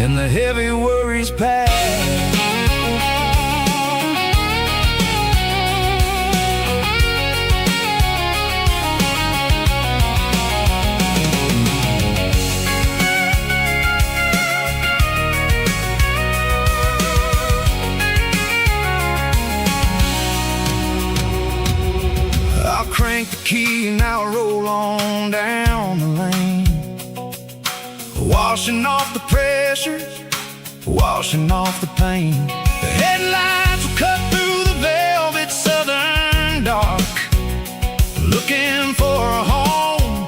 and the heavy worries pass. I'll crank the key and I'll roll on down the lane, washing off the pressures, washing off the pain. The headlights will cut through the velvet southern dark, looking for a home,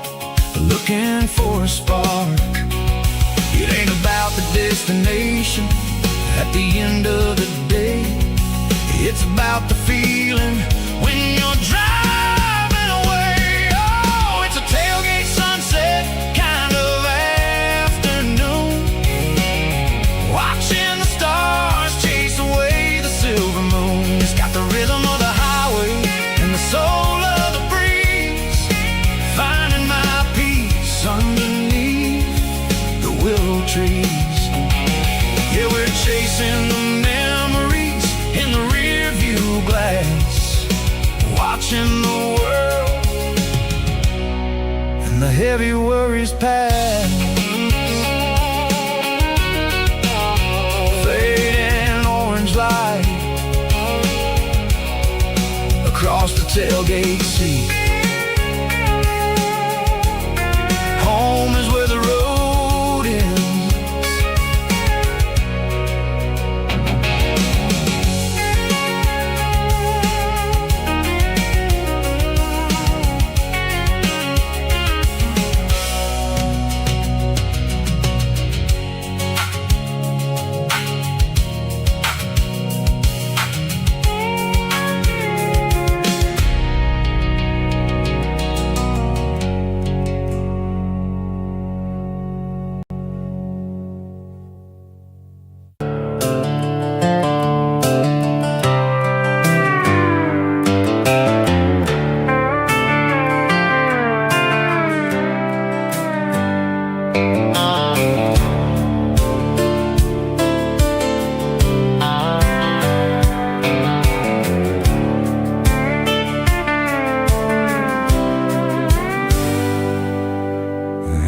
looking for a spark. It ain't about the destination at the end of the day, it's about the feeling when you're driving away. Oh, it's a tailgate sunset kind of afternoon, watching the stars chase away the silver moon. It's got the rhythm of the highway and the soul of the breeze, finding my peace underneath the willow trees. Yeah, we're chasing the memories in the rear view glass, watching the world and the heavy worries pass. Fading orange light across the tailgate seat. Home is where the road ends.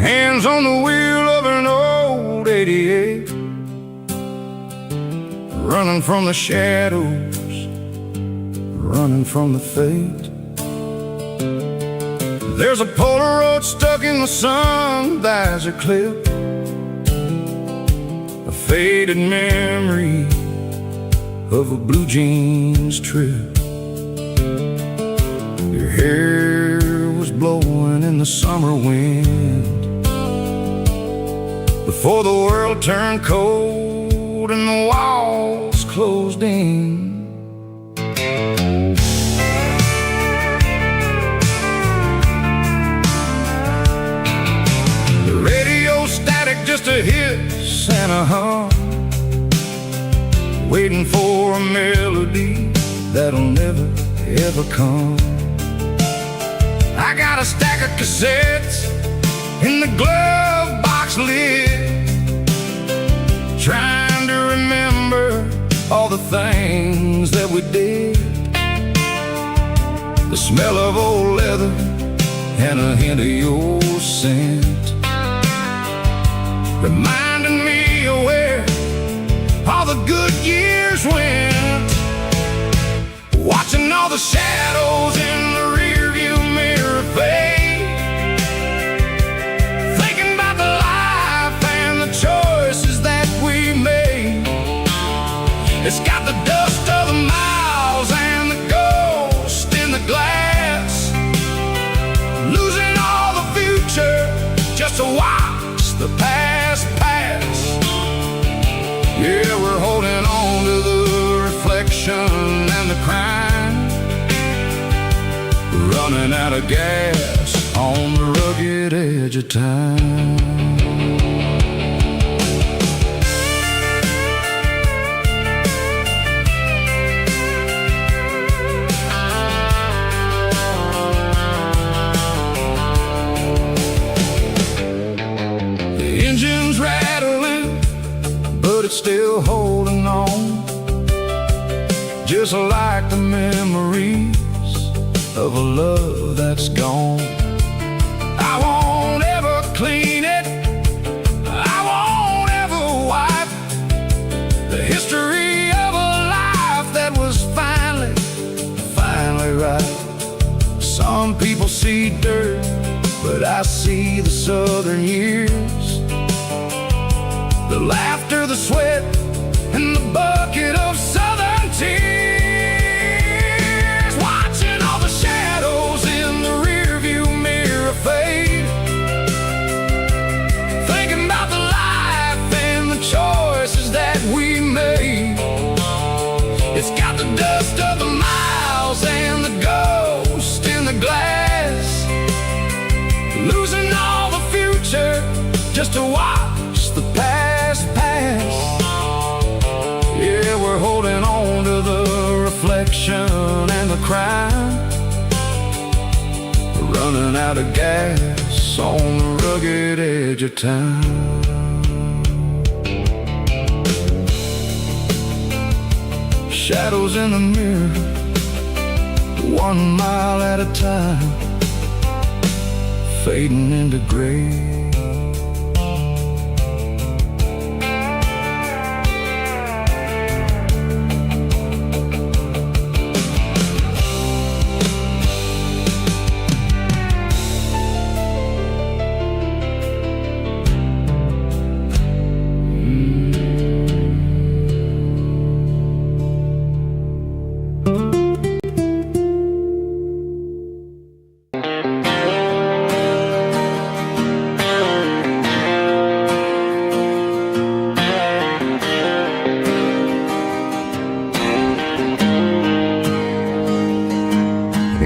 Hands on the wheel of an old 88, running from the shadows, running from the fate. There's a Polaroid stuck in the sun visor clip, a faded memory of a blue jeans trip. Your hair was blowing in the summer wind before the world turned cold and the walls closed in. The radio static just a hiss and a hum, waiting for a melody that'll never ever come. I got a stack of cassettes in the glove box lid, trying to remember all the things that we did. The smell of old leather and a hint of your scent, reminding me of where all the good years went. Watching all the shadows in the rearview mirror fade, thinking about the life and the choices that we made. It's got the dust of the miles and the ghost in the glass, losing all the future just to watch the past pass. Yeah, we're holding on to the reflection and the crime, running out of gas on the rugged edge of time. The engine's rattling it's still holding on, just like the memories of a love that's gone. I won't ever clean it, I won't ever wipe the history of a life that was finally right. Some people see dirt, but I see the southern years, the laughter, the sweat, and the bucket of southern tears. Watching all the shadows in the rearview mirror fade, thinking about the life and the choices that we made. It's got the dust of the miles and the ghost in the glass, losing all the future just to watch the past pass. Yeah, we're holding on to the reflection and the crime, running out of gas on the rugged edge of town. Shadows in the mirror, 1 mile at a time, fading into gray.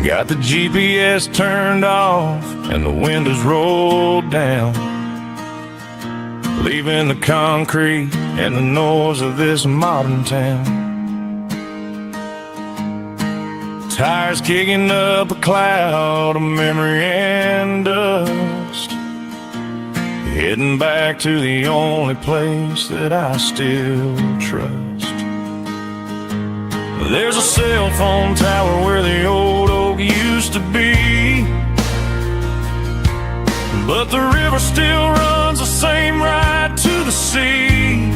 Got the GPS turned off and the windows rolled down, leaving the concrete and the noise of this modern town. Tires kicking up a cloud of memory and dust, heading back to the only place that I still trust. There's a cell phone tower where the old oak used to be, but the river still runs the same right to the sea.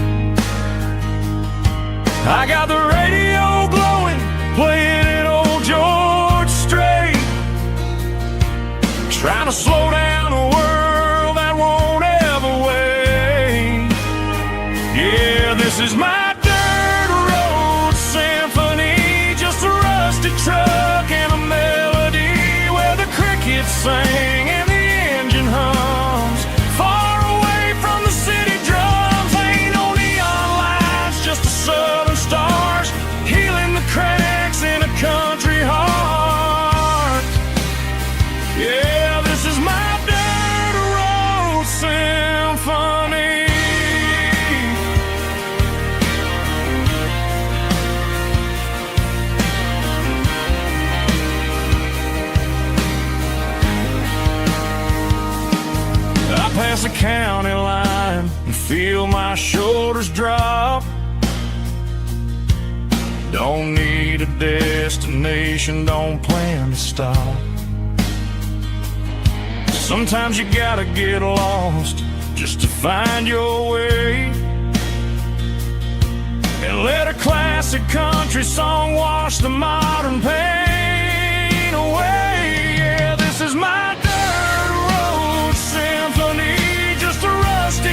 I got the radio glowing, playing an old George Strait, trying to slow down a world that won't ever wait. Yeah, this is my truck and a melody where the crickets sing and the engine hums, far away from the city drums. Ain't no neon lights, just the southern stars healing the cracks in a country heart. Yeah, this is my dirt road symphony. Past the county line and feel my shoulders drop. Don't need a destination, don't plan to stop. Sometimes you gotta get lost just to find your way, and let a classic country song wash the modern pain away. Yeah, this is my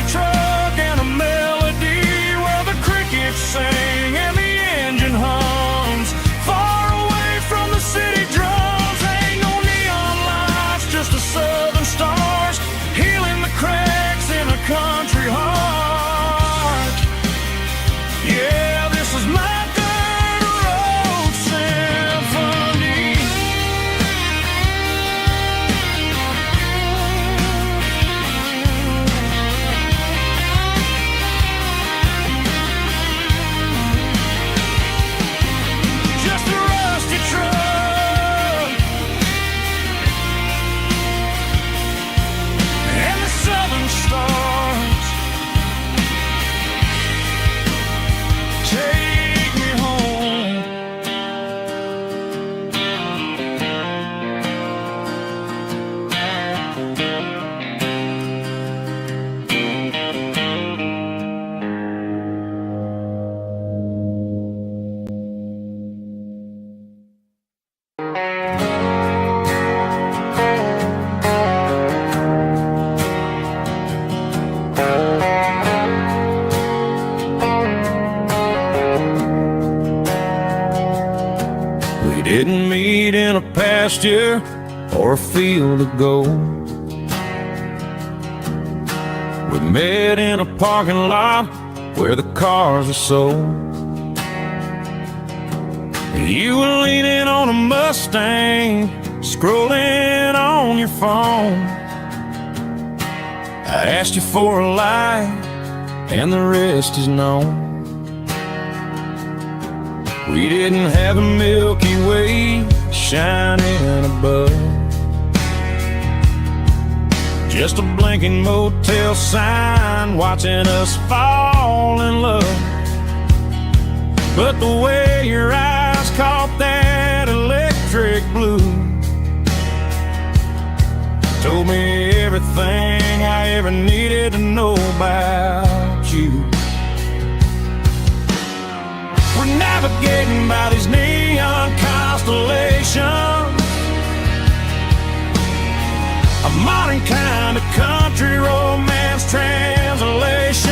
truck and a melody where the crickets sing and the engine hums, far away from the city drums. Ain't no neon lights, just the southern stars healing the cracks in a country heart. Yeah, this is my dirt road symphony. didn't meet in a pasture or a field of gold. We met in a parking lot where the cars are sold. You were leaning on a Mustang, scrolling on your phone. I asked you for a light, and the rest is known. We didn't have a Milky Way shining above, just a blinking motel sign watching us fall in love. But the way your eyes caught that electric blue told me everything I ever needed to know about you. We're navigating by these neon constellations, a modern kind of country romance translation.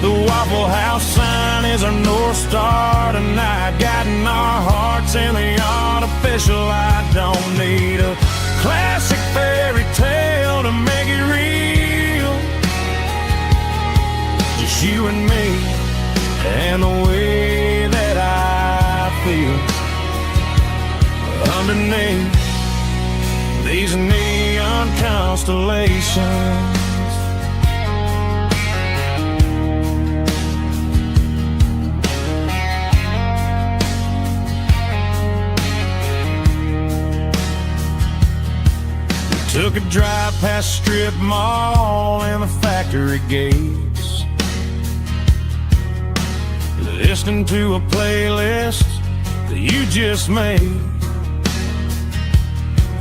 The Waffle House sign is our North Star tonight, guiding our hearts in the artificial light. Don't need a classic fairy tale to make it real, just you and me and the way that I feel underneath these neon constellations. Took a drive past Strip Mall and the factory gates, listening to a playlist that you just made.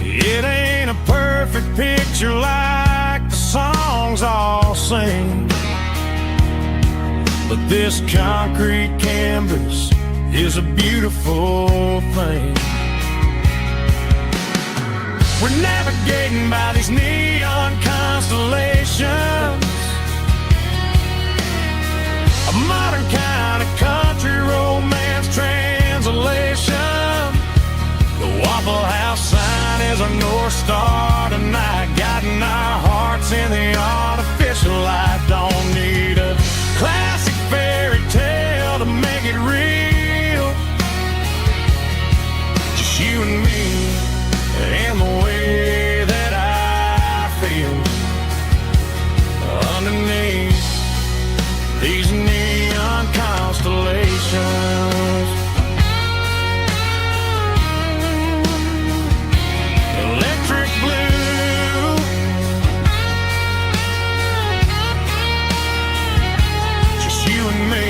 It ain't a perfect picture like the songs all sing, but this concrete canvas is a beautiful thing. We're navigating by these neon constellations, a modern kind of country romance translation. The Waffle House sign is our North Star tonight, guiding our hearts in the artificial light. Don't need a classic fairy tale to make it real, just you and me and the way that I feel underneath these neon constellations. Electric blue, just you and me.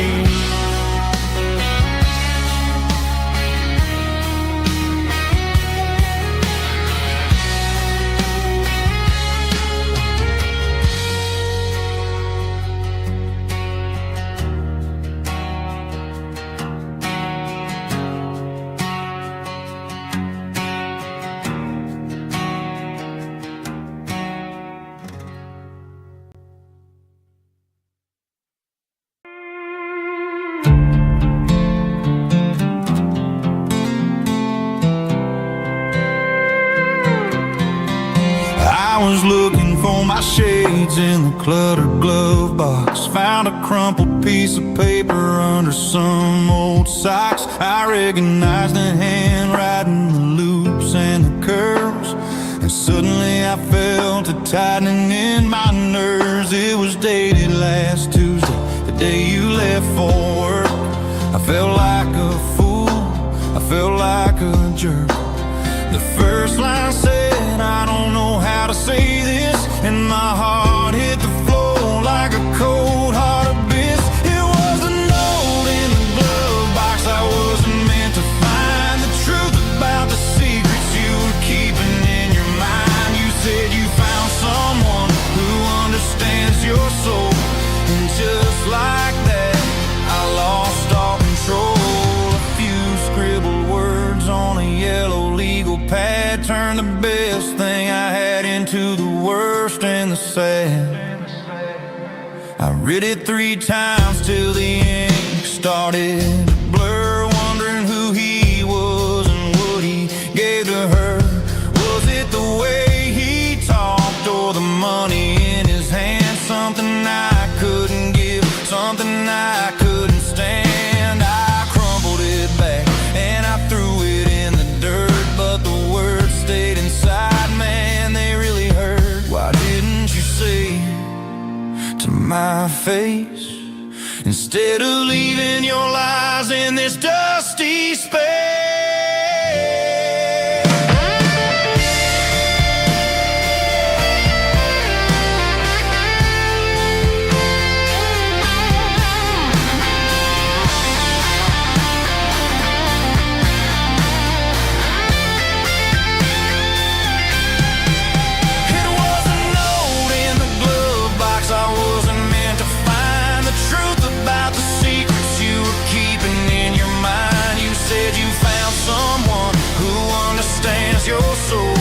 I was looking for my shades in the cluttered glove box, found a crumpled piece of paper under some old socks. I recognized the handwriting, the loops and the curves, and suddenly I felt a tightening in my nerves. It was dated last Tuesday, the day you left for work. I felt like a fool, I felt like a jerk. The first line said, I don't know how to say this, and my heart hit the floor like a cold heart abyss. It was a note in the glove box I wasn't meant to find, the truth about the secrets you were keeping in your mind. You said you found someone who understands your soul, and just like that I lost all control. A few scribbled words on a yellow legal pad turned the best thing I had into the worst and the sad. I read it 3 times till the ink started to blur, wondering who he was my face, instead of leaving your lies in this dusty space. Your soul,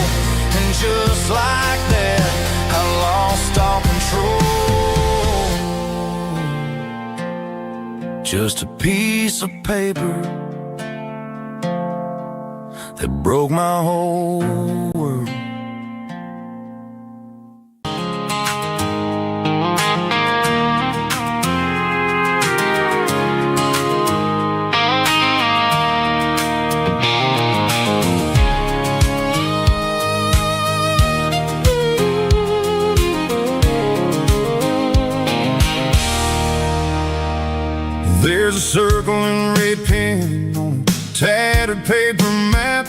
and just like that, I lost all control. Just a piece of paper that broke my whole world. There's a circle in red pen on a tattered paper map,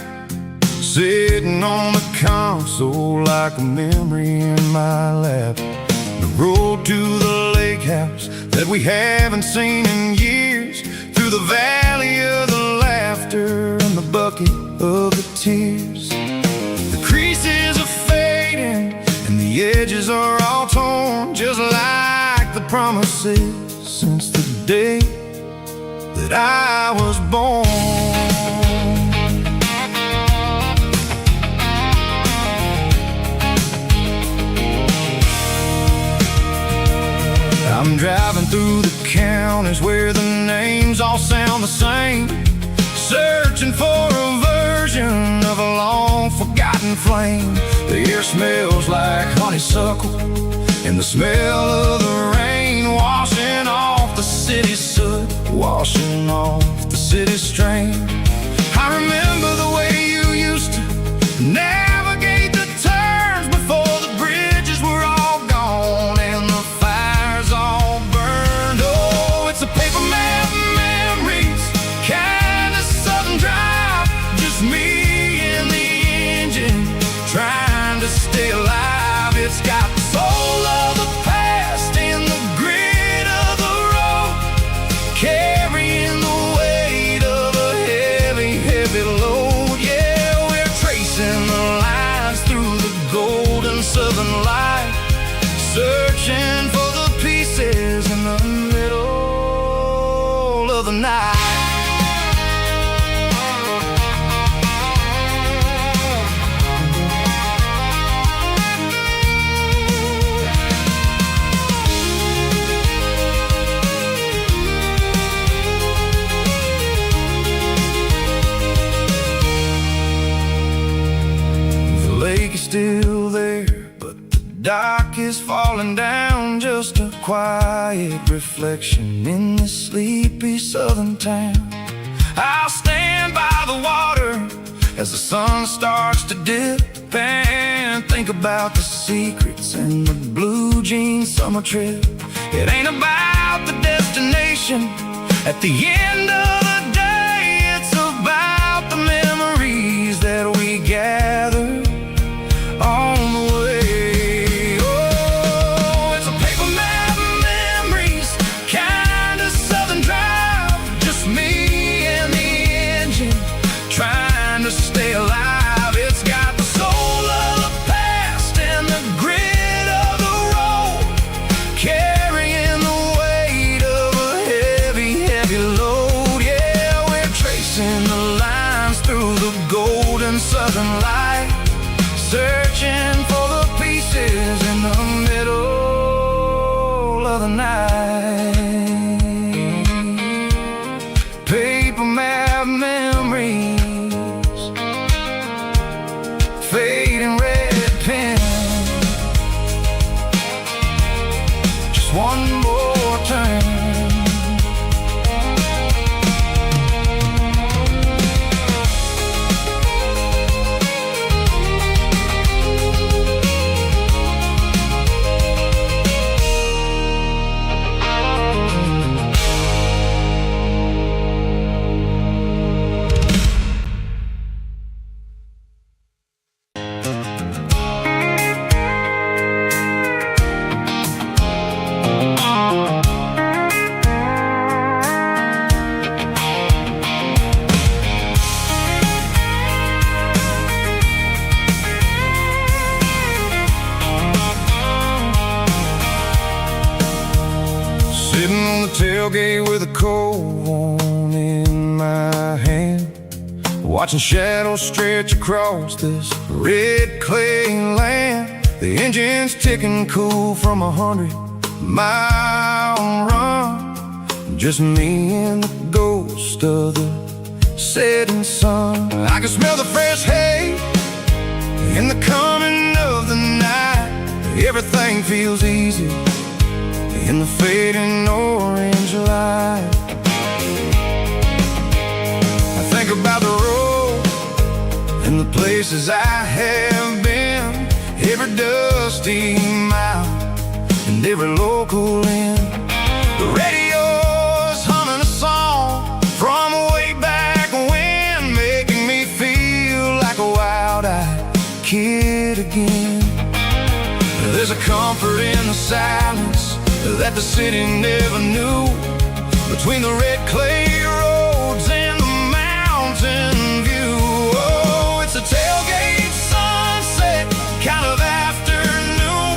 sitting on the console like a memory in my lap. The road to the lake house that we haven't seen in years, through the valley of the laughter and the bucket of the tears. The creases are fading and the edges are all torn, just like the promises since the day that I was born. I'm driving through the counties where the names all sound the same, searching for a version of a long forgotten flame. The air smells like honeysuckle, and the smell of the rain washing off the city's soot, washing off the city's strain. I remember the way you used to navigate the turns before the bridges were all gone and the fires all burned. Oh, it's a paper map memories, kind of southern drive, just me and the engine trying to stay alive. It's got the soul of the past in the grit of the road, carrying the weight of a heavy, heavy load. Yeah, we're tracing the lines through the golden southern light, searching for the pieces in the middle of the night. The lake is still there, but the dock is falling down, just a quiet reflection in this sleepy southern town. I'll stand by the water as the sun starts to dip and think about the secrets in the blue jean summer trip. It ain't about the destination at the end of the day, it's about the memories that we gather on the way. Oh, it's a paper map memories, kind of southern drive, just me and the engine trying to stay alive. It's got the soul of the past and the grit of the road, carrying the weight of a heavy, heavy load. Yeah, we're tracing the lines through the golden southern light, searching for the pieces in the middle of the night. Paper map memories, fading red pen, just one more turn. tailgate with a cold one in my hand, watching shadows stretch across this red clay land. The engine's ticking cool from 100-mile run. Just me and the ghost of the setting sun. I can smell the fresh hay in the coming of the night. Everything feels easy in the fading orange light. I think about the road and the places I have been, every dusty mile and every local inn. The radio's humming a song from way back when, making me feel like a wild-eyed kid again. There's a comfort in the silence that the city never knew, between the red clay roads and the mountain view. Oh, it's a tailgate sunset kind of afternoon,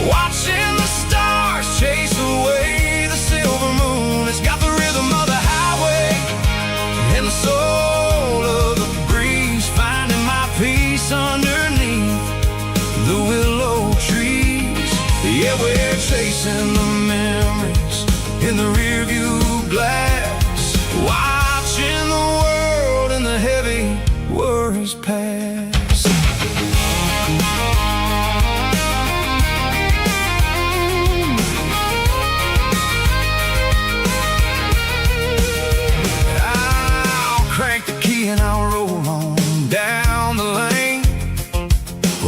watching the stars chase away the silver moon. It's got the rhythm of the highway and the soul of the breeze, finding my peace underneath the willow trees. Yeah, we're chasing the memories in the rearview glass, watching the world and the heavy worries pass. I'll crank the key and I'll roll on down the lane,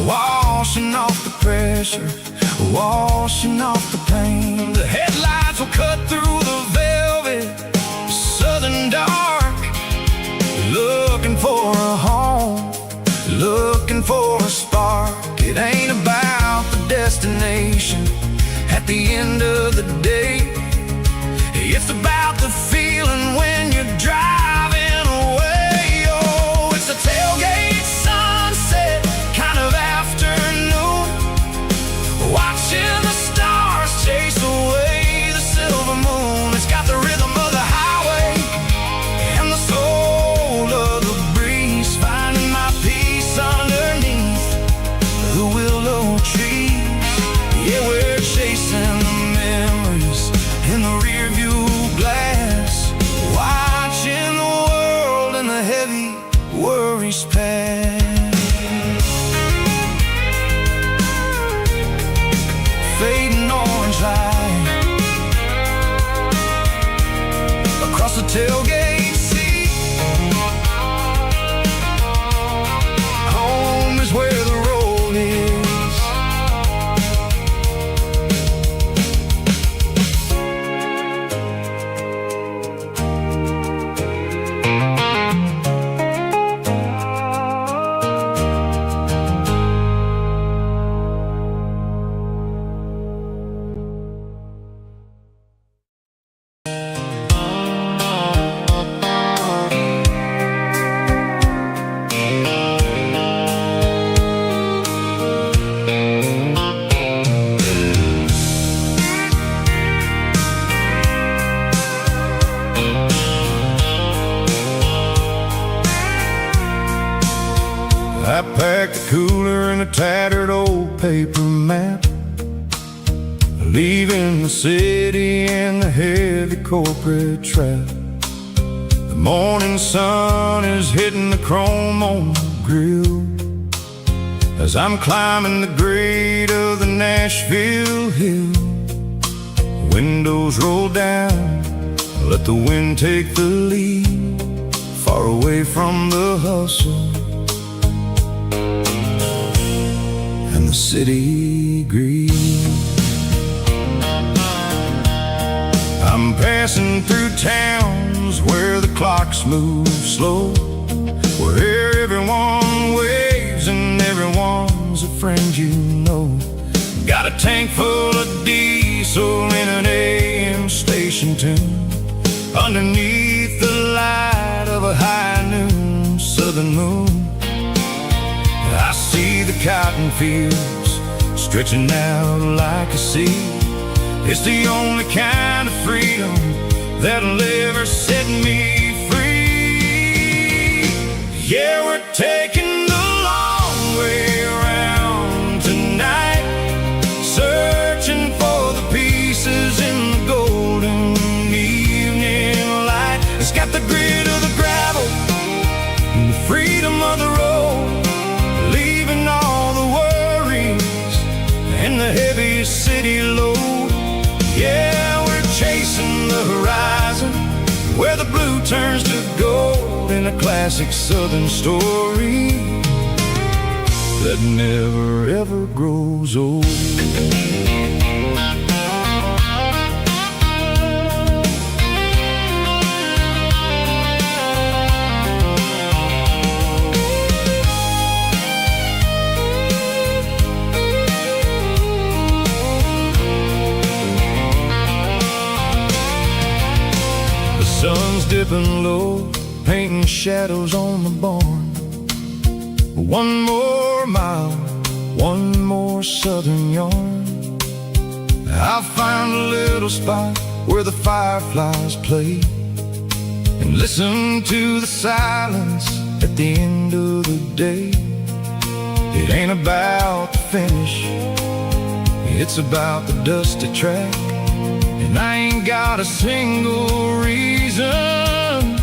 washing off the pressure, washing off the pain. The headlights will cut through the velvet southern dark, looking for a home, looking for a spark. It ain't about the destination at the end of the day, it's about the feeling when you're driving away. Oh, it's a tailgate sunset kind of afternoon, watching the stars chase away the silver moon. It's got the rhythm of the highway and the soul of the breeze, finding my peace underneath the willow trees. Yeah, we're chasing the memories in the rearview glass, watching the world and the heavy worries pass. Fading orange light across the tailgate seat. Home is where the road is. I packed a cooler and a tattered old paper map, leaving the city and the heavy corporate trap. The morning sun is hitting the chrome on the grill as I'm climbing the grade of the Nashville hill. Windows roll down, let the wind take the lead, far away from the hustle and the city greed. I'm passing through towns where the clocks move slow, where everyone waves and everyone's a friend you know. Got a tank full of diesel in an AM station tune, underneath the light of a high noon southern moon. I see the cotton fields stretching out like a sea, It's the only kind of freedom that'll ever set me free. Yeah, we're taking the long way around tonight, searching for the pieces in the golden evening light. It's got the grit of the gravel and the freedom of the road, leaving all the worries and the heavy city load. Yeah, we're chasing the horizon, where the blue turns to gold, in a classic southern story that never ever grows old. Sun's dipping low, painting shadows on the barn. One more mile, one more southern yarn. I'll find a little spot where the fireflies play, and listen to the silence at the end of the day. It ain't about the finish, it's about the dusty track. And I ain't got a single reason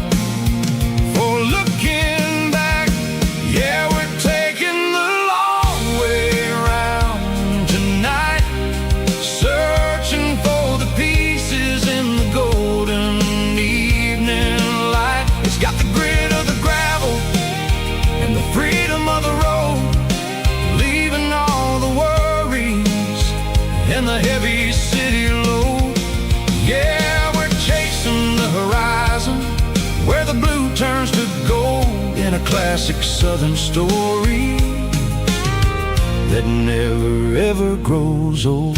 for looking back. Yeah, we're taking the long way around tonight, searching for the pieces in the golden evening light. It's got the grit of the gravel and the freedom of the road, leaving all the worries and the heavy city load. Yeah, we're chasing the horizon, where the blue turns to gold, in a classic southern story that never ever grows old.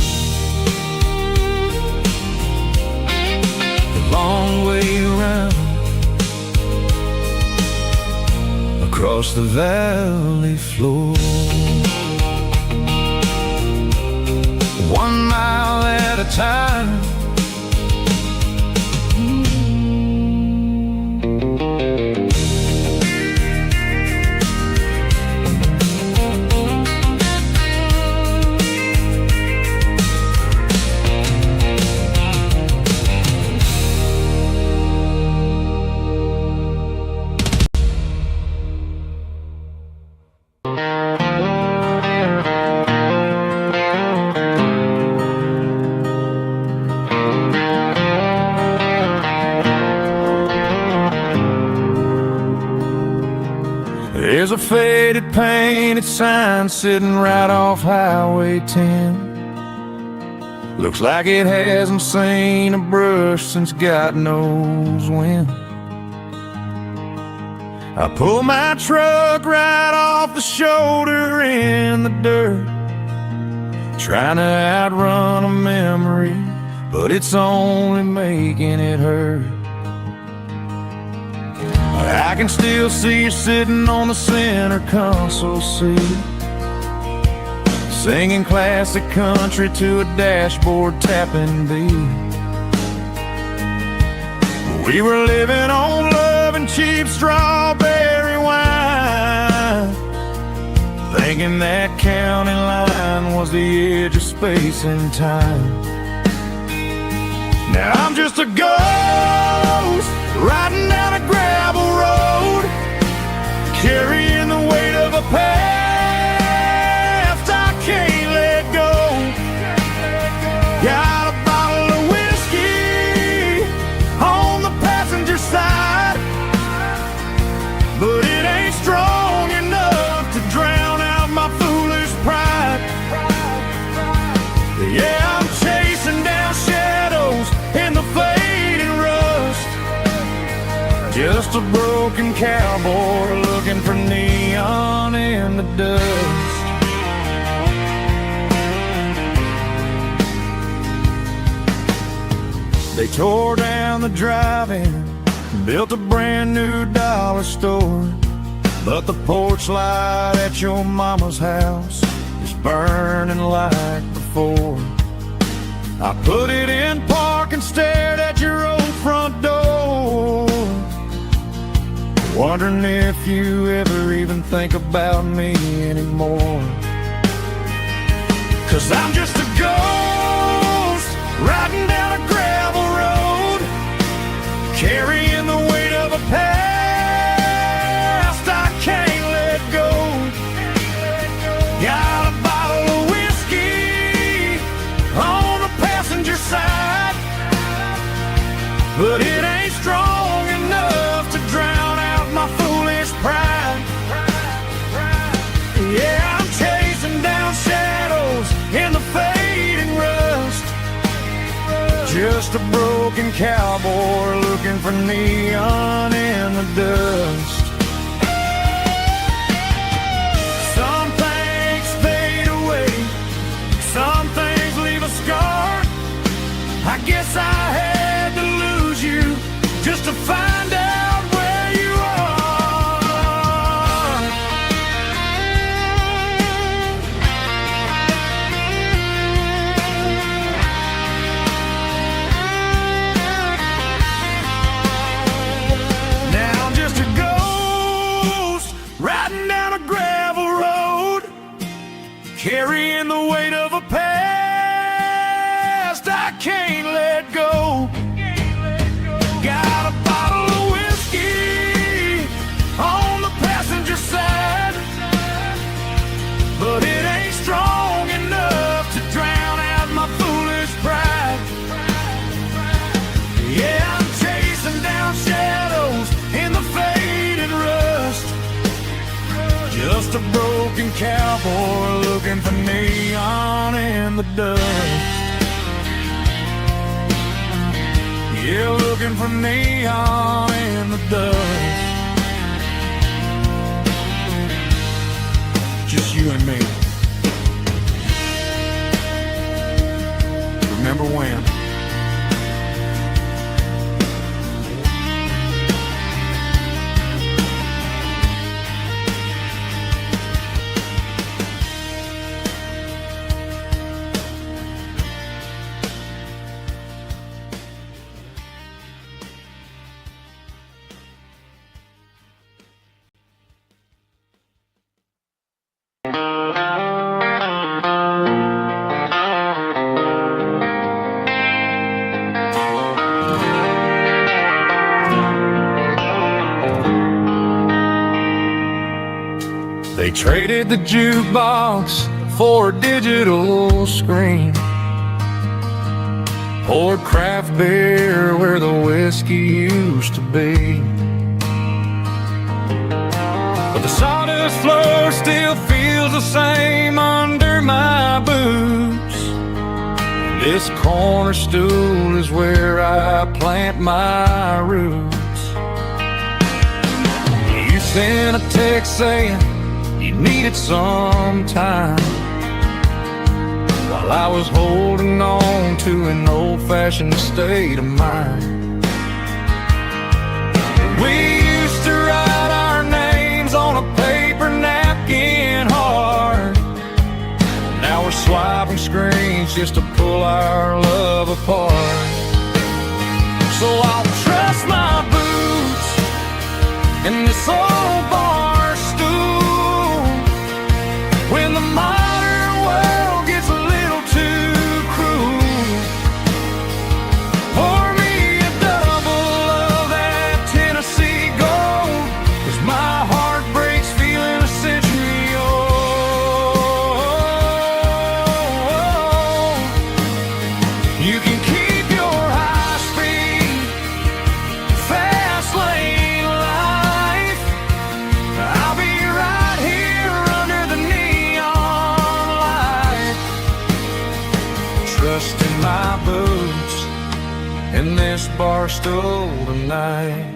The long way around, across the valley floor, 1 mile at a time. There's a faded painted sign sitting right off Highway 10. Looks like it hasn't seen a brush since God knows when. I pull my truck right off the shoulder in the dirt, trying to outrun a memory, but it's only making it hurt. I can still see you sitting on the center console seat, singing classic country to a dashboard tapping beat. We were living on love and cheap strawberry wine, thinking that county line was the edge of space and time. Now I'm just a ghost riding down a gravel road, carrying the weight of a past I can't let go. Got a bottle of whiskey on the passenger side, but it ain't strong enough to drown out my foolish pride. Yeah, I'm chasing down shadows in the fading rust, just a broken cowboy looking for neon in the dust. They tore down the drive-in, built a brand new dollar store, but the porch light at your mama's house is burning like before. I put it in park and stared at your old front door, wondering if you ever even think about me anymore. 'Cause I'm just a ghost riding down a gravel road, carrying the weight of a past I can't let go. Got a bottle of whiskey on the passenger side, but it ain't strong enough to drown out my foolish pride. Yeah, I'm chasing down shadows in the fading rust, just a broken cowboy looking for neon in the dust. Some things fade away, some things leave a scar. I guess I had to lose you just to find out where you are. Now I'm just a ghost riding down a gravel road, carrying the weight of a past I can't let go. Got a bottle of whiskey on the passenger side, but it ain't strong enough to drown out my foolish pride. Yeah, I'm chasing down shadows in the faded rust, just a broken cowboy looking for neon in the dust. Yeah, looking for neon in the dust. Just you and me. Remember when? They traded the jukebox for a digital screen, poured craft beer where the whiskey used to be. But the sawdust floor still feels the same under my boots. This corner stool is where I plant my roots. You sent a text saying you needed some time, while I was holding on to an old-fashioned state of mind. We used to write our names on a paper napkin hard. Now we're swiping screens just to pull our love apart. So I'll trust my boots in this old bar stool when the modern world gets a little too cruel. Pour me a double of that Tennessee Gold, 'cause my heart breaks feeling a century old. You can keep your high speed, fast lane life. I'll be right here under the neon light, trusting my boots in this bar stool tonight.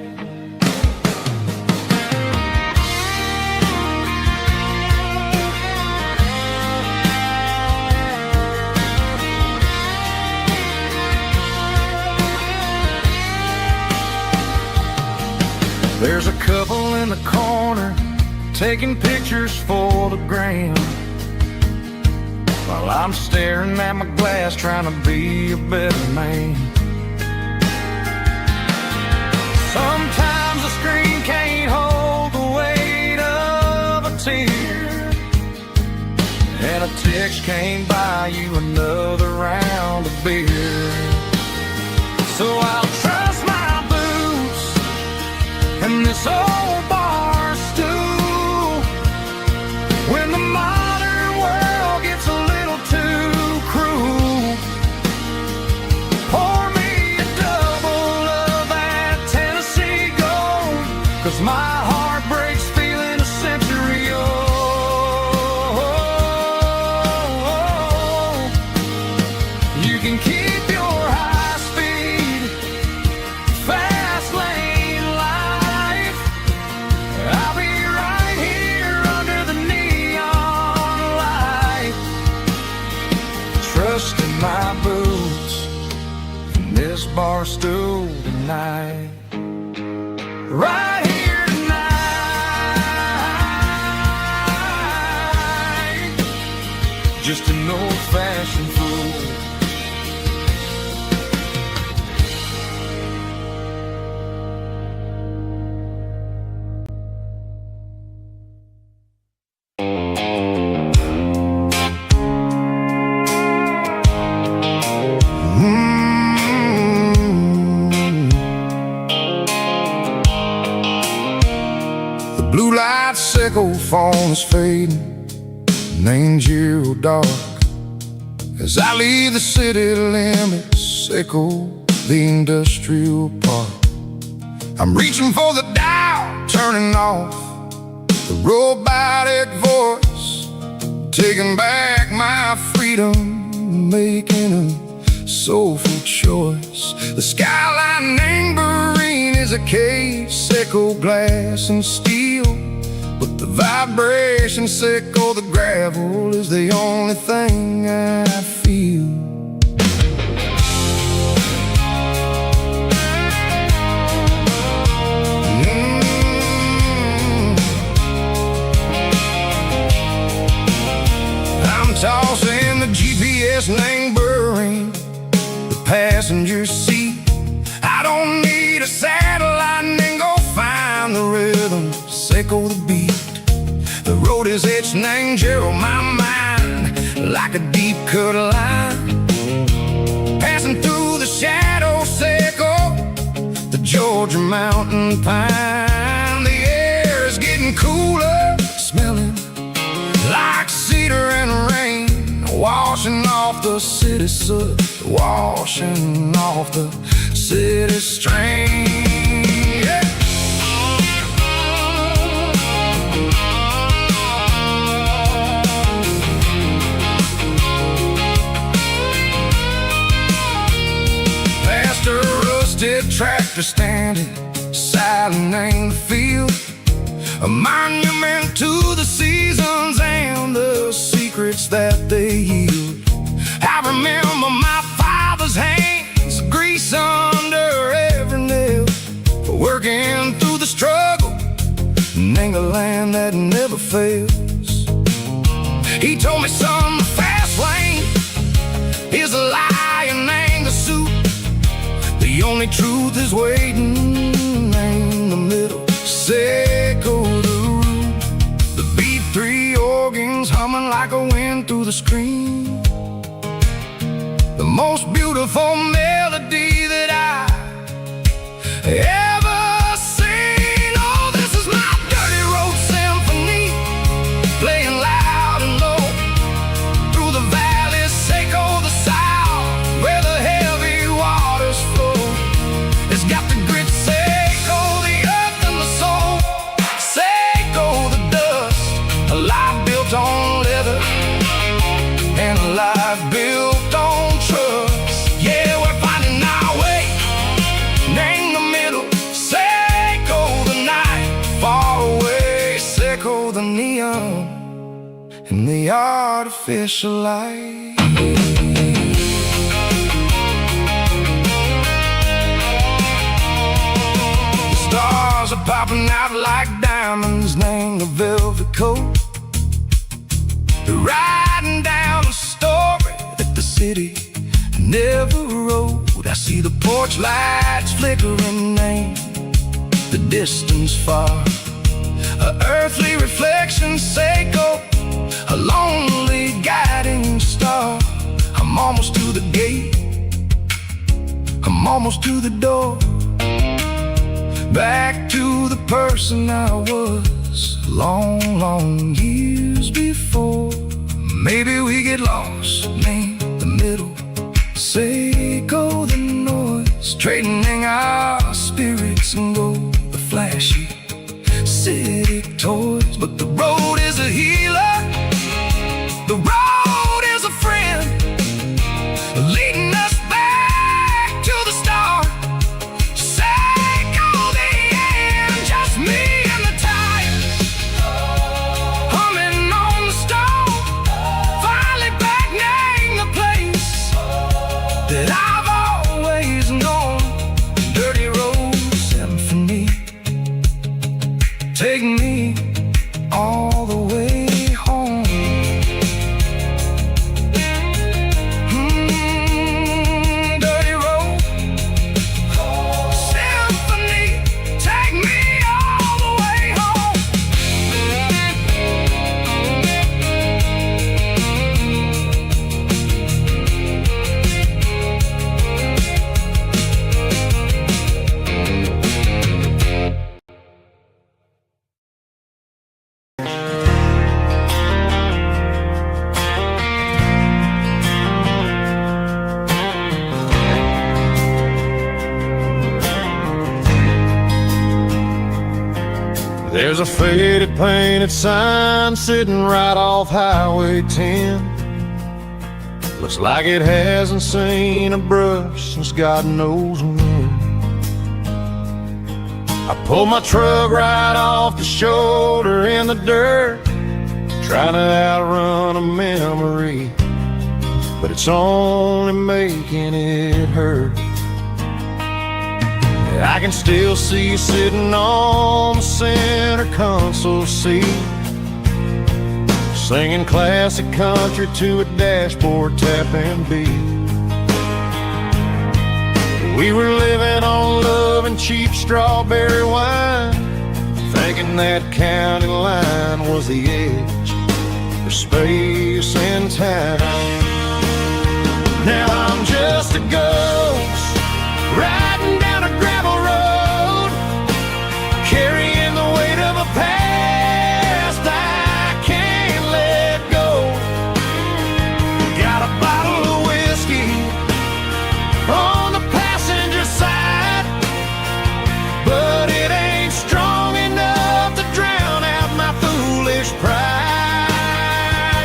There's a couple in the corner taking pictures for the gram. while I'm staring at my glass trying to be a better man. Sometimes the screen can't hold the weight of a tear, and a text can't buy you another round of beer. So I'll trust my boots and this old bar stool when the modern world gets a little too cruel. Pour me a double of that Tennessee Gold, 'cause my heart breaks feeling a century old. You can keep your high-speed, fast-lane life. I'll be right here under the neon light, trusting my boots and this bar stool tonight. Right here tonight, just an old-fashioned fool. The blue light sickle phone is fading, name's you dark. As I leave the city limits, sickle the industrial park. I'm reaching for the dial, turning off the robotic voice, taking back my freedom, making a soulful choice. The skyline neighboring is a cave, sickle glass and steel, but the vibration sickle, the gravel is the only thing I feel. I'm tossing the GPS neighboring the passenger seat. I don't need a satellite and go find the rhythm, sickle the beat. The road is etched and angel on my mind like a deep cut line, passing through the shadow sickle, the Georgia mountain pine. The air is getting cooler, smelling like cedar and rain, washing off the city soot, washing off the city strain. Yeah. Past a rusted tractor standing silent in the field, a monument to the seasons and the secrets that they yield. I remember my father's hands, grease under every nail, working through the struggle, and a land that never fails. He told me, son, the fast lane is a lie and ain't the suit. The only truth is waiting in the middle, sickle the root. The B3 organs humming like a wind through the screen, the most beautiful melody that I ever seen. Oh, this is my dirty road symphony, playing loud and low through the valleys, sickle the south, where the heavy waters flow. It's got the grit, sickle the earth and the soul, sickle the dust, a life built on leather and a life built on trust. Yeah, we're finding our way, name the middle, sickle the night, far away, sickle the neon and the artificial light. The stars are popping out like diamonds, name the velvet coat, riding down the storm. city, never rode. I see the porch lights flickering in the distance far. A earthly reflection, Seiko, a lonely guiding star. I'm almost to the gate, I'm almost to the door, back to the person I was long, long years before. Maybe we get lost in the middle, Seiko the noise, trading our spirits and go the flashy city toys. But the road is a healer, the road is a friend, leading us back to the start. Seiko the end, just me and the tires, humming on the stove, finally back name the place that I've always known. Dirty Road Symphony, take me all the way home. Dirty Road Symphony, take me all the way home. There's a faded painted sign sitting right off Highway 10. Looks like it hasn't seen a brush since God knows when. I pulled my truck right off the shoulder in the dirt, trying to outrun a memory, but it's only making it hurt. I can still see you sitting on the center console seat, singing classic country to a dashboard tapping beat. We were living on love and cheap strawberry wine, thinking that county line was the edge of space and time. Now I'm just a ghost riding down a gravel road, carrying the weight of a past I can't let go. Got a bottle of whiskey on the passenger side, but it ain't strong enough to drown out my foolish pride.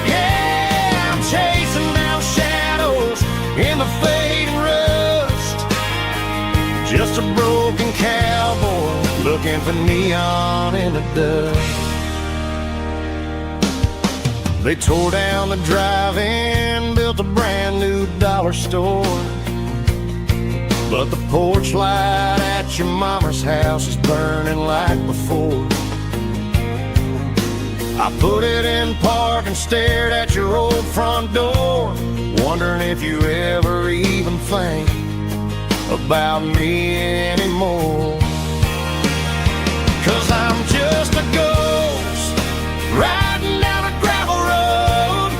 Yeah, I'm chasing down shadows in the fading rust, just a broken cowboy looking for neon in the dust. They tore down the drive-in, built a brand new dollar store, but the porch light at your mama's house is burning like before. I put it in park and stared at your old front door, wondering if you ever even think about me anymore. 'Cause I'm just a ghost riding down a gravel road,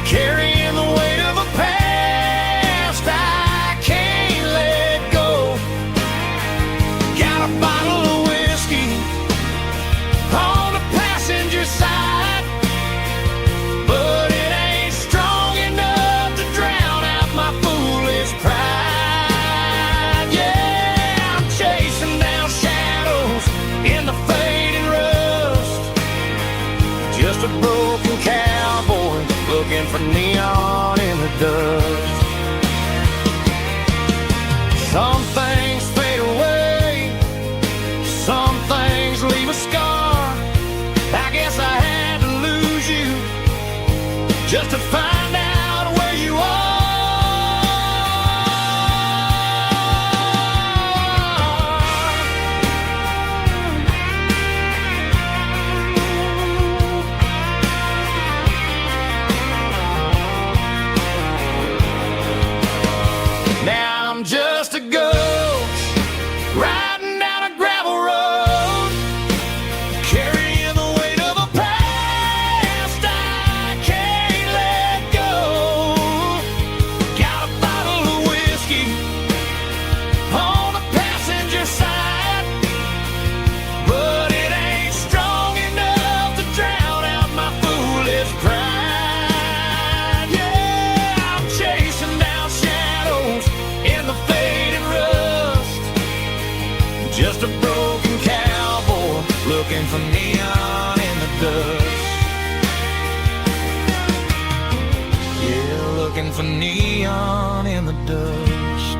carrying the weight of a past I can't let go. Got a bottle of whiskey on the passenger side, but it ain't strong enough to drown out my foolish pride. Yeah, I'm chasing down shadows in the fading rust, just a broken cowboy looking for neon in the dust. Some things fade away, some things leave a scar. I guess I had to lose you just to find out where you are. just a broken cowboy looking for neon in the dust. Yeah, looking for neon in the dust.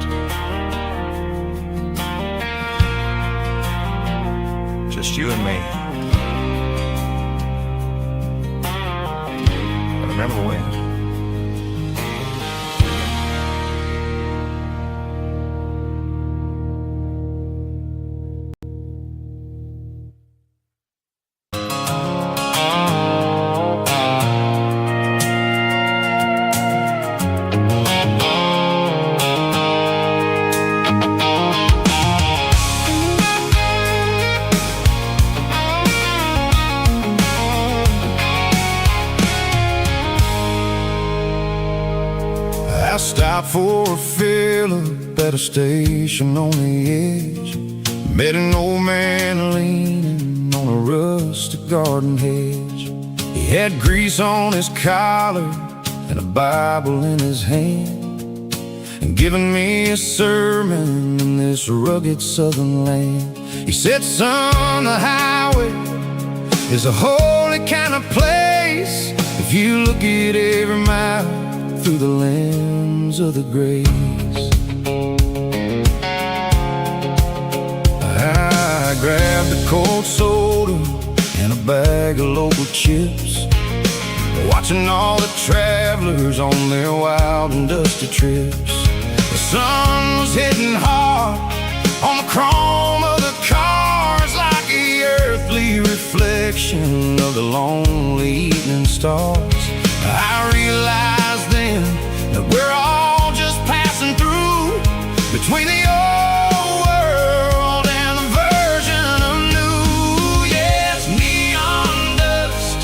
Just you and me. I remember when. I stopped for a fill-up at a station on the edge. Met an old man leaning on a rustic garden hedge. He had grease on his collar and a Bible in his hand, and giving me a sermon in this rugged southern land. He said, son, the highway is a holy kind of place if you look at every mile through the lens of the grace. I grabbed a cold soda and a bag of local chips, watching all the travelers on their wild and dusty trips. The sun was hitting hard on the chrome of the cars, like the earthly reflection of the lonely evening stars. I realized then that we're all just passing through between the old world and the version of new. Yeah, it's neon dust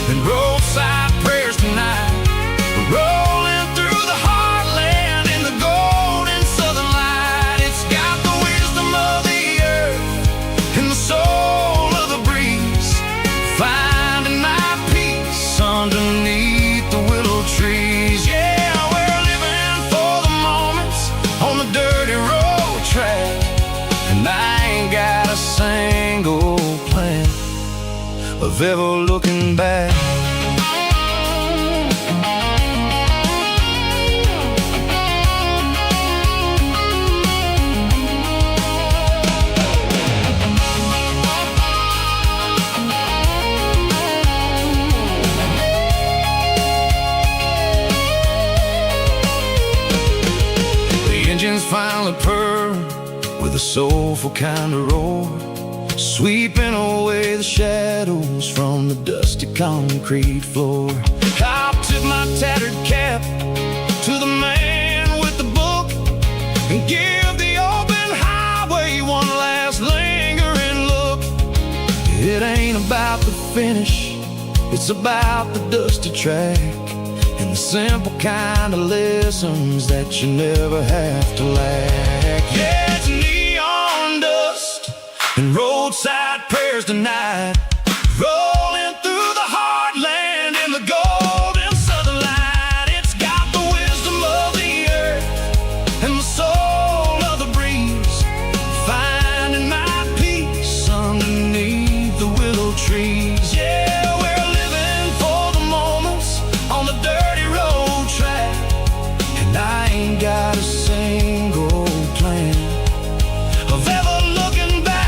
and roadside prayers tonight. We're rolling through the heartland in the golden southern light. It's got the wisdom of the earth and the soul of the breeze, finding my peace underneath the willow trees. Yeah, we're living for the moments on the dirty road track, and I ain't got a single plan of ever looking back. Engines finally purr with a soulful kind of roar, sweeping away the shadows from the dusty concrete floor. I'll tip my tattered cap to the man with the book and give the open highway one last lingering look. It ain't about the finish, it's about the dusty track, and the simple kind of lessons that you never have to lack. Yeah, it's neon dust and roadside prayers tonight, rolling through the heartland in the golden southern light. It's got the wisdom of the earth and the soul of the breeze, finding my peace underneath the willow trees. Yeah, we're living for the moments on the dirty road track, and I ain't got a single plan of ever looking back.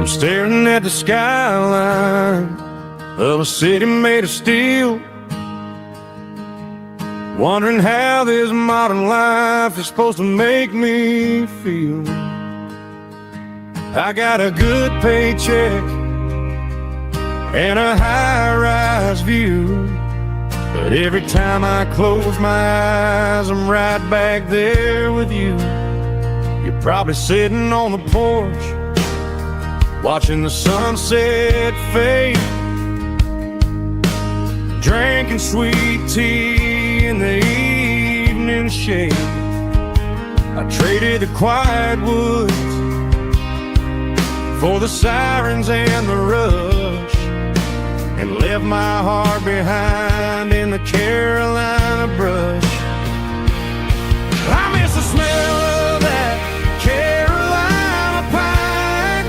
I'm staring at the skyline of a city made of steel, wondering how this modern life is supposed to make me feel. I got a good paycheck and a high-rise view, but every time I close my eyes, I'm right back there with you. You're probably sitting on the porch, watching the sunset fade, drinking sweet tea in the evening shade. I traded the quiet woods for the sirens and the rush, and left my heart behind in the Carolina brush. I miss the smell of that Carolina pine.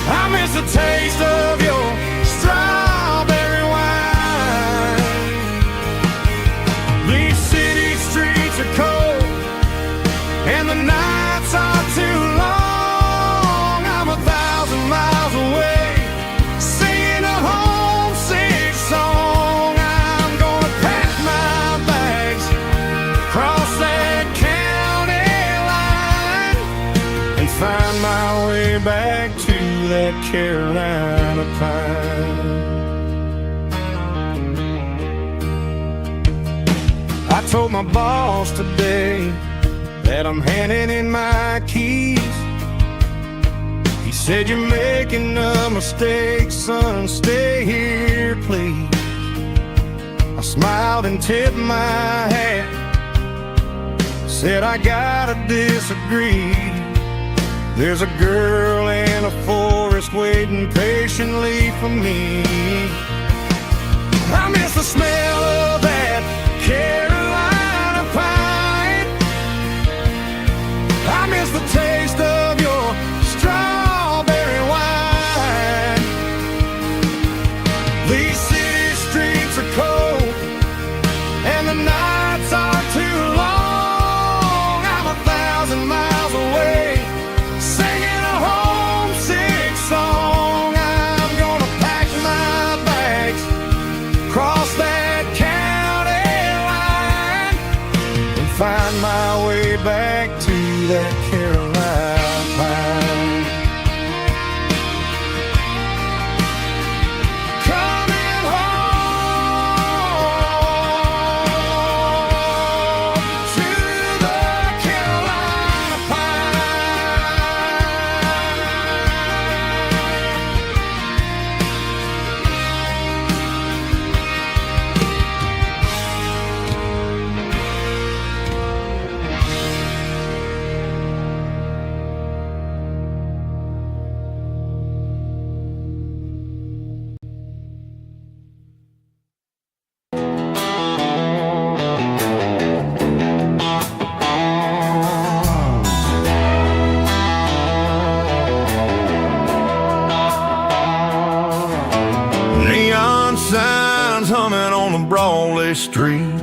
I miss the taste of your strawberry wine. These city streets are cold and the nights are too long. I'm 1,000 miles away, singing a homesick song. I'm gonna pack my bags, cross that county line, and find my way back to that Carolina pine. I told my boss today that I'm handing in my keys. He said, "You're making a mistake, son, stay here, please." I smiled and tipped my hat, said, "I gotta disagree. There's a girl in a forest waiting patiently for me." I miss the smell of that Carolina pine. I miss the taste of your strawberry wine. These city streets are cold and the nights are too long. I'm 1,000 miles away, singing a homesick song. I'm gonna pack my bags, cross that county line, and find my way back to that Carolina pine. Coming home to the Carolina neon signs humming on the Broadway street,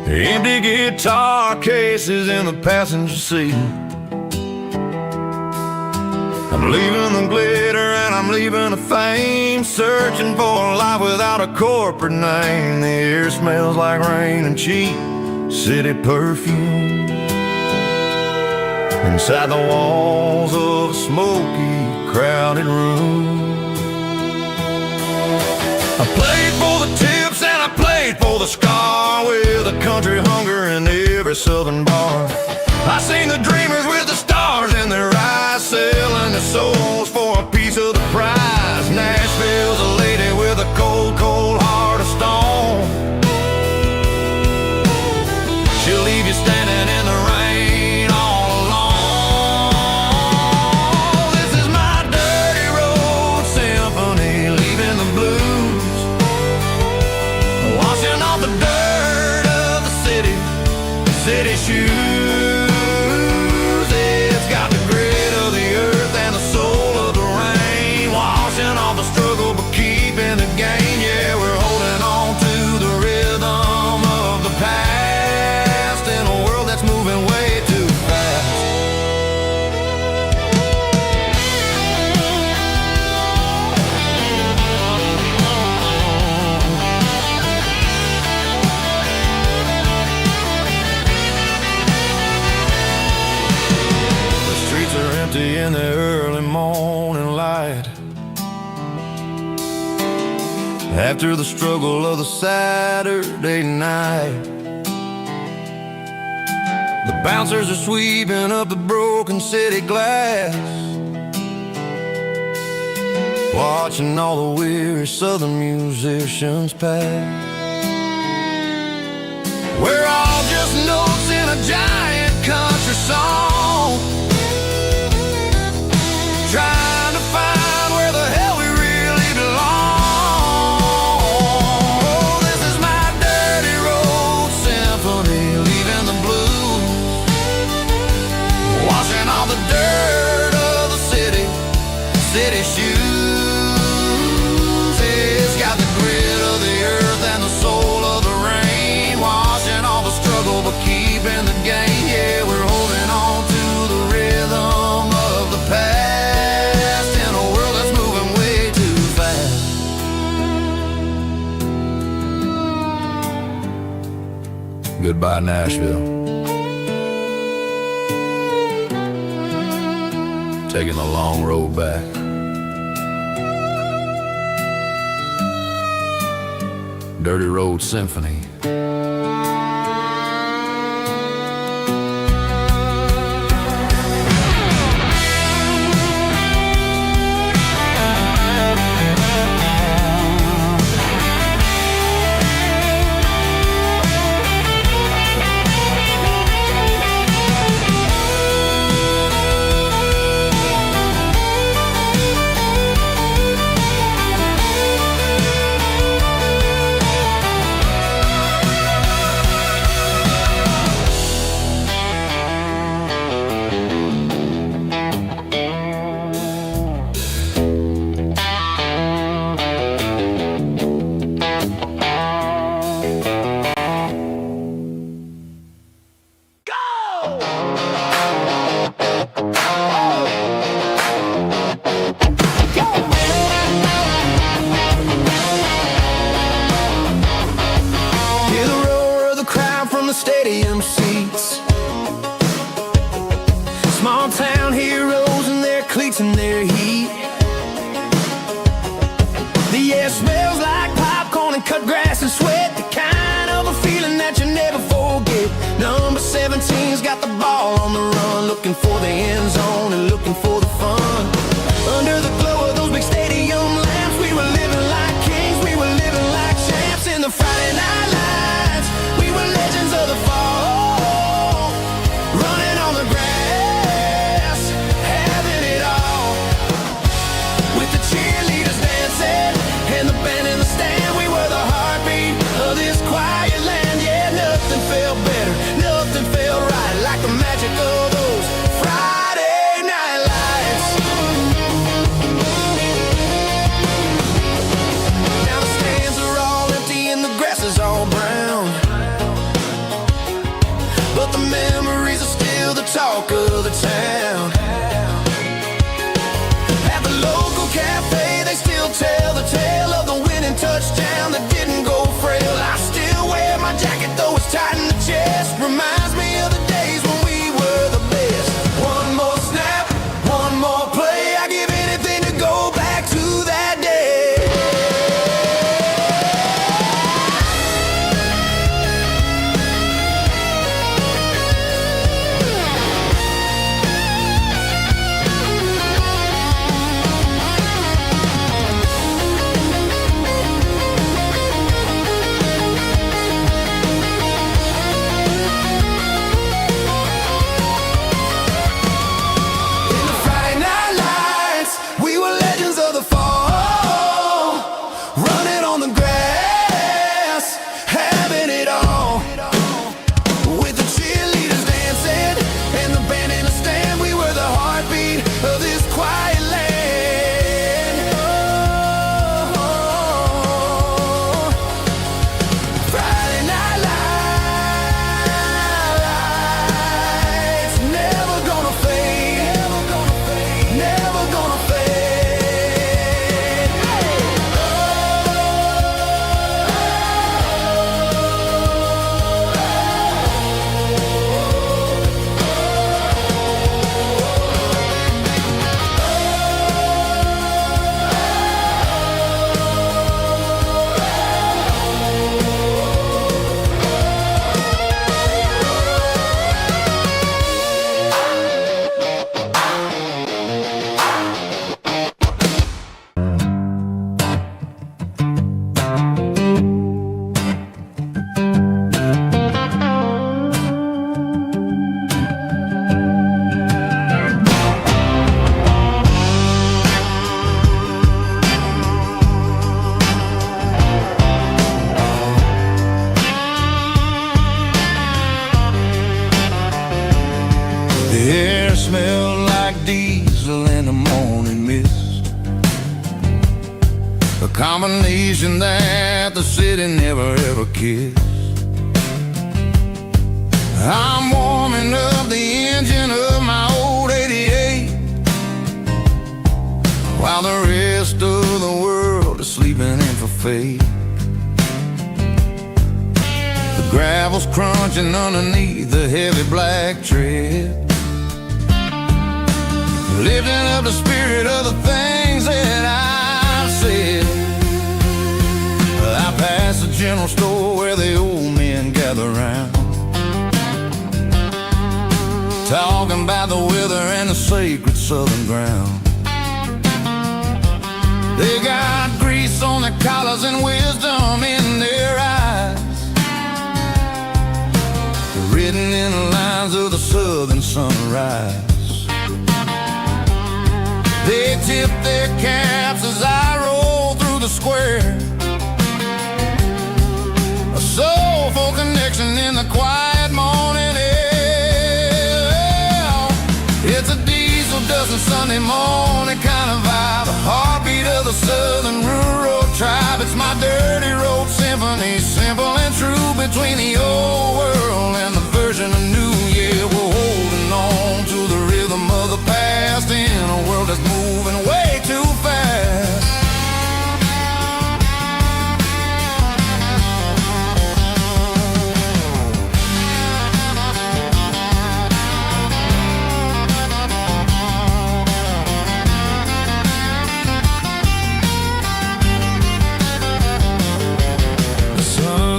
empty guitar cases in the passenger seat. I'm leaving the glitter and I'm leaving the fame, searching for a life without a corporate name. The air smells like rain and cheap city perfume inside the walls of a smoky, crowded room. I played for the tips and I played for the scar, with a country hunger in every southern bar. I seen the dreamers with the stars in their eyes, selling their souls for a piece of the prize. Nashville's a lady with a cold, cold heart of stone. She'll leave you standing in the rain all alone. This is my dirty road symphony, leaving the blues, washing off the dirt of the city shoes. empty in the early morning light. After the struggle of the Saturday night, the bouncers are sweeping up the broken city glass, watching all the weary southern musicians pass. We're all just notes in a giant country song, trying to find where the hell we really belong. Oh, this is my dirty road symphony, leaving the blues, washing all the dirt of the city shoes. It's got the grit of the earth and the soul of the rain, washing all the struggle but keeping the gain. Yeah, we're holding on to the rhythm of the past in a world that's moving way too fast. Goodbye, Nashville. Taking the long road back. Dirty Road Symphony. Stadium seats, small town heroes in their cleats and their heat. The air smells like popcorn and cut grass and sweat, the kind of a feeling that you never forget. Number 17's got the ball on the run, looking for the end zone and looking for the fun. Under the glow of those big stadium lamps, we were living like kings, we were living like champs in the Friday night lights. We were legends of the fall, running on the grass, having it all. With the cheerleaders dancing and the band in the stand, we were the heartbeat of this quiet land. Yeah, nothing felt better, nothing felt right like the magic of those Friday night lights. combination that the city never ever kissed. I'm warming up the engine of my old 88, while the rest of the world is sleeping in for fate. The gravel's crunching underneath the heavy black tread, lifting up the spirit of the things that I've said. I pass the general store where the old men gather round, talking about the weather and the sacred southern ground. They got grease on their collars and wisdom in their eyes, written in the lines of the southern sunrise. They tip their caps as I roll through the square, a soulful connection in the quiet morning air. It's a diesel dusting Sunday morning kind of vibe, a heartbeat of the southern rural tribe. It's my dirty road symphony, simple and true, between the old world and the version of new. Yeah, we're holding on to the rhythm of the past in a world that's moving way too fast.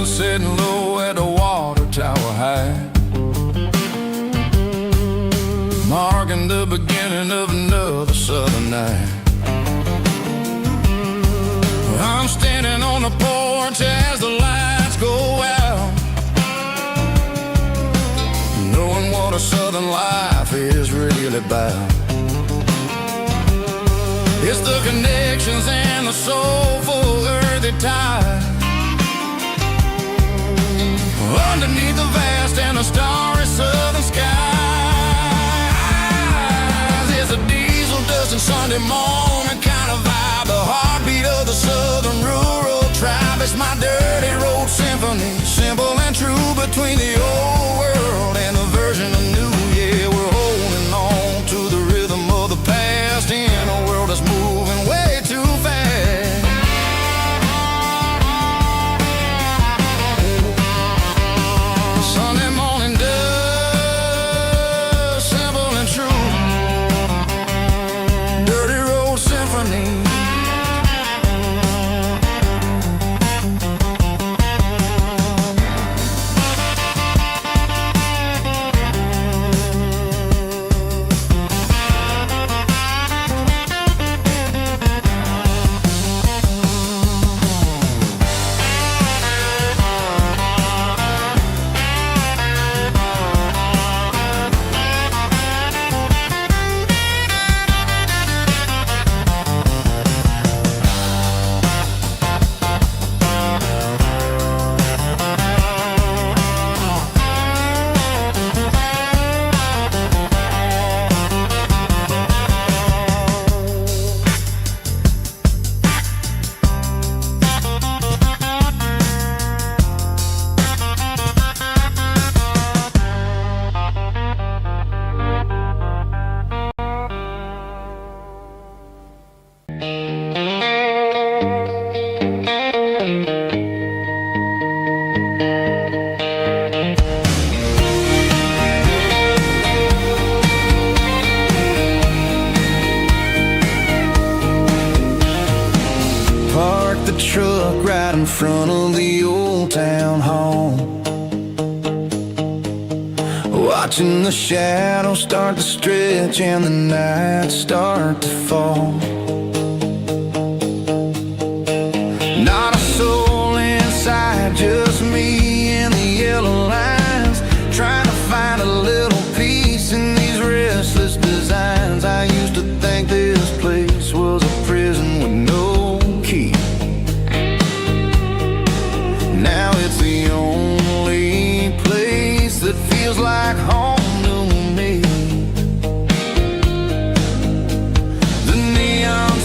Sitting low at the water tower high, marking the beginning of another southern night. I'm standing on the porch as the lights go out, knowing what a southern life is really about. It's the connections and the soulful earthy ties, underneath the vast and the starry southern skies. It's a diesel dusting Sunday morning kind of vibe, the heartbeat of the southern rural tribe. It's my dirty road symphony, simple and true, between the old world and the version of new. Yeah, we're holding on to the rhythm of the past in a world that's moving way too fast. Sunday morning dust, simple and true, dirty road symphony. The truck right in front of the old town hall, watching the shadows start to stretch and the nights start to fall. Not a soul inside, just me and the yellow lines, trying to find a little peace in these restless designs. I used to think this place was a prison with no key. Now it's the only place that feels like home to me. The neon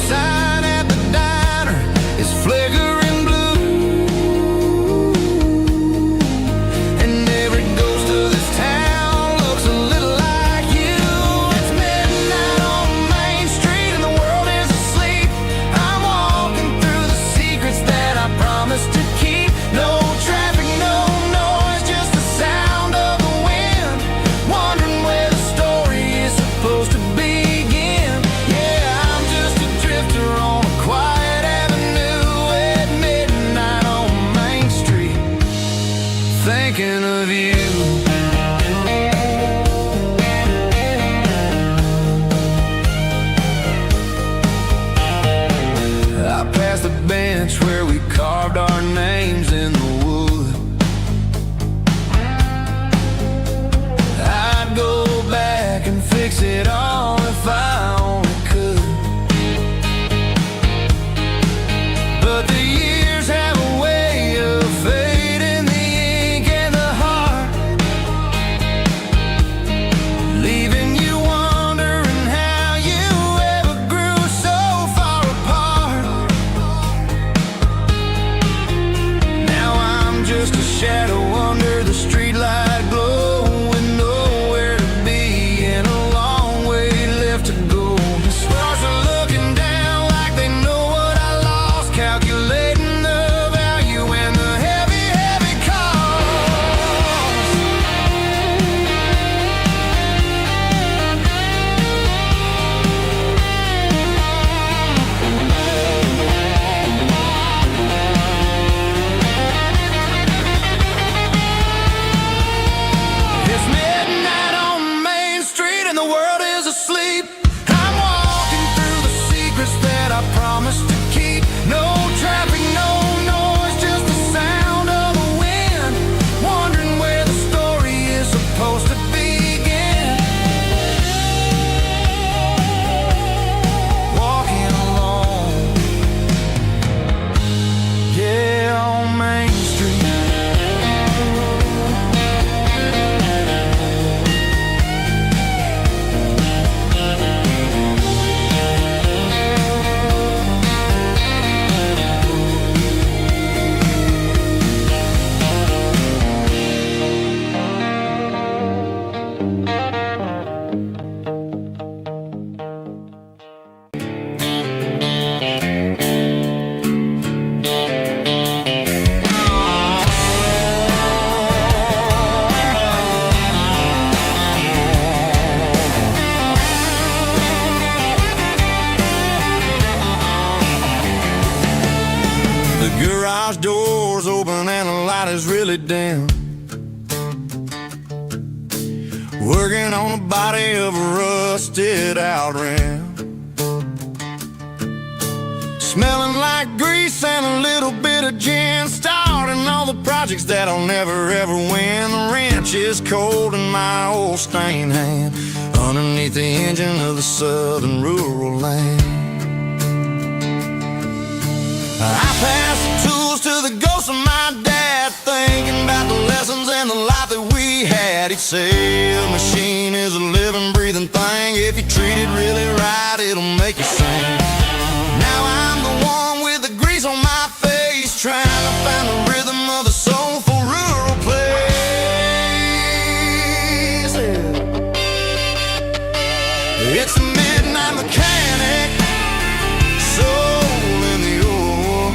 garage door's open and the light is really dim. Working on the body of a rusted out rim. Smelling like grease and a little bit of gin. Starting all the projects that I'll never ever win. The wrench is cold in my old stained hand underneath the engine of the southern rural land. I pass the tools to the ghost of my dad, thinking about the lessons and the life that we had. He'd say a machine is a living, breathing thing. If you treat it really right, it'll make you sing. Now I'm the one with the grease on my face, trying to find the rhythm of the soulful rural place. It's a midnight mechanic, soul in the ore,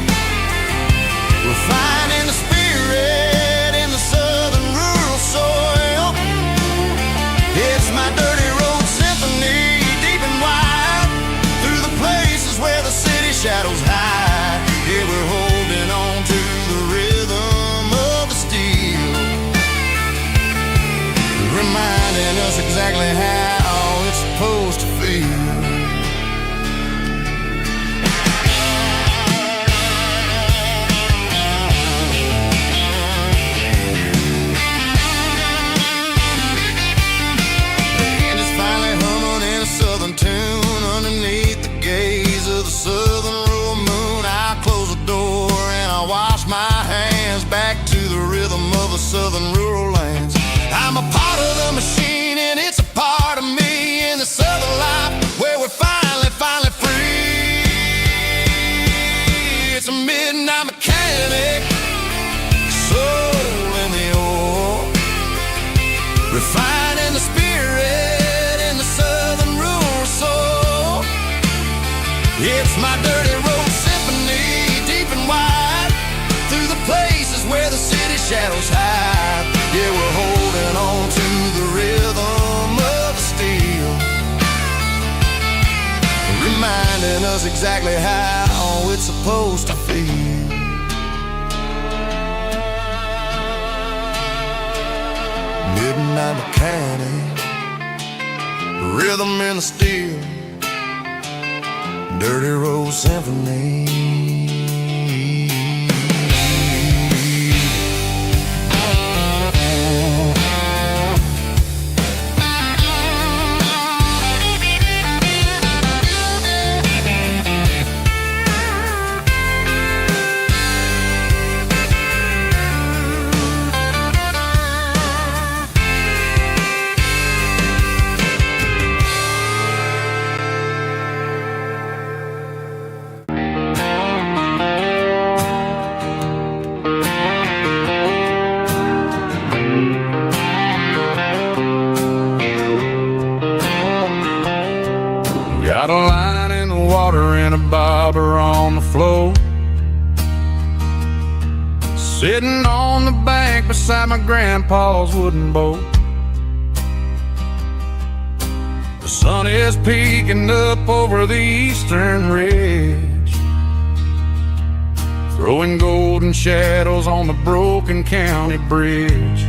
refining the spirit in the southern rural soil. It's my dirty road symphony, deep and wide, through the places where the city shadows hide. Yeah, we're holding on to the rhythm of the steel, reminding us exactly how it's supposed to feel. Southern tune underneath the gaze of the southern rural moon. I close the door and I wash my hands back to the rhythm of the southern rural lands. I'm a part of the machine and it's a part of me in the southern life where we're finally free. It's a midnight mechanic, soul in the ore, refining the spirit in the southern rural soul. It's my dirty road symphony, deep and wide, through the places where the city shadows hide. Yeah, we're holding on to the rhythm of the steel, reminding us exactly how it's supposed to feel. Midnight mechanic, rhythm in the steel, dirty road symphony. Got a line in the water and a bobber on the floor, sitting on the bank beside my grandpa's wooden boat. The sun is peeking up over the eastern ridge, throwing golden shadows on the broken county bridge.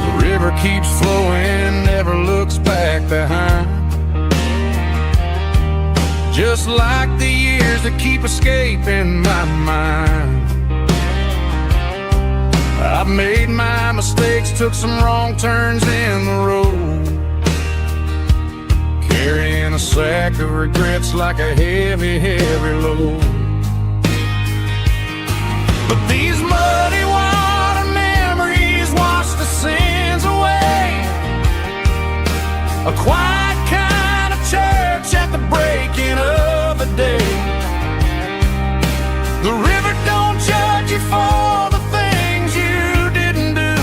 The river keeps flowing, never looks back behind, just like the years that keep escaping my mind. I've made my mistakes, took some wrong turns in the road, carrying a sack of regrets like a heavy, heavy load. But these muddy water memories wash the sins away. A quiet kind of church at the breaking of the day. The river don't judge you for the things you didn't do.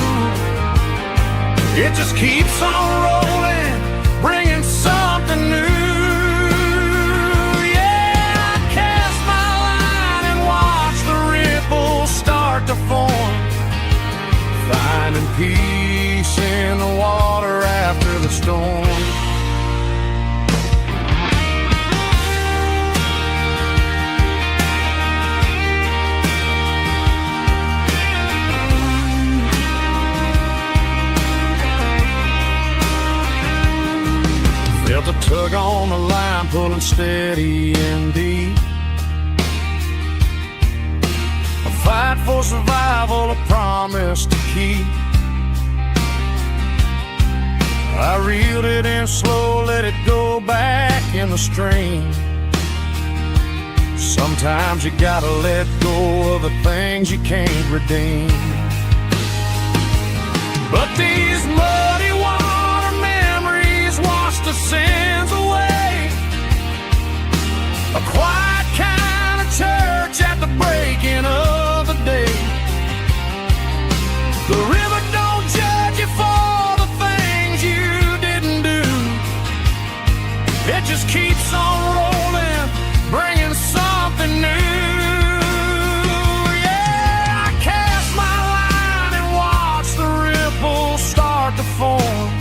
It just keeps on rolling, bringing something new. Yeah, I cast my line and watch the ripples start to form, finding peace in the water after the storm. Felt the tug on the line pulling steady and deep. A fight for survival, a promise to keep. I reeled it in slow, let it go back in the stream. Sometimes you gotta let go of the things you can't redeem. But these muddy water memories wash the sins away. A quiet kind of church at the breaking of the day. The river don't judge you for the things you didn't do. It just keeps on rolling, bringing something new. Yeah, I cast my line and watch the ripples start to form,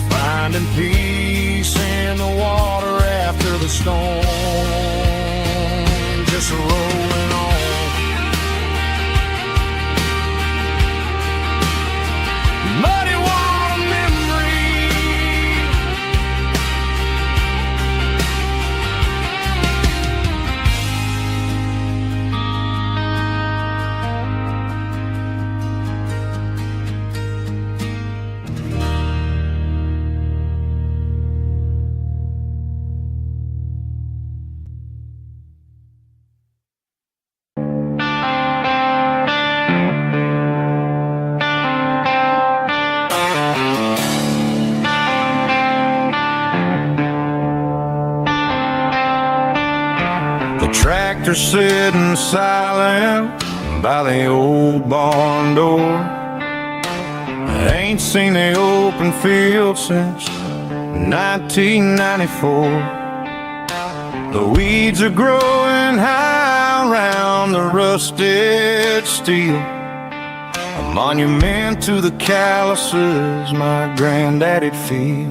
finding peace in the water after the storm. Just rolling on. Muddy water memory. Tractor sitting silent by the old barn door. I ain't seen the open field since 1994. The weeds are growing high around the rusted steel, a monument to the calluses my granddaddy'd feel.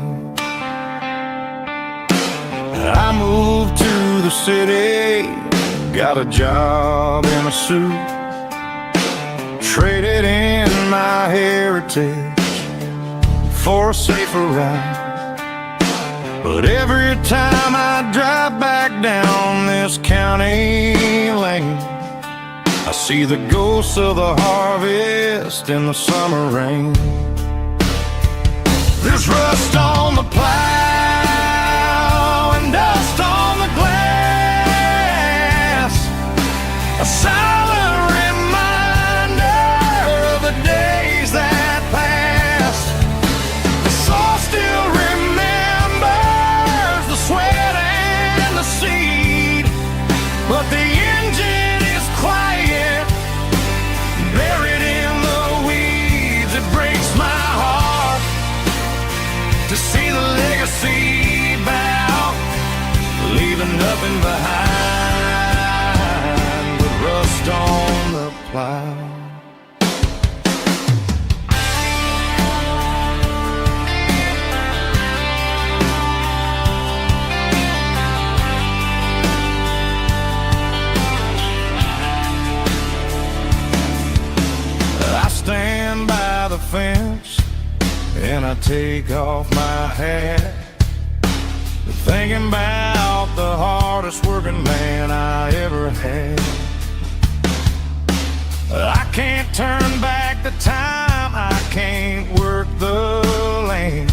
I moved to the city, got a job in a suit, traded in my heritage for a safer ride. But every time I drive back down this county lane, I see the ghosts of the harvest in the summer rain. There's rust on the plow, dust on the glass, a silent reminder of the days that passed. The soul still remembers the sweat and the seed, but the engine is quiet, buried in the weeds. It breaks my heart to see the legacy bow, leaving nothing behind but rust on the plow. I stand by the fence and I take off my hat, thinking about the hardest working man I ever had. I can't turn back the time, I can't work the land,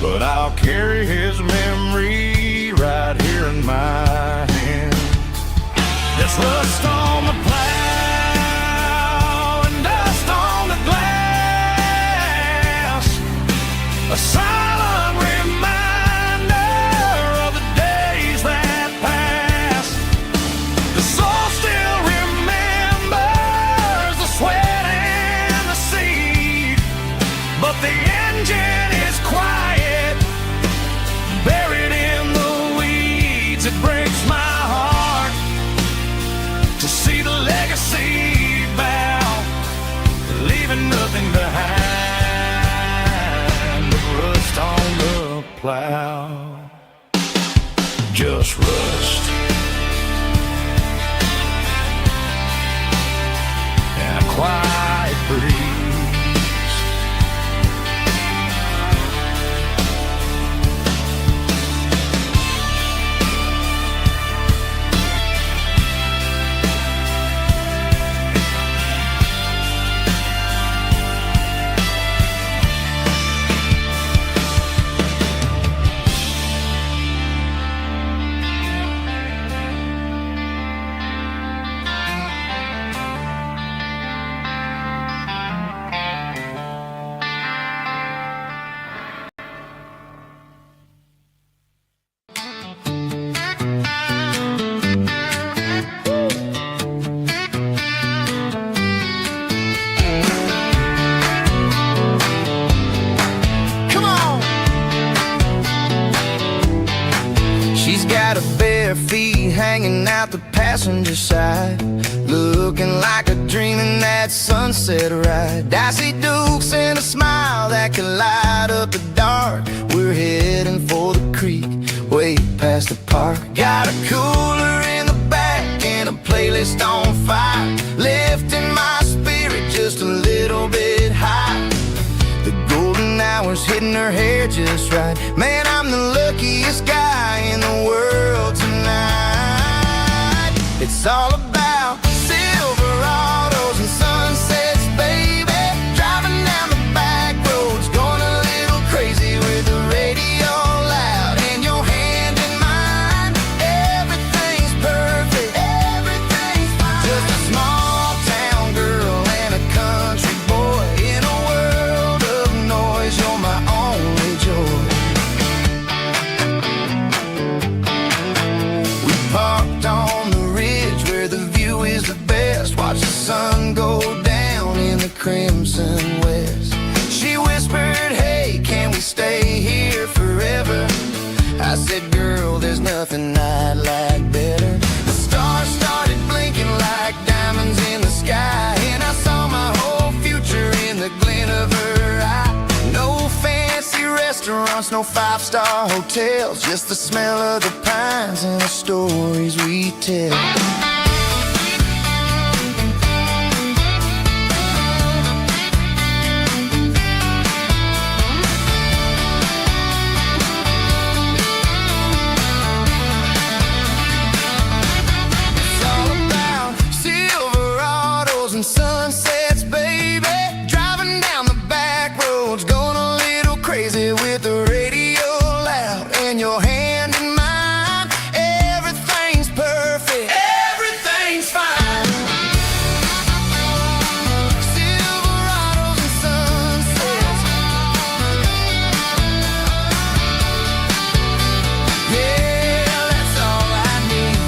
but I'll carry his memory right here in my hand. There's rust on the plow and dust on the glass, a silent reminder of the days that passed. The soul still remembers the sweat and the seed, but the engine is quiet, buried in the weeds. It breaks my heart to see the legacy bow, leaving nothing behind but rust on the plow. Just rust and a quiet breeze. bare feet hanging out the passenger side, looking like a dream in that sunset ride. Dicey dukes and a smile that can light up the dark. We're heading for the creek, way past the park. Got a cooler in the back and a playlist on fire, lifting my spirit just a little bit high. The golden hours hitting her hair just right. Man, I'm the luckiest guy in the world tonight. It's all about Silverados and sunsets, baby. Driving down the back roads, going a little crazy with the radio loud and your hand in mine. Everything's perfect, everything's fine. Just a small town girl and a country boy in a world of noise. You're my only joy. We parked on the ridge where the view is the best. Watch the sun go down in the crimson west. She whispered, hey, can we stay here forever? I said, girl, there's nothing I'd like better. The stars started blinking like diamonds in the sky, and I saw my whole future in the glint of her eye. No fancy restaurants, no five-star hotels, just the smell of the pines and the stories we tell. It's all about Silverados and sunsets, baby. Driving down the back roads, going a little crazy with the radio loud and your hand in mine. Everything's perfect, everything's fine. Silverados and sunsets, yeah, that's all I need.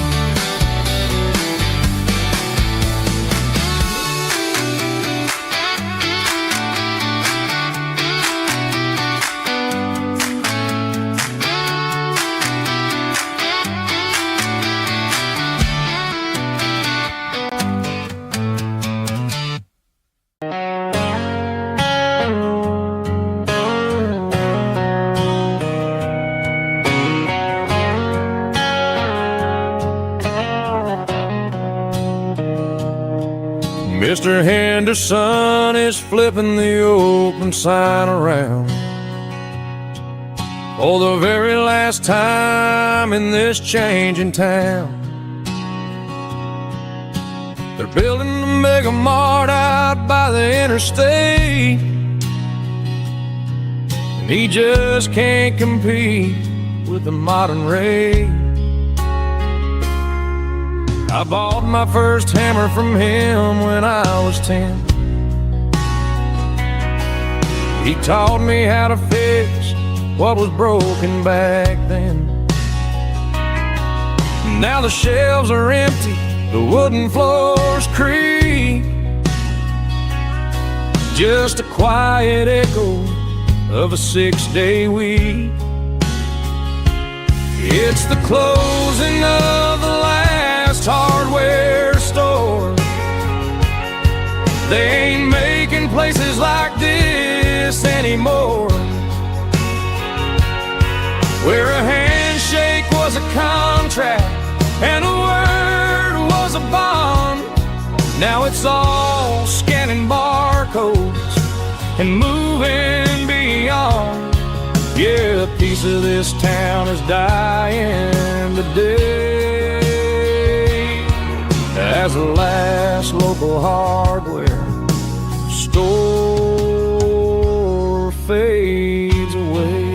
Mr. Henderson is flipping the open sign around for the very last time in this changing town. They're building a mega mart out by the interstate, and he just can't compete with the modern rate. I bought my first hammer from him when I was 10. He taught me how to fix what was broken back then. Now the shelves are empty, the wooden floors creak, just a quiet echo of a 6-day week. It's the closing of the last hardware store. They ain't making places like this anymore, where a handshake was a contract and a word was a bond. Now it's all scanning barcodes and moving beyond. Yeah, a piece of this town is dying today as the last local hardware store fades away.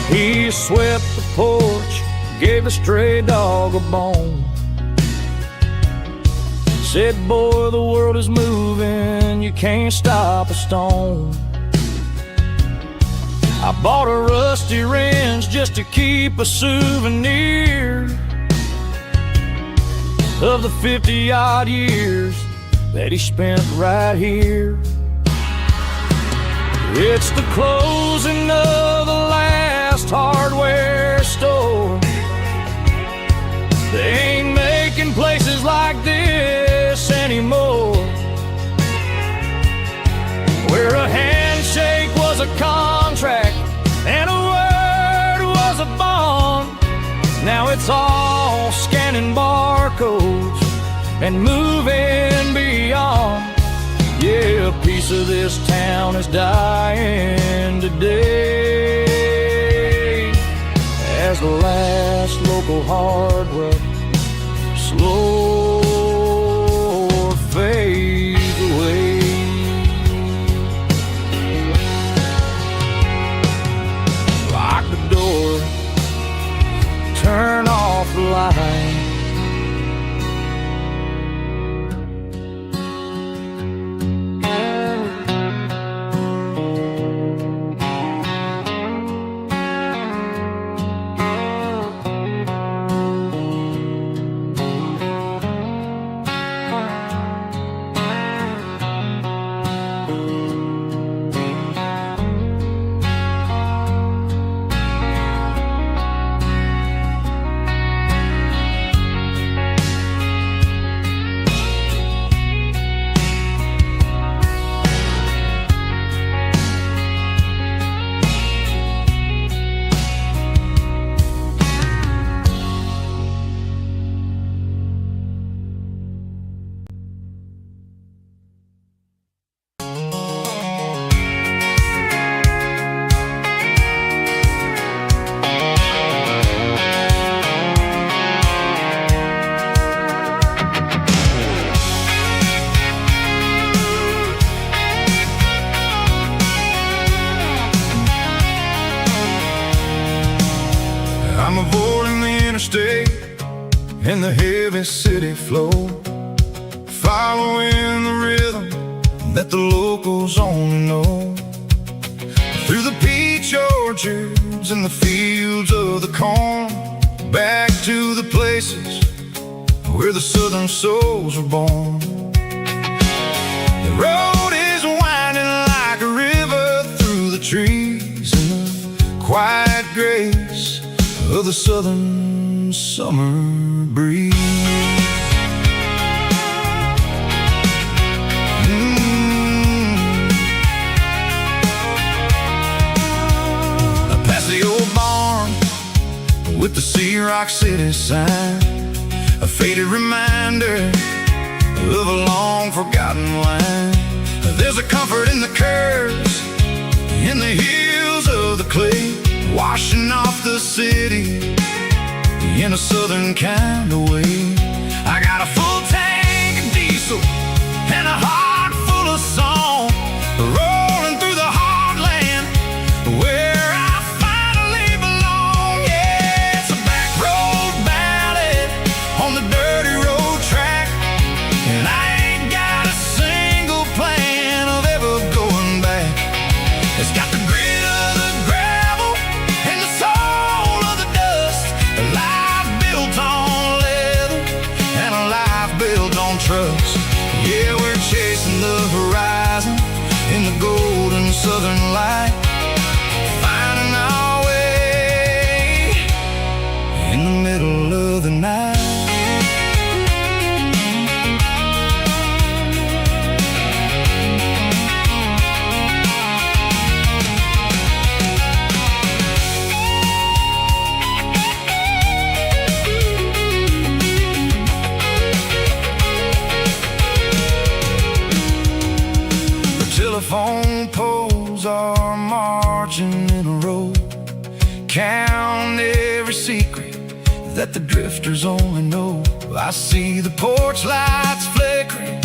He swept the porch, gave the stray dog a bone, said, boy, the world is moving, you can't stop a stone. I bought a rusty wrench just to keep a souvenir of the 50-odd years that he spent right here. It's the closing of the it's all scanning barcodes and moving beyond. Yeah, a piece of this town is dying today as the last local hardware slow fades away. Lock the door, turn off the light. I'm avoiding the interstate and the heavy city flow, following the rhythm that the locals only know. Through the peach orchards and the fields of the corn, back to the places where the southern souls were born. The road is winding like a river through the trees in the quiet grace of the southern summer breeze. Past the old barn with the Sea Rock City sign, a faded reminder of a long forgotten line. There's a comfort in the curves, in the hills of the clay, washing off the city in a southern kind of way. I got a full tank of diesel and a heart full of song, rolling through the heartland where I finally belong. Yeah, it's a back road ballad on the dirty road track, and I ain't got a single plan of ever going back. It's got the grit of the gravel and the soul of the dust, a life built on leather and a life built on trust. Yeah, we're chasing the horizon in the golden southern light, finding our way in the middle of the night. Telephone poles are marching in a row, count every secret that the drifters only know. I see the porch lights flickering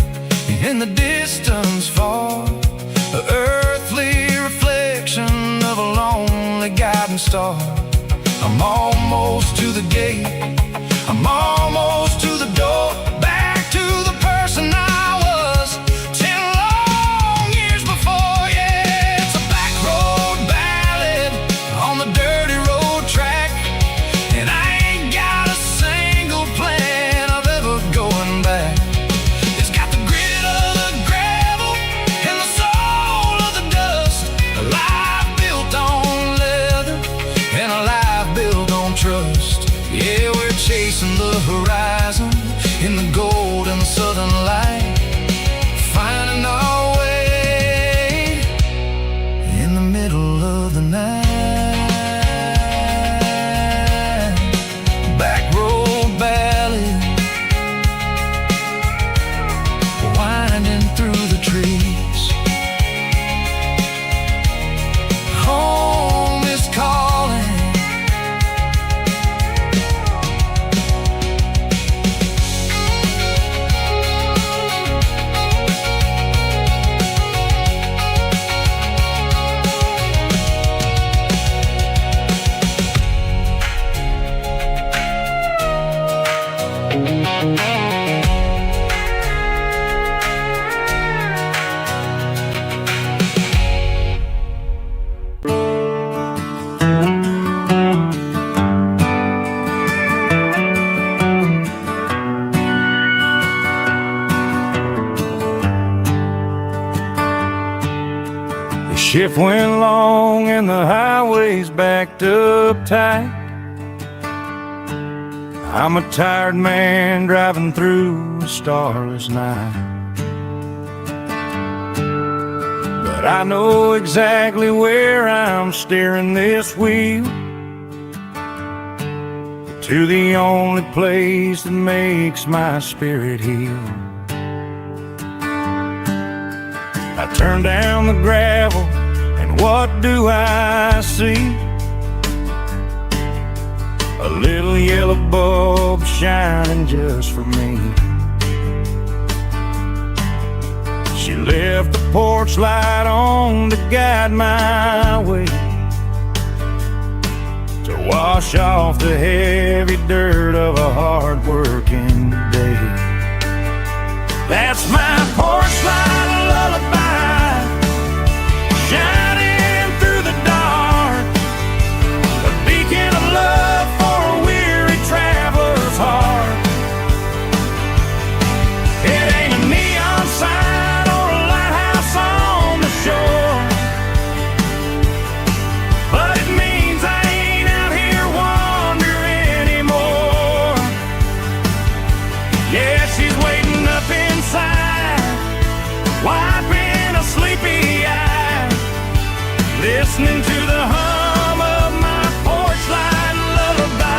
in the distance far, an earthly reflection of a lonely guiding star. I'm almost to the gate, I'm almost to the door, back to the person I was 10 long years before. Yeah, it's a back road ballad on the dirty road track, and I ain't got a single plan of ever going back. It's got the grit of the gravel and the soul of the dust, a life built on leather and a life built on trust. Yeah, we're chasing Shift went long and the highway's backed up tight. I'm a tired man driving through a starless night, but I know exactly where I'm steering this wheel, to the only place that makes my spirit heal. I turn down the gravel, and what do I see? A little yellow bulb shining just for me. She left the porch light on to guide my way, to wash off the heavy dirt of a hard-working day. That's my porch light lullaby, shining through the dark, a beacon of love for a weary traveler's heart. It ain't a neon sign or a lighthouse on the shore, but it means I ain't out here wandering anymore. Yeah, she's waiting up inside, wiping a sleepy eye, listening to the hum of my porch light lullaby.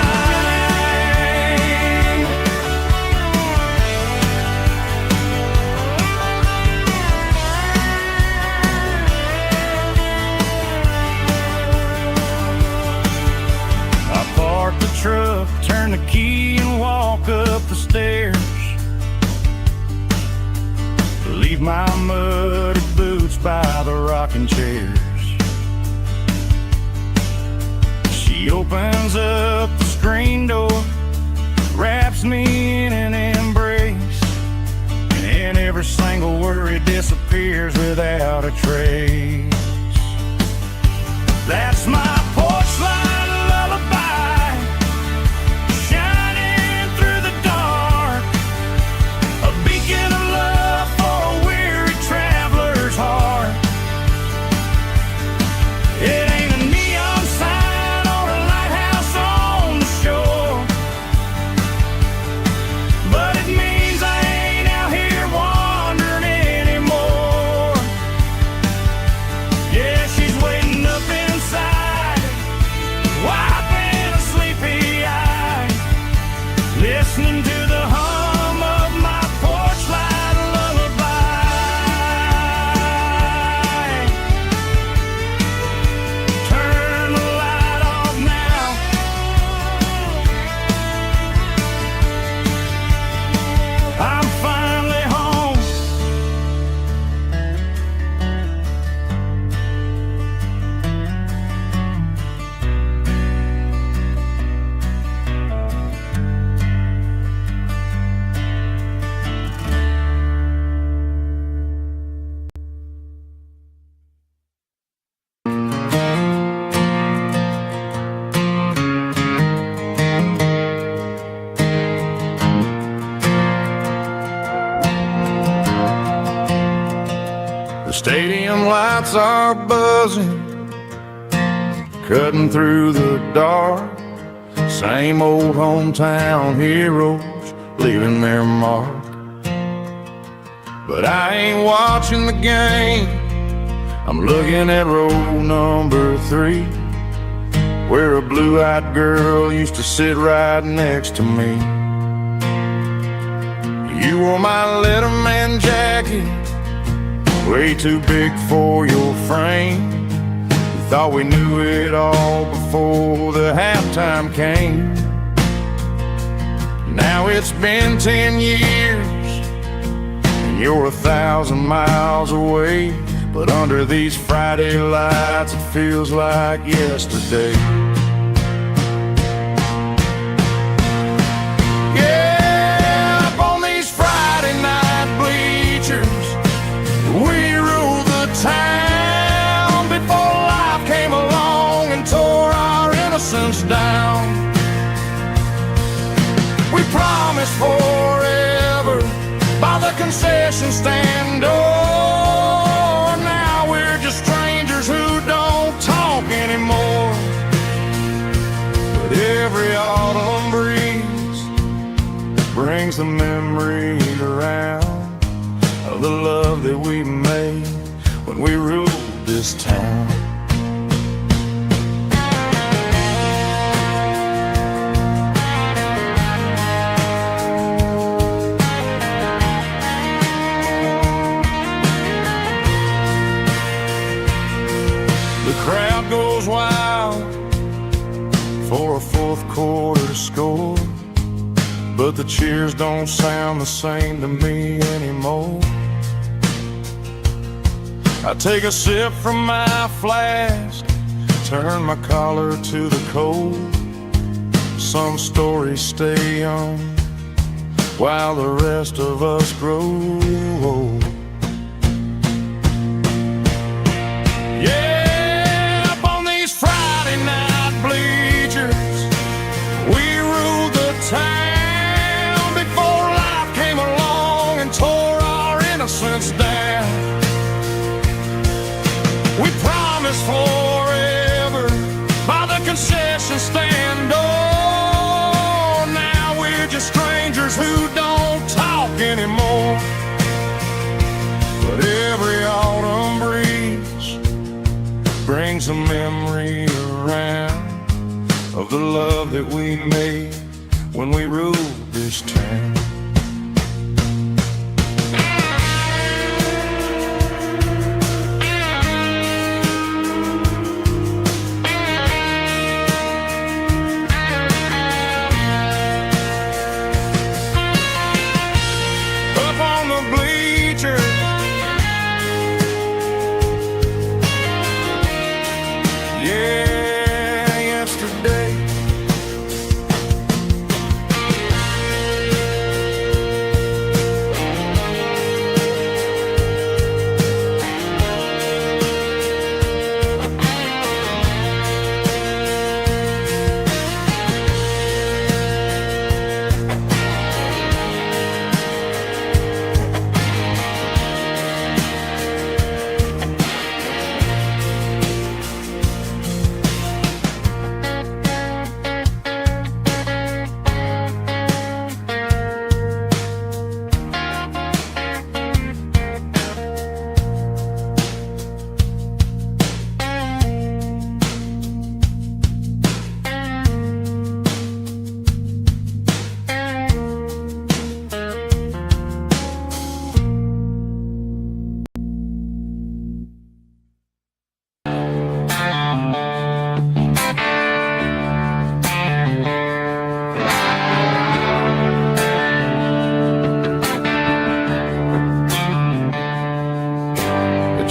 I park the truck, turn the key and walk up the stairs, leave my muddy boots by the rocking chairs. She opens up the screen door, wraps me in an embrace, and every single worry disappears without a trace. That's my porch light lullaby, shining through the dark, a beacon of love for a weary traveler's heart. It ain't a neon sign or a lighthouse on the shore, but it means I ain't out here wandering anymore. Yeah, she's waiting up inside, wiping a sleepy eye, listening to the hum of my porch light lullaby. Turn the light off now, I'm finally home. The stadium lights are buzzing, cutting through the dark. Same old hometown heroes leaving their mark. But I ain't watching the game, I'm looking at row number 3, where a blue-eyed girl used to sit right next to me. You wore my Letterman jacket, way too big for your frame. We thought we knew it all before the halftime came. Now it's been 10 years, and you're 1,000 miles away, but under these Friday lights it feels like yesterday. Yeah, up on these Friday night bleachers, we ruled the town before life came along and tore our innocence down. We promised forever by the concession stand door. Now we're just strangers brings the memories around of the love that we made when we ruled this town. The crowd goes wild for a fourth quarter score, but the cheers don't sound the same to me anymore. I take a sip from my flask, turn my collar to the cold. Some stories stay young while the rest of us grow old. Yeah, up on these Friday night bleachers, we ruled the town before life came along and tore our innocence down. We promised forever by the concession stand door. Now we're just strangers who don't talk anymore. But every autumn breeze brings a memory around of the love that we made when we ruled this town.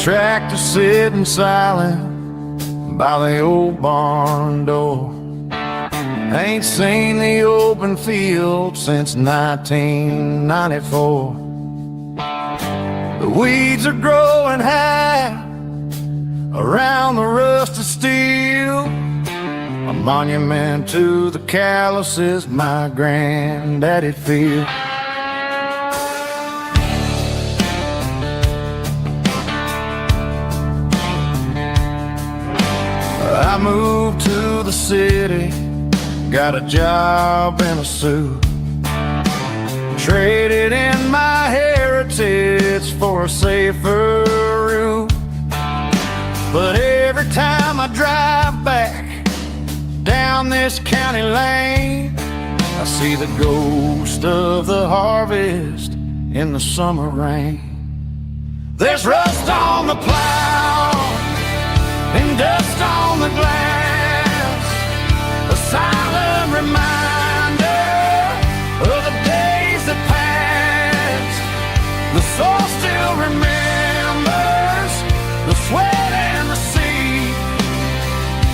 Tractor sitting silent by the old barn door. Ain't seen the open field since 1994. The weeds are growing high around the rusted steel, a monument to the calluses my granddaddy feel. I moved to the city, got a job in a suit, traded in my heritage for a safer route. But every time I drive back down this county lane, I see the ghost of the harvest in the summer rain. There's rust on the plow and dust on the glass, a silent reminder of the days that passed. The soul still remembers the sweat and the sea,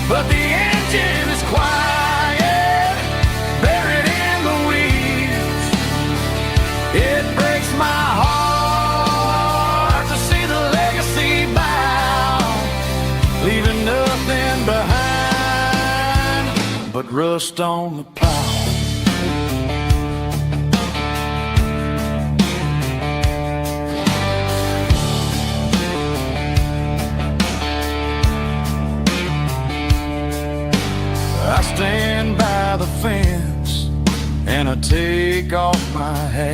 but the engine is quiet, buried in the weeds. It breaks my heart to see the legacy bow, leaving nothing behind but rust on the plow. I stand by the fence and I take off my hat.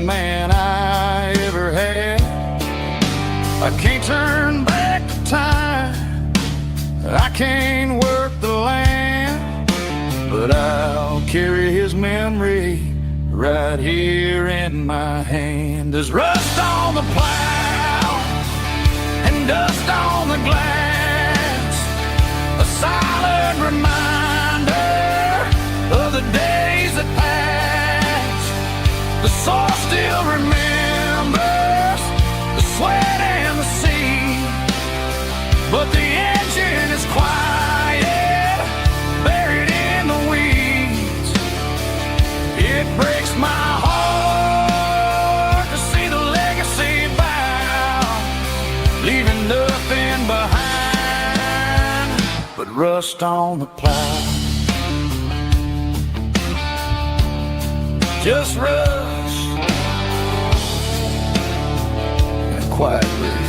young man I ever had. I can't turn back the time, I can't work the land, but I'll carry his memory right here in my hand. There's rust on the plow and dust on the glass, a silent reminder of the days that passed. The soul still remembers the sweat and the sea, but the engine is quiet, buried in the weeds. It breaks my heart to see the legacy bow, leaving nothing behind but rust on the plow. Just rust and a quiet breeze.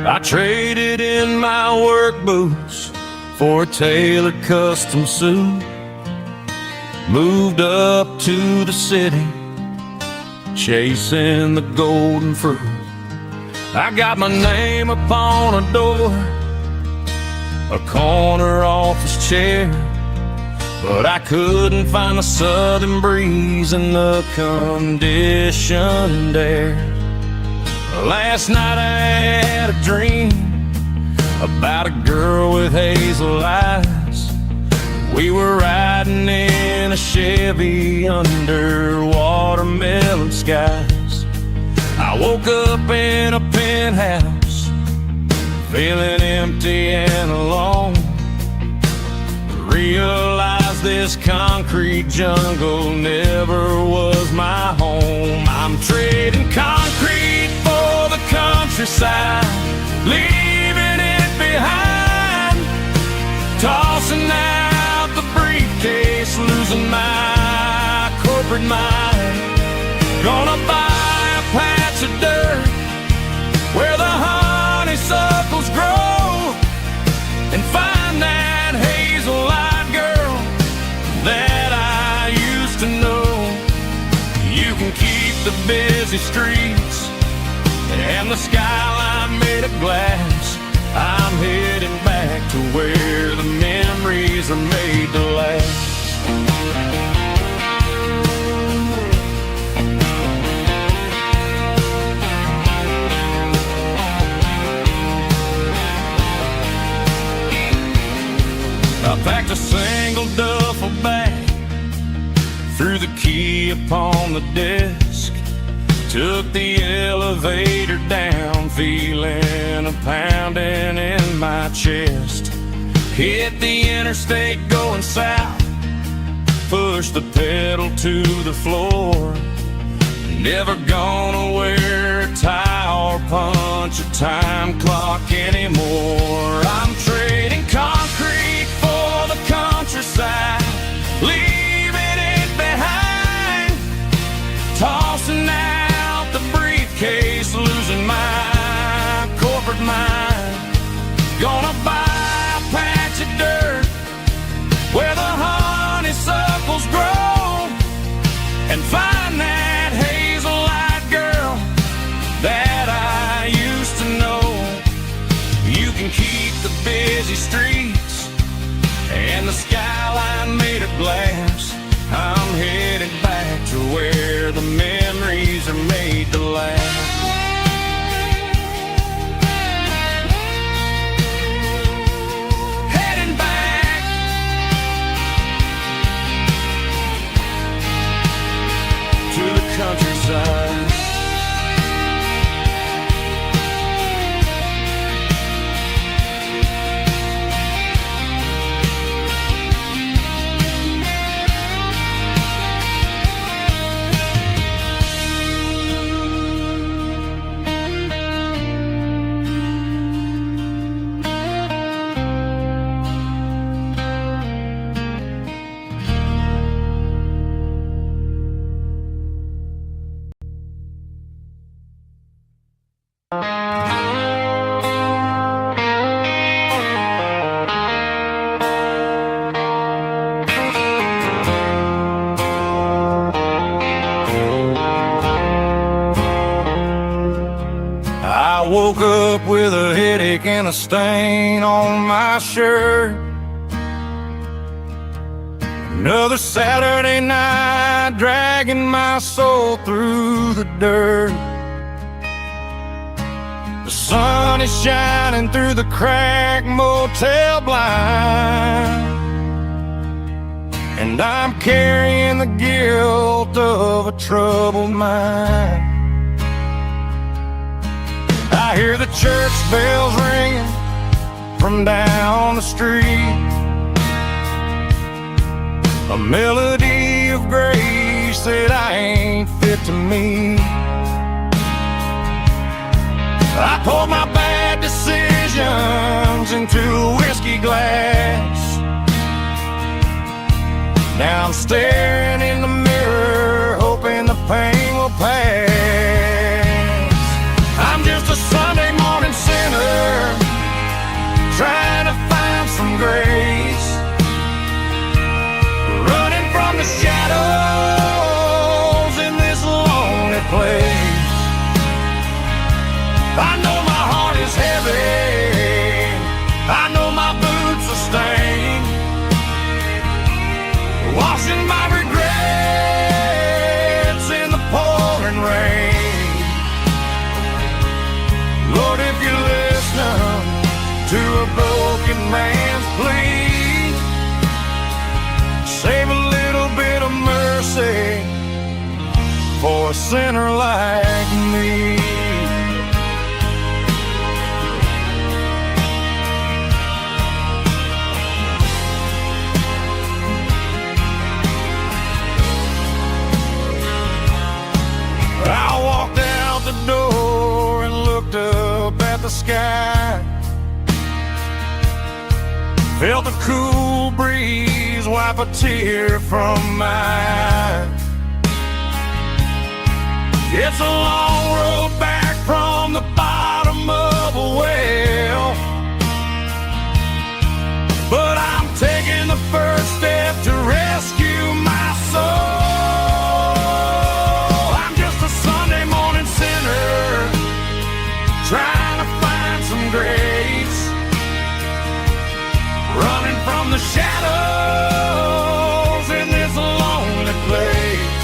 I traded in my work boots for a tailored custom suit. Moved up to the city, chasing the golden fruit. I got my name upon a door, a corner office chair, but I couldn't find the southern breeze in the conditioned air. Last night I had a dream about a girl with hazel eyes. We were riding in a Chevy under watermelon skies. I woke up in a penthouse, feeling empty and alone. Realized this concrete jungle never was my home. I'm trading concrete for the countryside, leaving it behind, tossing out the briefcase, losing my corporate mind. Gonna buy a patch of dirt where the honeysuckles grow and find that hazel-eyed girl that I used to know. You can keep the busy streets and the skyline made of glass. I'm heading back to where the memories are made to last. I packed a single duffel bag, threw the key upon the desk, took the elevator down, feeling a pounding in my chest. Hit the interstate going south, pushed the pedal to the floor. Never gonna wear a tie or punch a time clock anymore. I'm trading concrete for the countryside, leaving it behind, tossing out the briefcase, losing my corporate mind. Gonna buy a patch of dirt where the honeysuckles grow and find that hazel-eyed girl that I used to know. can keep the busy streets and the skyline made of glass. I'm headed back to where the memories are made to last. Heading back to the countryside. I woke up with a headache and a stain on my shirt. Another Saturday night dragging my soul through the dirt. The sun is shining through the cracked motel blind, and I'm carrying the guilt of a troubled mind. I hear the church bells ringing from down the street, a melody of grace that I ain't fit to meet. I poured my bad decisions into a whiskey glass. Now I'm staring in the mirror, hoping the pain will pass. I'm just a Sunday morning sinner, trying to find some grace, running from the shadows in this lonely place. I know my heart is heavy, I know my boots are stained, washing my regrets in the pouring rain. Lord, if you're listening to a broken man's plea, save a little bit of mercy for a sinner like me. I walked out the door and looked up at the sky, felt the cool breeze wipe a tear from my eye. It's a long road back from the bottom of a well, but I'm taking the first step to rescue my soul. Trying to find some grace, running from the shadows in this lonely place.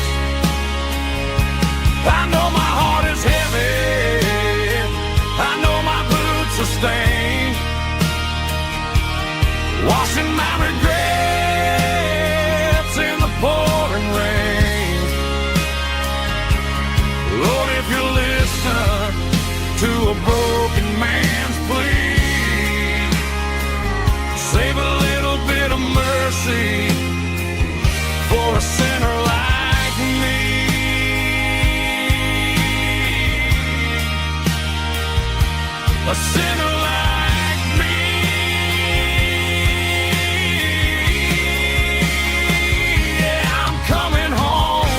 I know my heart is heavy, I know my boots are stained, washing my regrets in the pouring rain. Lord, if you're listening to a broken man's plea, save a little bit of mercy for a sinner like me. A sinner like me. Yeah, I'm coming home.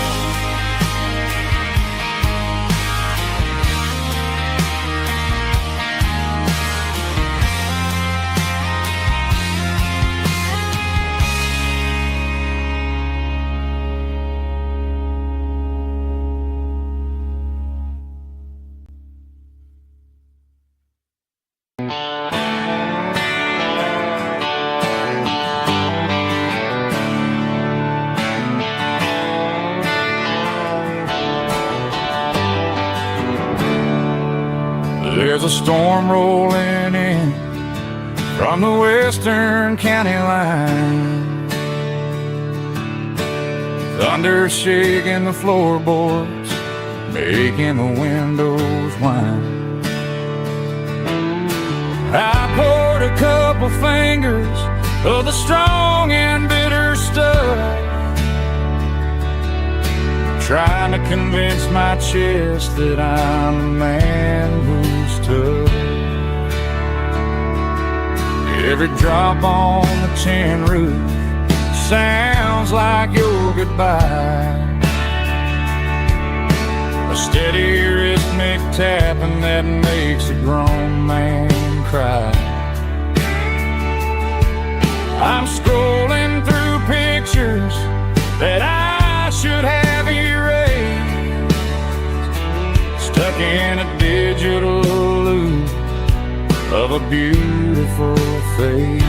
There's a storm rolling in from the western county line. Thunder shaking the floorboards, making the windows whine. I poured a couple fingers of the strong and bitter stuff, trying to convince my chest that I'm a man who's tough. Every drop on the tin roof sounds like your goodbye, a steady rhythmic tapping that makes a grown man cry. I'm scrolling through pictures that I should have erased, stuck in a digital loop of a beautiful face.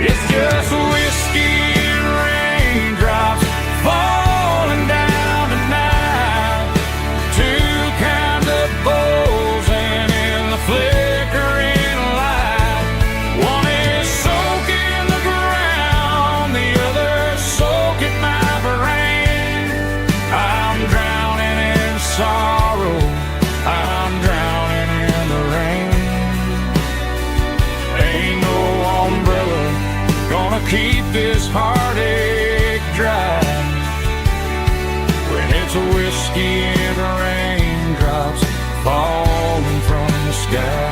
It's just whiskey and raindrops falling down tonight, two kinds of bowls and in the flickering light. One is soaking the ground, the other soaking my brain. I'm drowning in sorrow, I'm drowning in the rain. Ain't no umbrella gonna keep this heartache dry when it's a whiskey and raindrops falling from the sky.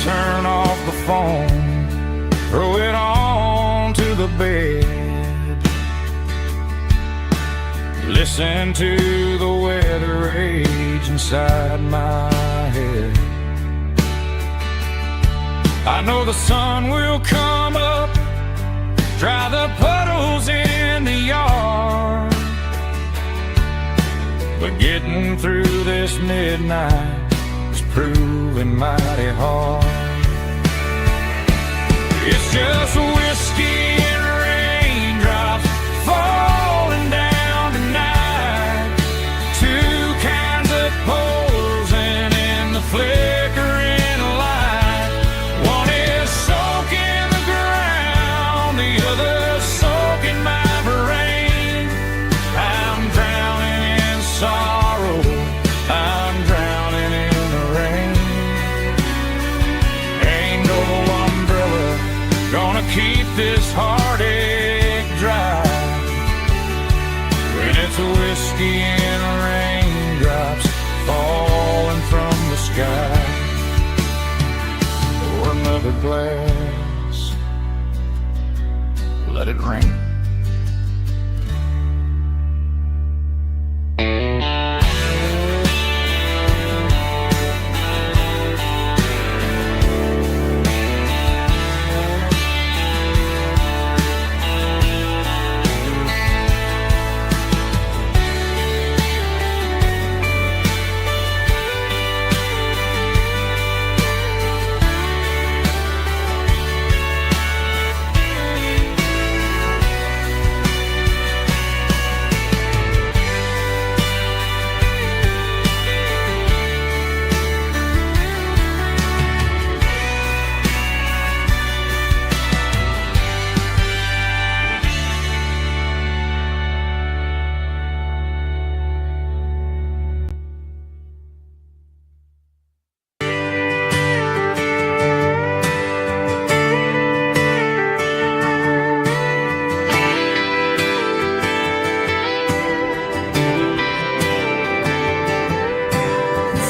Turn off the phone, throw it on to the bed, listen to the weather rage inside my head. I know the sun will come up, dry the puddles in the yard, but getting through this midnight is proving mighty hard. It's just whiskey and raindrops falling down tonight, two kinds of poles and in the flickering light. One is soaking the ground, the other soaking my brain. I'm drowning in sorrow, I'm drowning in the rain. Ain't no umbrella gonna keep this heartache dry when it's a whiskey and raindrops falling from the sky. Pour another glass, let it rain.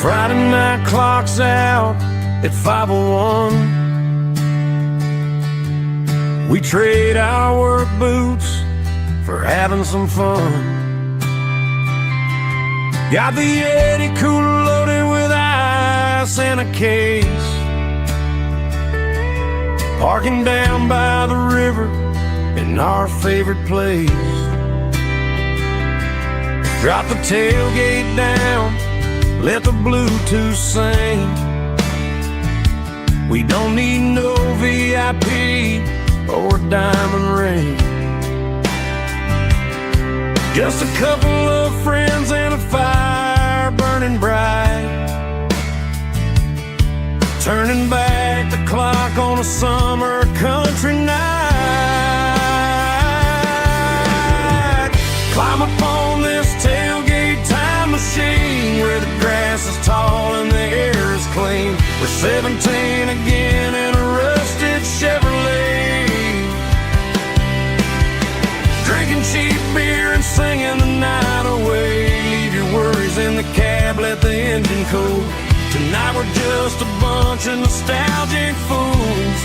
Friday night clock's out at 5:01. We trade our work boots for having some fun. Got the Yeti cooler loaded with ice and a case, parking down by the river in our favorite place. Drop the tailgate down, let the Bluetooth sing. We don't need no VIP or a diamond ring. Just a couple of friends and a fire burning bright, turning back the clock on a summer country night. Climb upon this tailgate time machine where the grass is tall and the air is clean. We're 17 again in a rusted Chevrolet, drinking cheap beer and singing the night away. Leave your worries in the cab, let the engine cool. Tonight we're just a bunch of nostalgic fools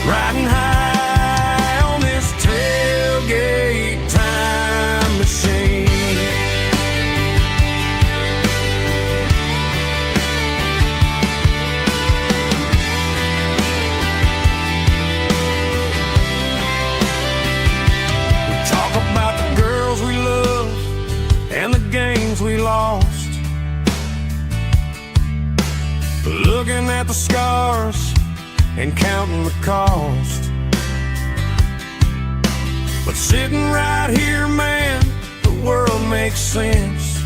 riding high on this tailgate time machine. We talk about the girls we love and the games we lost, looking at the scars and counting the cost. But sitting right here, man, the world makes sense.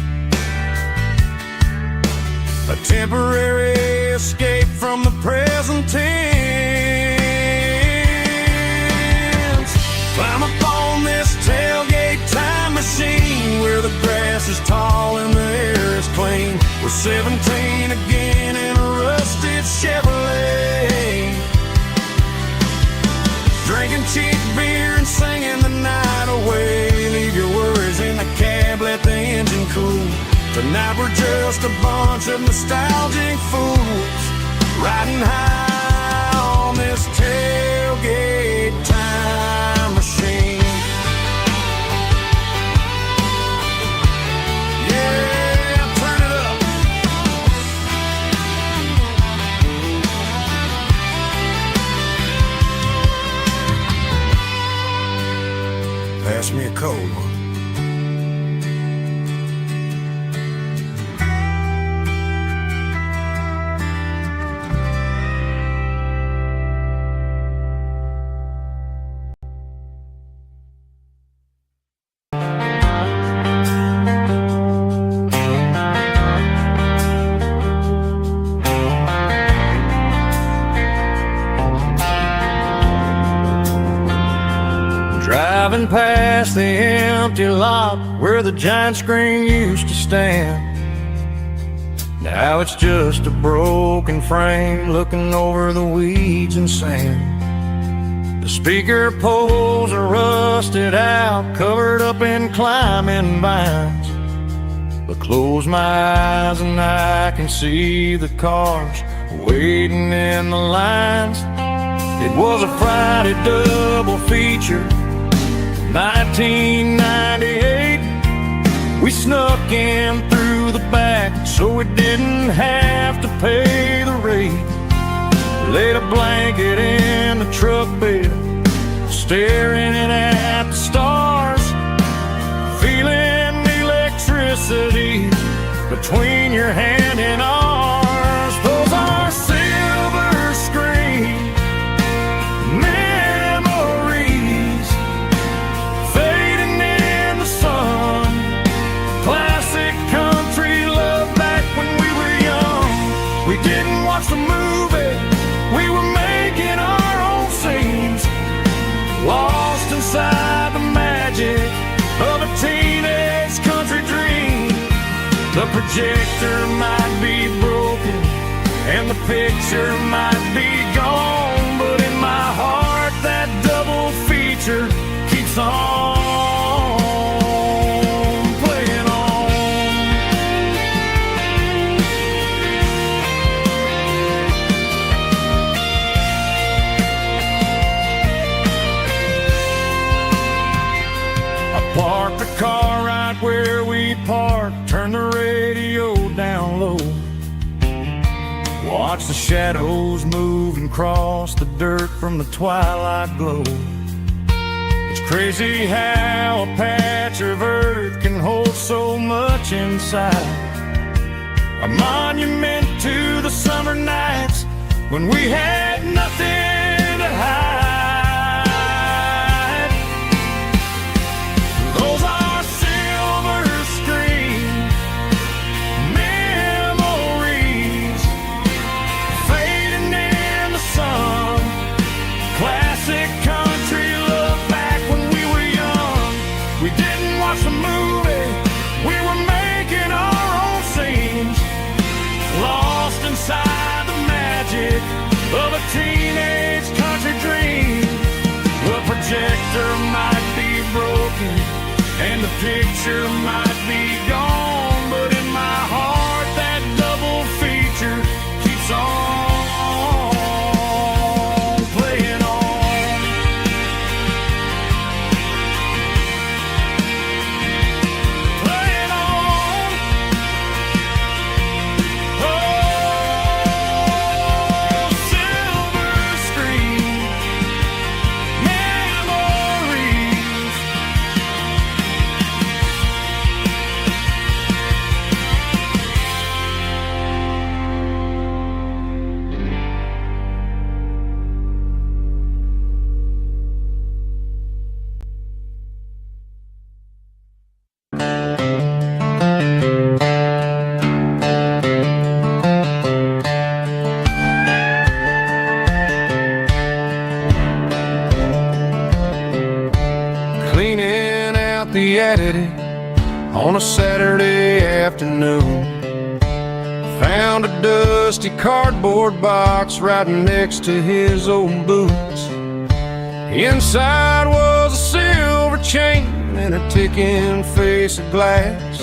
A temporary escape from the present tense. Climb up on this tailgate time machine where the grass is tall and the air is clean. We're 17 again in a rusted Chevrolet, drinking cheap beer and singing the night away. Leave your worries in the cab, let the engine cool. Tonight we're just a bunch of nostalgic fools riding high on this tailgate time machine. Pass me a cold one. Driving past the empty lot where the giant screen used to stand. Now it's just a broken frame looking over the weeds and sand. The speaker poles are rusted out, covered up in climbing vines. But close my eyes and I can see the cars waiting in the lines. It was a Friday double feature, 1998. We snuck in through the back so we didn't have to pay the rate. Laid a blanket in the truck bed, staring at the stars, feeling the electricity between your hand and ours. Those are silver screen memories fading in the sun. Classic country love back when we were young. We didn't watch the movie, we were making our own scenes, lost inside the magic of a teenage country dream. The projector might be broken and the picture might be gone, but in my heart that double feature keeps on playing on. I parked the car right where we parked, turned the radio down low, watch the shadows move and cross the dirt from the twilight glow. It's crazy how a patch of earth can hold so much inside. a monument to the summer nights when we had nothing to hide. Those are silver screen memories fading in the sun. Classic country love back when we were young. We didn't watch the movie, we were making our own scenes, lost inside the magic of a teenage country dream. The projector might be broken and the picture might be gone, but in my heart that double feature keeps on playing on. Playing on. Oh, silver screen memories. Cleaning out the attic on a Saturday afternoon. Found a dusty cardboard box right next to his old boots. Inside was a silver chain and a ticking face of glass,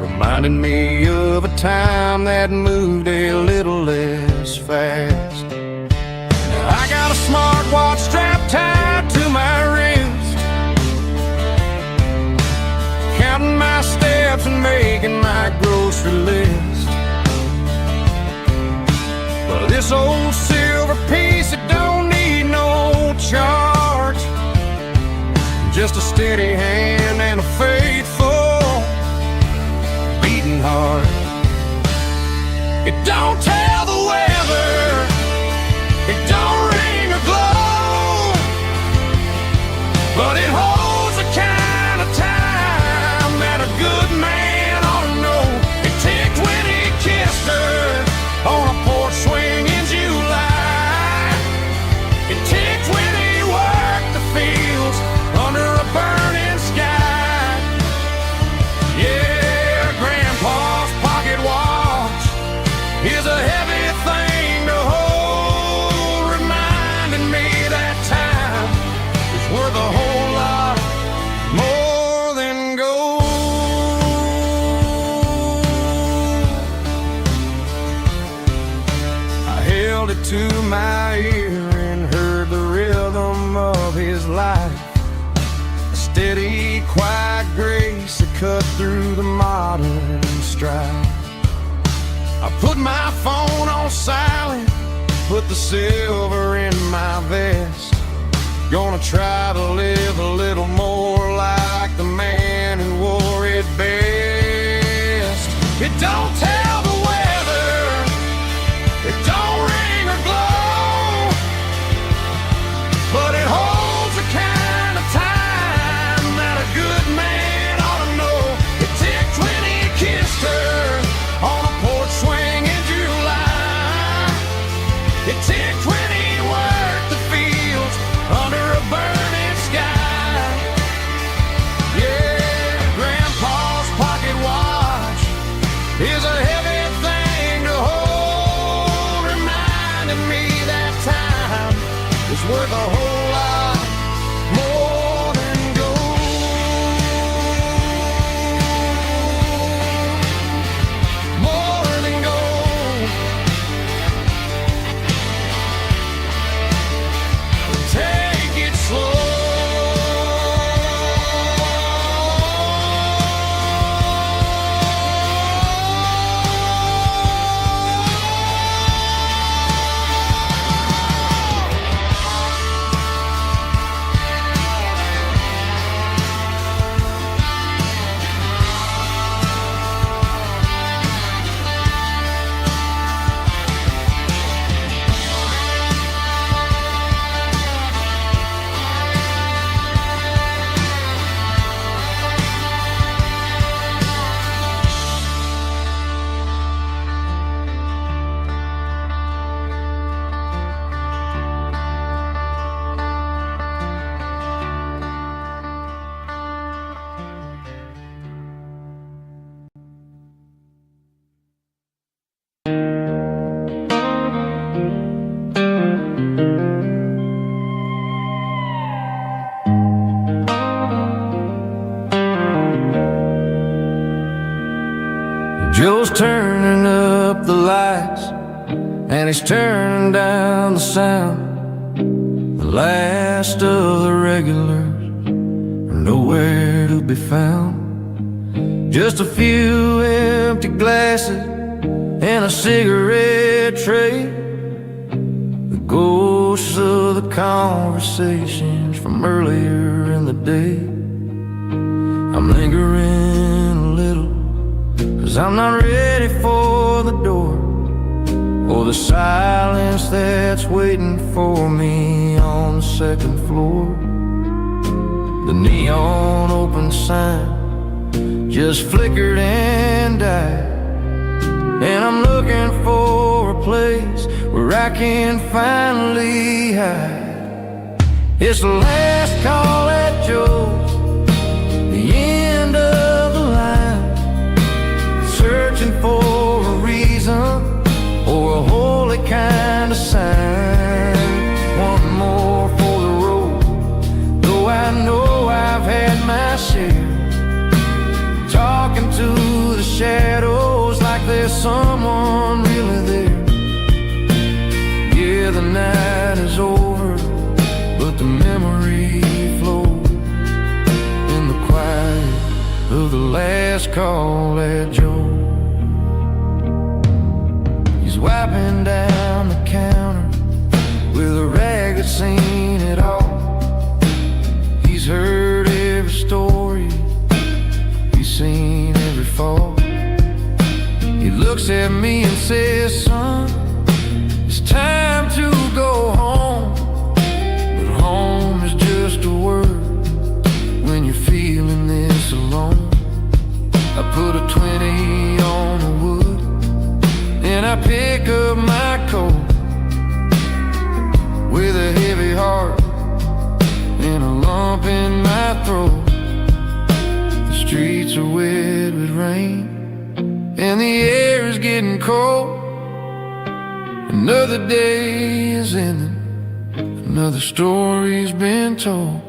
reminding me of a time that moved a little less fast. I got a smartwatch strapped tied to my wrist, counting my steps and making my grocery list. But this old silver piece, it don't need no charge, just a steady hand and a faithful beating heart. It don't tell the weather, it don't ring or glow, but it holds the kind of time that a good man ought to know. It ticked when he kissed her on a porch swing in July. It ticked when he worked the fields under a burning sky. Yeah, Grandpa's pocket watch is a heavy thing to hold, reminding me that time is worth a whole lot more than gold. I held it to my ear and heard the rhythm of his life, a steady, quiet grace that cut through the modern strife. I put my phone on silent, put the silver in my vest. Gonna try to live a little more like the man who wore it best. It don't tell the weather, it don't ring or glow, but it holds the kind of time that a good man ought to know. It ticked when he kissed her on a porch swing in July. It ticked when he worked the fields under a burning sky. Yeah, Grandpa's pocket watch is a heavy thing to hold, reminding me that time is worth a whole lot more than gold. More than gold. Take it slow. and he's turning down the sound. The last of the regulars are nowhere to be found. Just a few empty glasses and a cigarette tray, the ghosts of the conversations from earlier in the day. I'm lingering a little, 'cause I'm not ready for the door, or the silence that's waiting for me on the second floor. The neon open sign just flickered and died, and I'm looking for a place where I can finally hide. It's the last call at Joe's, the end of the line, searching for a reason or a holy kind of sign. One more for the road, though I know I've had my share. Talking to the shadows like there's someone really there. Yeah, the night is over, but the memory flows in the quiet of the last call at Joe. He's wiping down the counter with a rag that's seen it all. He's heard every story, he's seen every fall. He looks at me and says, son, it's time to go home. But home is just a word when you're feeling this alone. I put a 20 on the wood and I pick up my coat with a heavy heart and a lump in my throat. The streets are wet with rain and the air is getting cold. Another day is ending, another story's been told.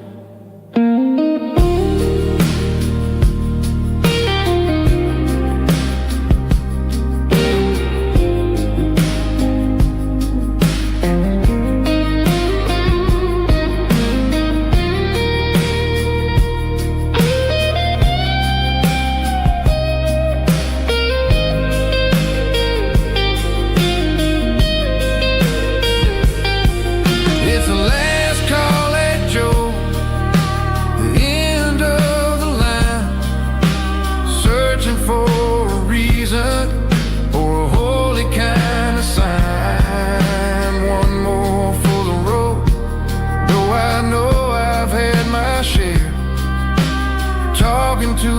Talking to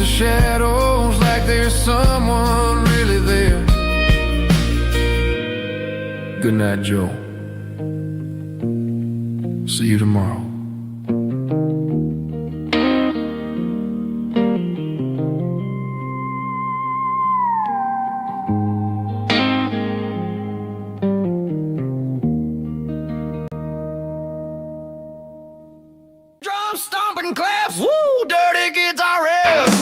the shadows like there's someone really there. Good night, Joe. See you tomorrow. Drum stomping claps, woo, dirty guitar riffs.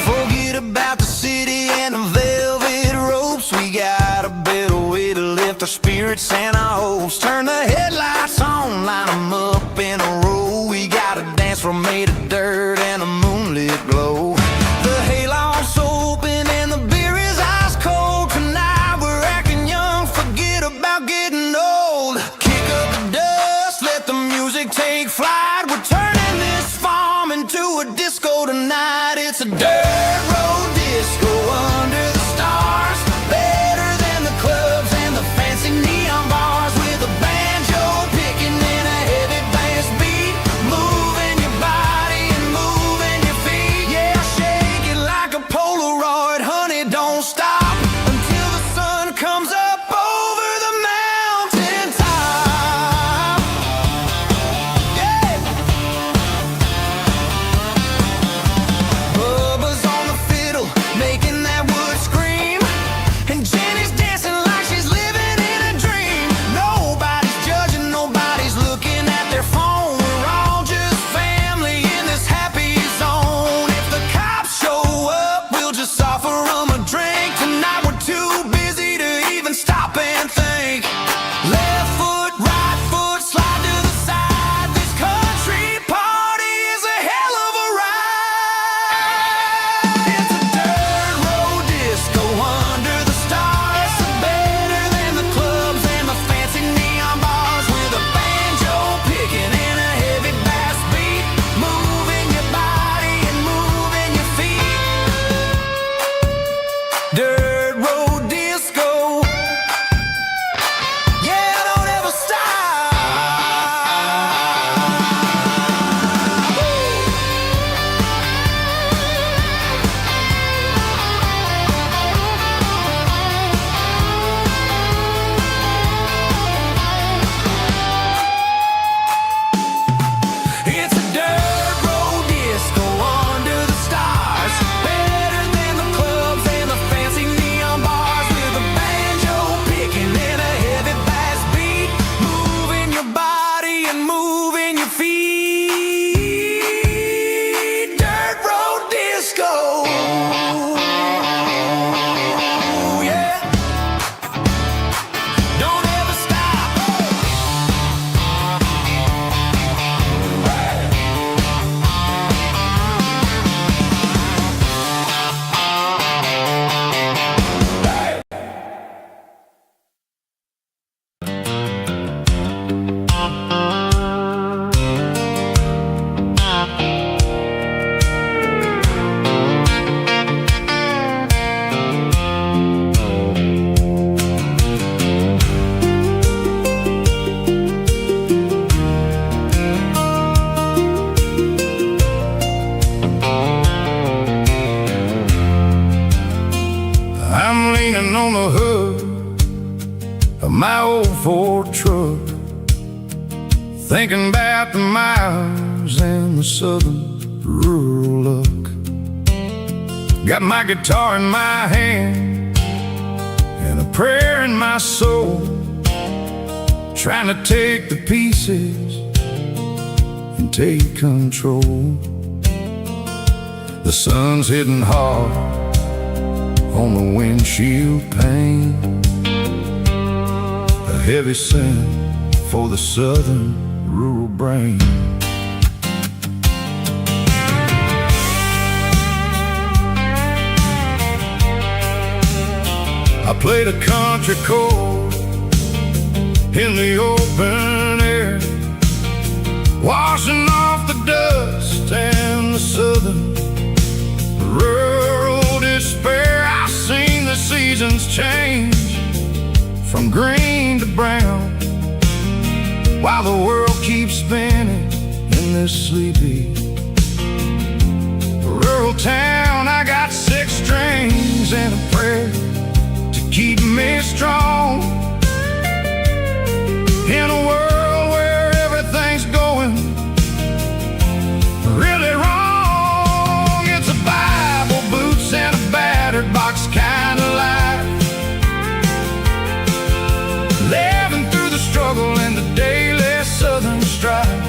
Forget about the city and the velvet ropes. We got a better way to lift our spirits and our hopes. Turn the headlights on, line them up in a row. We got a dance floor made of dirt and a moonlit glow. The halon's open and the beer is ice cold. Tonight we're acting young, forget about getting old. Kick up the dust, let the music take flight. We're turning this farm into a disco tonight. It's a dirt road disco under the stars. Better than the clubs and the fancy neon bars, with a banjo picking and a heavy thinking about the miles and the southern rural look. Got my guitar in my hand and a prayer in my soul, trying to take the pieces and take control. The sun's hitting hard on the windshield pane, a heavy scent for the southern rural brain. I played a country chord in the open air, washing off the dust and the southern rural despair. I've seen the seasons change from green to brown, while the world keeps spinning in this sleepy rural town. I got 6 strings and a prayer to keep me strong in a world where everything's going really wrong. It's a Bible, boots, and a battered box kind of life, living through the struggle and the daily southern strife.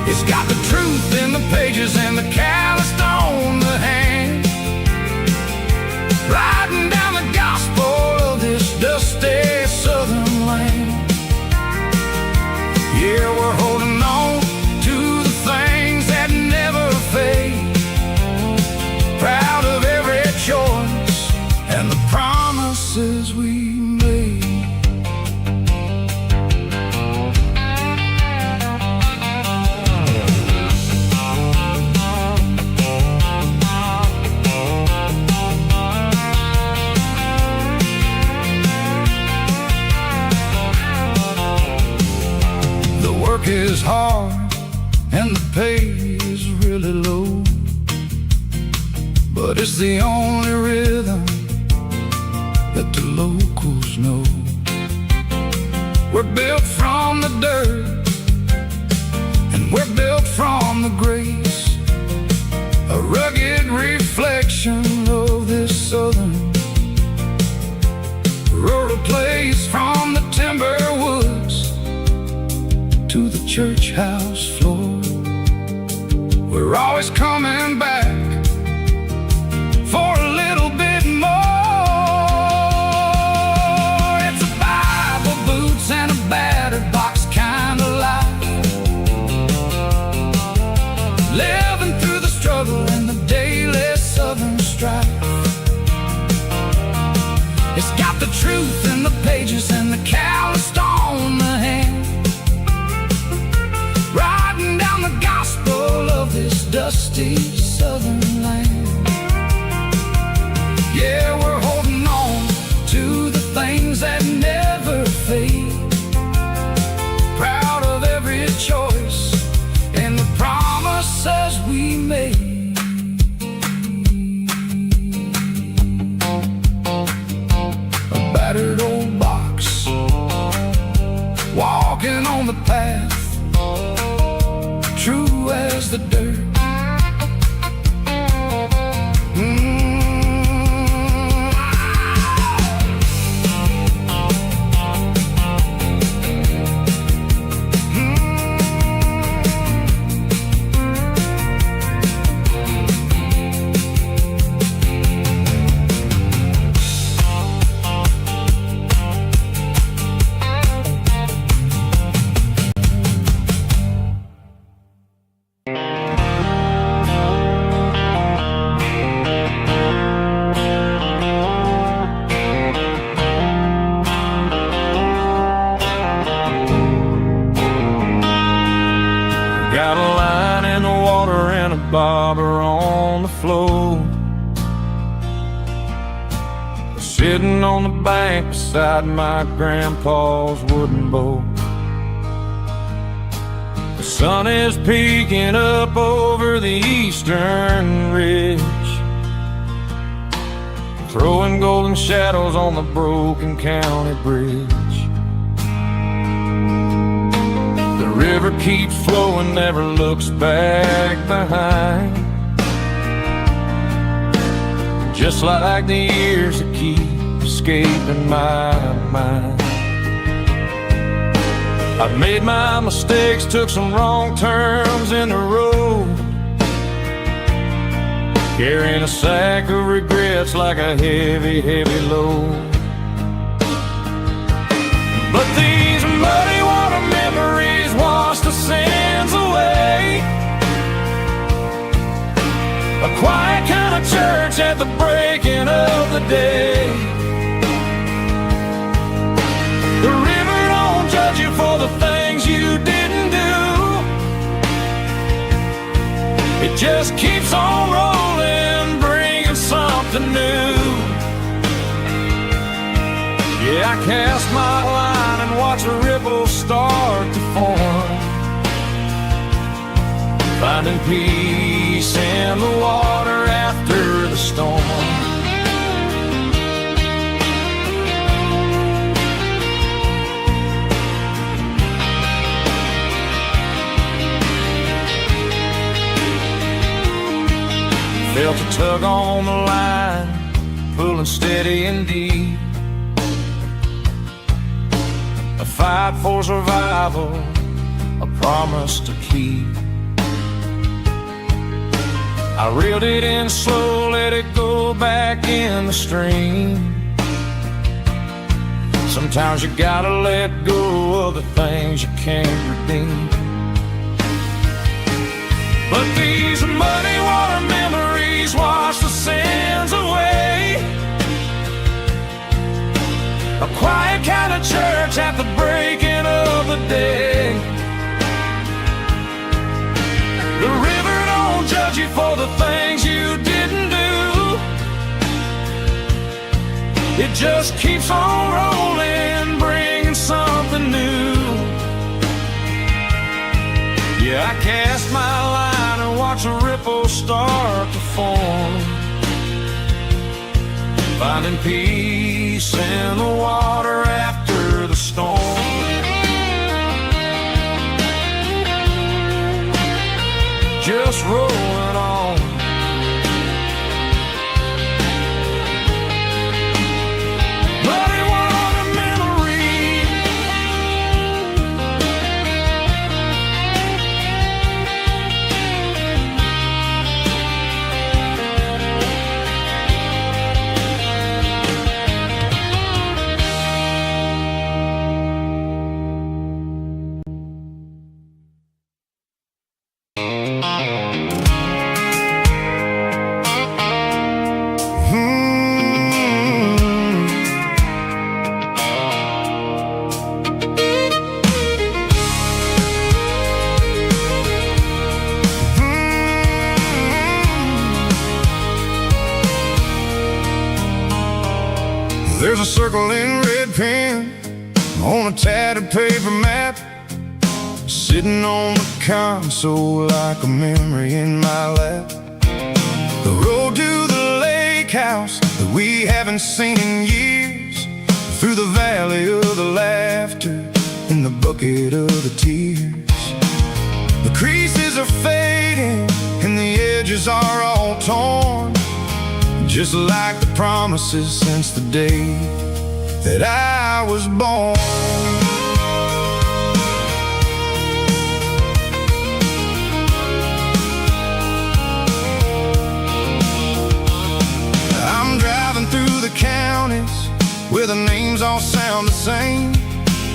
It's got the truth in the pages and the calloused on the hand, riding down the gospel of this dusty southern land. Yeah, we're holding on to the things that never fade, proud of every choice and the promises we made. The work is hard and the pay is really low, but it's the only rhythm that the locals know. We're built from the dirt and we're built from the grace, a rugged reflection of this southern rural place. From the timber woods to the church house floor, we're always coming back for a little bit more. It's a Bible, boots, and a battered box kind of life, living through the struggle and the daily southern strife. It's got the truth in the pages and the calloused on the hand, riding down the gospel of this dusty southern land. Yeah, we're holding on to the things that never fade, proud of every choice and the promises we made. A battered old box, walking on the path, true as the dirt. Got a line in the water and a bobber on the floor, sitting on the bank beside my grandpa's wooden boat. The sun is peeking up over the eastern ridge, throwing golden shadows on the broken county bridge. keeps flowing, never looks back behind. Just like the years that keep escaping my mind. I've made my mistakes, took some wrong turns in the road, carrying a sack of regrets like a heavy, heavy load. But these muddy water memories wash the sins away. A quiet kind of church at the breaking of the day. The river don't judge you for the things you didn't do. It just keeps on rolling, bringing something new. Yeah, I cast my line and watch a ripple start to form, finding peace in the water after the storm. Felt a tug on the line, pulling steady and deep. A fight for survival, a promise to keep. I reeled it in slow, let it go back in the stream. Sometimes you gotta let go of the things you can't redeem. But these muddy water memories wash the sins away. A quiet kind of church at the breaking of the day. The river don't judge you for the things you didn't do. It just keeps on rolling, bringing something new. Yeah, I cast my line and watch a ripple start to form, finding peace in the water after the storm. Just rolling on. Muddy water memory. There's a circle in red pen on a tattered paper map, sitting on the console like a memory in my lap. The road to the lake house that we haven't seen in years, through the valley of the laughter and the bucket of the tears. The creases are fading and the edges are all torn, just like the promises since the day that I was born. I'm driving through the counties where the names all sound the same,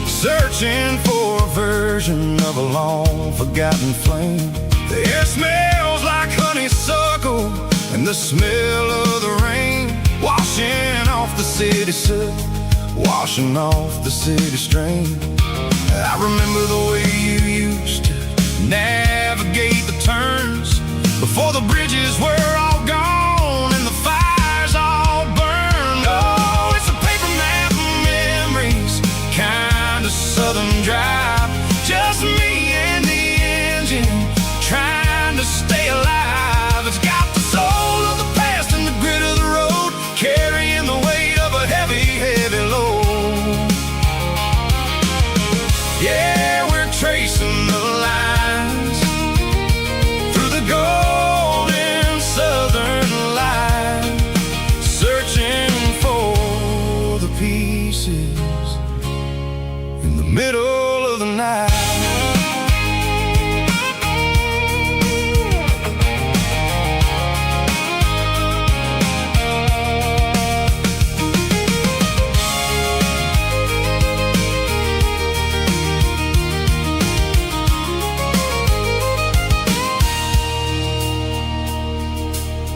searching for a version of a long forgotten flame. The air smells like honeysuckle and the smell of the rain, washing off the city soot, washing off the city strain. I remember the way you used to navigate the turns before the bridges were all gone and the fires all burned. Oh, it's a paper map of memories, kind of southern drive, just me and the engine trying to stay alive. It's got the soul of the past and the grit of the road, carrying the weight of a heavy, heavy load. Yeah, we're tracing the line in the middle of the night.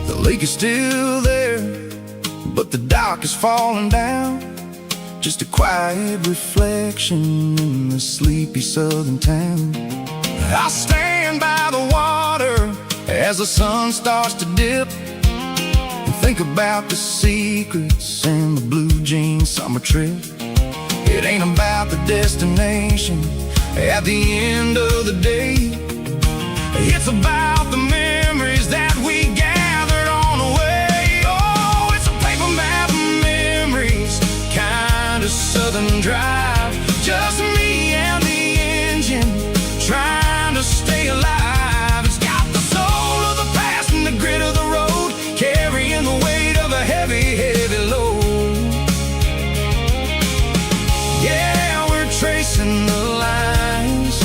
The lake is still there, but the dock is falling down. Just a quiet reflection in the sleepy southern town. I stand by the water as the sun starts to dip, and think about the secrets and the blue jean summer trip. It ain't about the destination at the end of the day. It's about the memories that we gathered on the way. Oh, it's a paper map of memories, kind of southern drive. Just me and the engine, trying to stay alive. It's got the soul of the past and the grit of the road, carrying the weight of a heavy, heavy load. Yeah, we're tracing the lines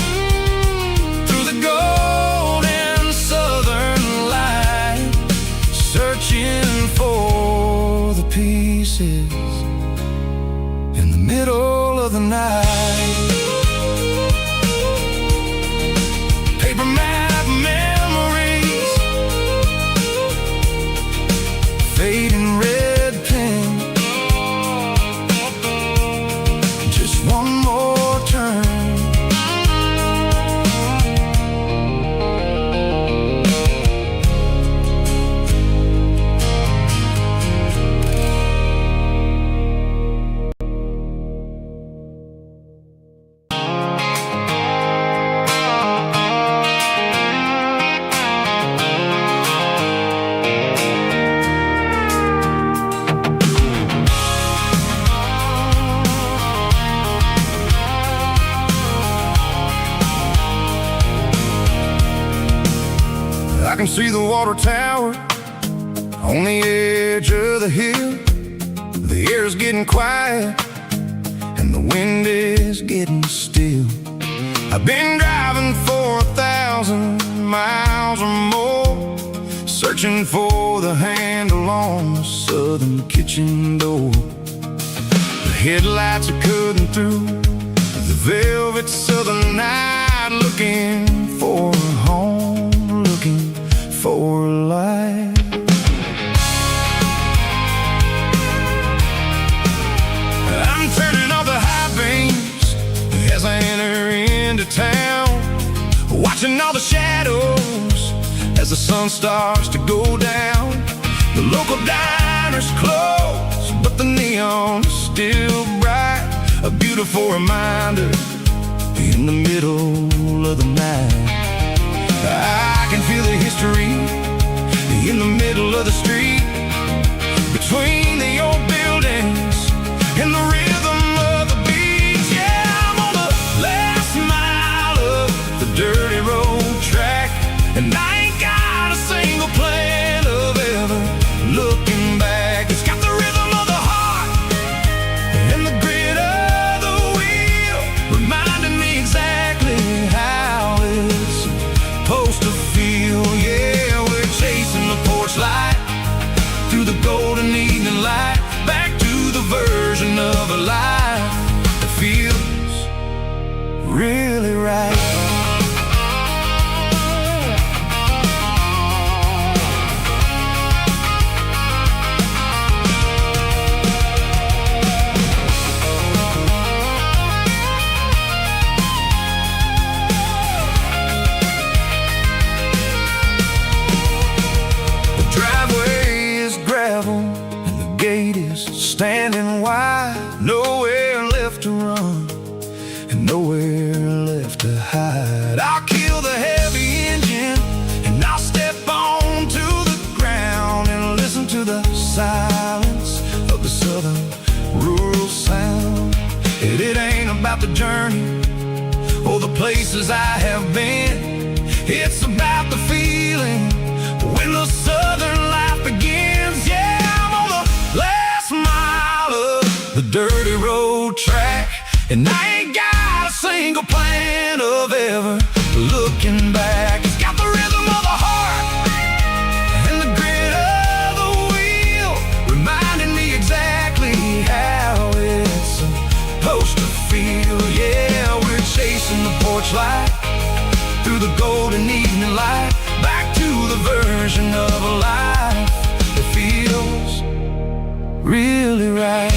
through the golden southern light, searching for the pieces in the middle of the night. Paper map memories, fading red pen, just one more turn. I can see the water tower on the edge of the hill. The air's getting quiet and the wind is getting still. I've been driving for 1,000 miles or more, searching for the handle on the southern kitchen door. The headlights are cutting through the velvet southern night, looking for a home, looking for life. I'm turning off the high beams as I enter into town, watching all the shadows as the sun starts to go down. The local diner's closed, but the neon's still bright, a beautiful reminder in the middle of the night. I can feel the history in the middle of the street, between the old buildings and the rhythm of the beat. Yeah, I'm on the last mile of the dirty road track, and I ain't got a single plan of ever looking back. It's got the rhythm of the heart and the grit of the wheel, reminding me exactly how it's supposed to feel. Yeah, we're chasing the porch light through the golden evening light, back to the version of a life that feels really right. Standing wide, nowhere left to run and nowhere left to hide. I'll kill the heavy engine and I'll step onto the ground and listen to the silence of the southern rural sound. It ain't about the journey or the places I have been, it's about the feeling when the southern life begins. Yeah, I'm on the last mile of the dirty road track, and I ain't got single plan of ever looking back. It's got the rhythm of the heart and the grit of the wheel, reminding me exactly how it's supposed to feel. Yeah, we're chasing the porch light through the golden evening light, back to the version of a life that feels really right.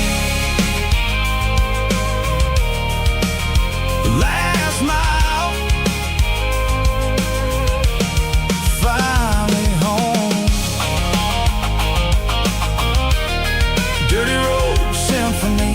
The last mile, finally home. Dirty Road Symphony.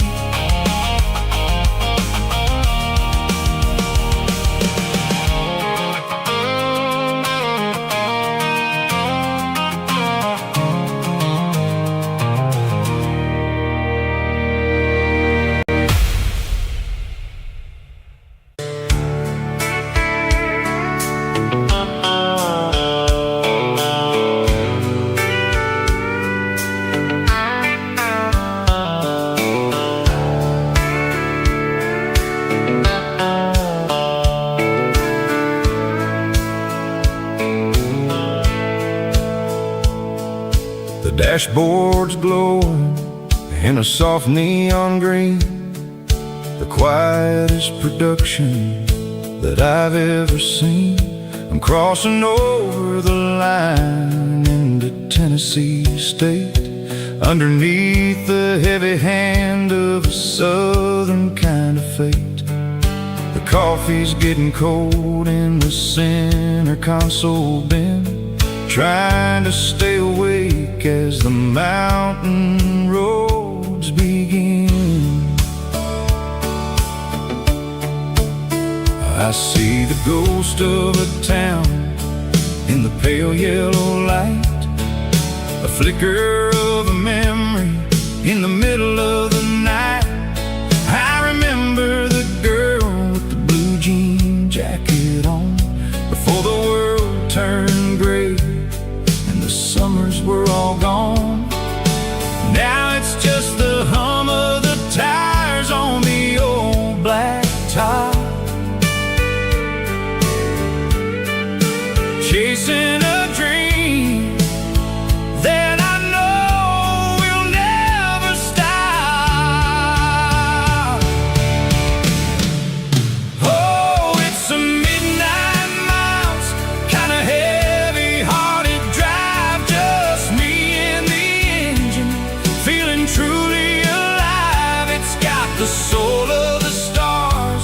Dashboard's glowing in a soft neon green, the quietest production that I've ever seen. I'm crossing over the line into Tennessee State, underneath the heavy hand of a southern kind of fate. The coffee's getting cold in the center console bin, trying to stay awake as the mountain roads begin. I see the ghost of a town in the pale yellow light, a flicker of a memory in the middle of the night. I remember the girl with the blue jean jacket on, before the world turned gray and the summers were all gone. Now it's just the hum of the tires on the old black top, chasing a dream that I know will never stop. Oh, it's a midnight miles, kinda heavy-hearted drive, just me and the engine, feeling truly alive. It's got the soul of the stars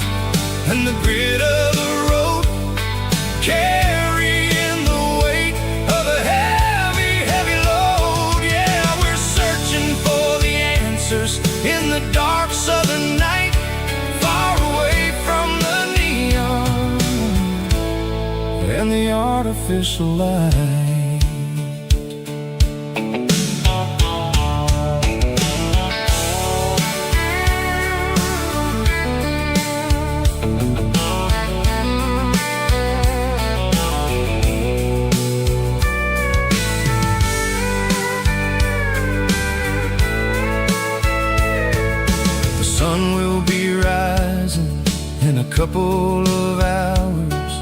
and the grit of the road, carrying the weight of a heavy, heavy load. Yeah, we're searching for the answers in the dark southern night, far away from the neon and the artificial light. The sun will be rising in a couple of hours,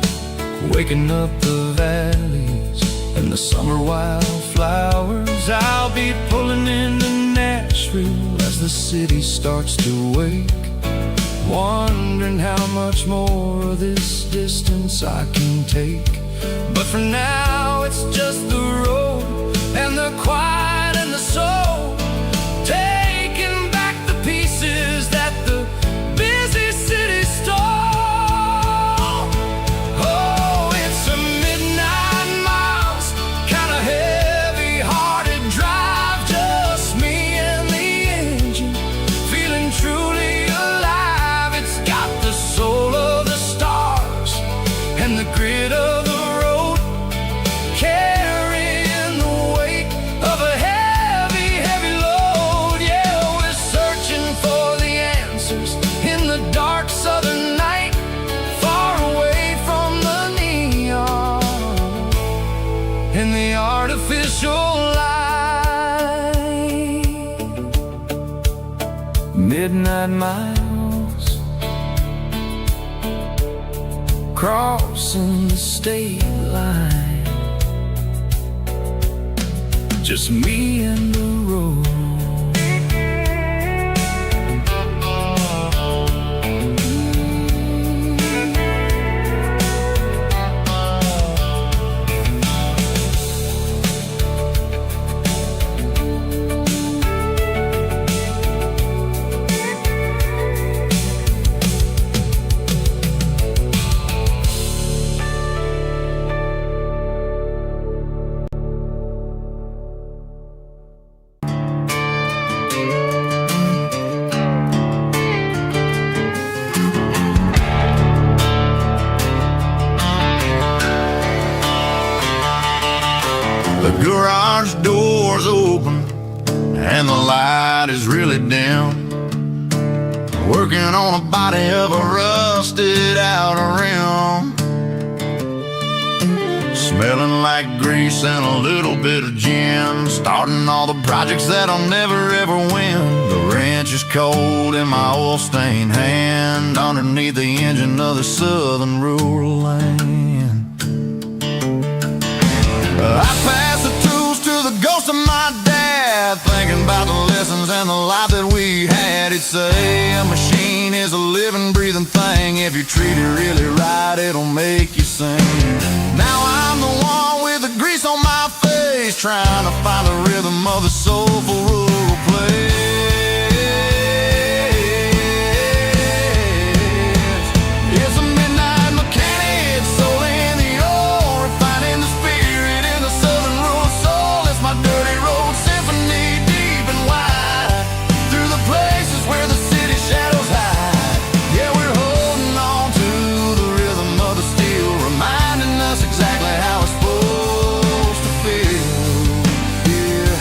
waking up the valleys and the summer wildflowers. I'll be pulling into Nashville as the city starts to wake, wondering how much more of this distance I can take. But for now it's just the road and the quiet and the soul, taking back the pieces that the busy city stole. Oh, it's a midnight miles, kinda heavy-hearted drive, just me and the engine, feeling truly alive. It's got the soul of the stars and the grit of the road, carrying the weight of a heavy, heavy load. Yeah, we're searching for the answers in the dark southern night, far away from the neon and the artificial light. Midnight miles, crossing the state line. Just me and the road. The garage door's open and the light is really dim. Working on a body of a rusted out rim. Smelling like grease and a little bit of gin. Starting all the projects that I'll never ever win. The wrench is cold in my oil-stained hand underneath the engine of the southern rural land. I pass the tools to the ghost of my dad, thinking about the lessons and the life that we had. He'd say a machine is a living, breathing thing. If you treat it really right, it'll make you sing. Now I'm the one with the grease on my face, trying to find the rhythm of the soulful rural place. It's a midnight mechanic, soul in the ore, refining the spirit in the southern rural soul. It's my dirty road symphony, deep and wide, through the places where the city shadows hide. Yeah, we're holding on to the rhythm of the steel, reminding us exactly how it's supposed to feel. Yeah.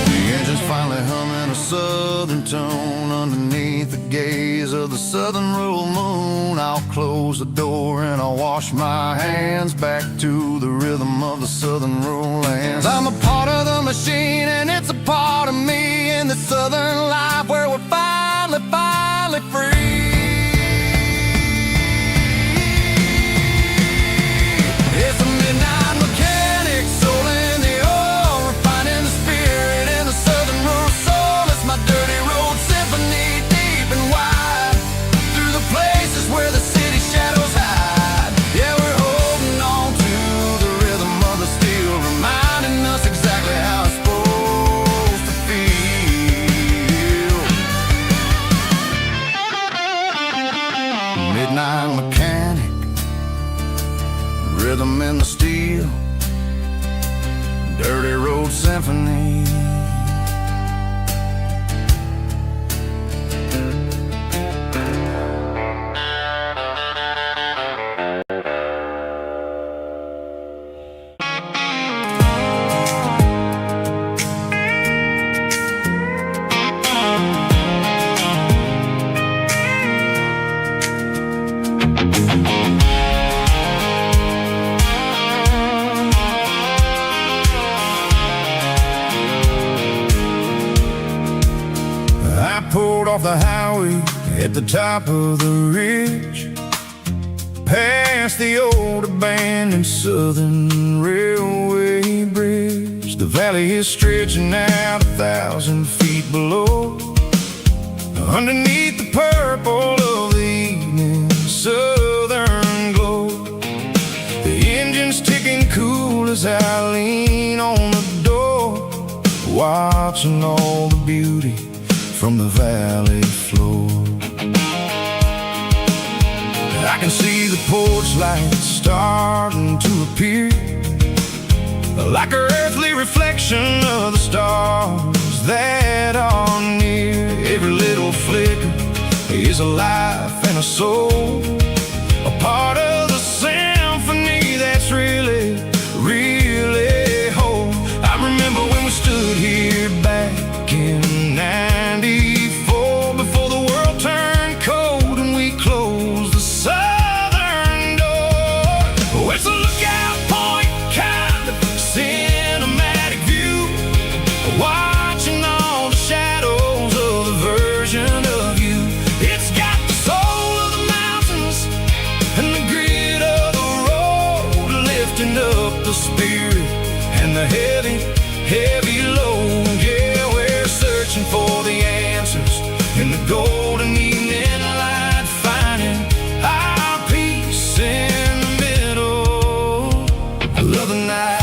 The engine's finally humming a southern tone underneath the gaze of the southern rural moon. I'll close the door and I'll wash my hands back to the rhythm of the southern rural lands. I'm a part of the machine and it's a part of me in the southern life where we're finally free. It's a midnight mechanic, soul in the ore, refining the spirit in the southern rural soul. It's my dirty road symphony, deep and wide, through the places where the city shadows hide. Yeah, we're holding on to the rhythm of the steel, reminding us exactly how it's supposed to feel. Midnight mechanic, rhythm in the steel, dirty road symphony. I pulled off the highway at the top of the ridge, past the old abandoned southern railway bridge. The valley is stretching out 1,000 feet below, underneath the purple of the evening southern glow. The engine's ticking cool as I lean on the door, watching all the beauty from the valley floor. I can see the porch lights starting to appear, like an earthly reflection of the stars that are near. Every little flicker is a life and a soul, a part of the symphony that's really, really whole. I remember when we stood here back in '94, before the world turned cold and we closed the spirit and the heavy, heavy load. Yeah, we're searching for the answers in the golden evening light, finding our peace in the middle of the night.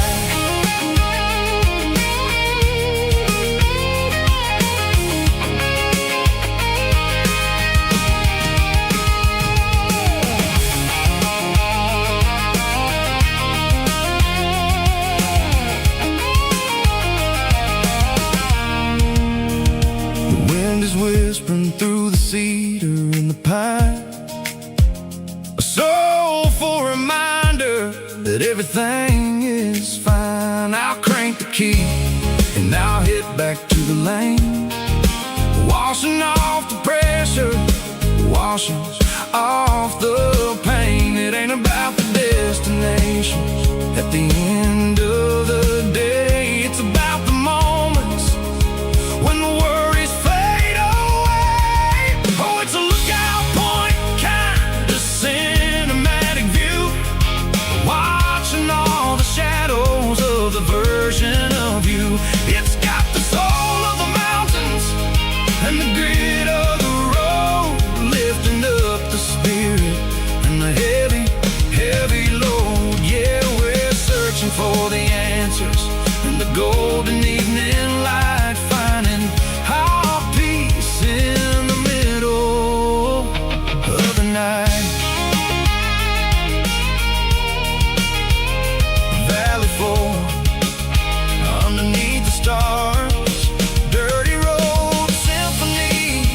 Whispering through the cedar and the pine, a soulful reminder that everything is fine. I'll crank the key and I'll head back to the lane, washing off the pressure, washing off the pain. It ain't about the destinations at the end of the day. It's about the moments when the worries fade away. Oh, it's a lookout point, kind of cinematic view, watching all the shadows of the version of you. It's got the soul of the mountains and the grit of the road, lifting up the spirit and the heavy, heavy load. Yeah, we're searching for the answers in the golden evening light, finding our peace in the middle of the night. Valley floor underneath the stars, dirty road symphony.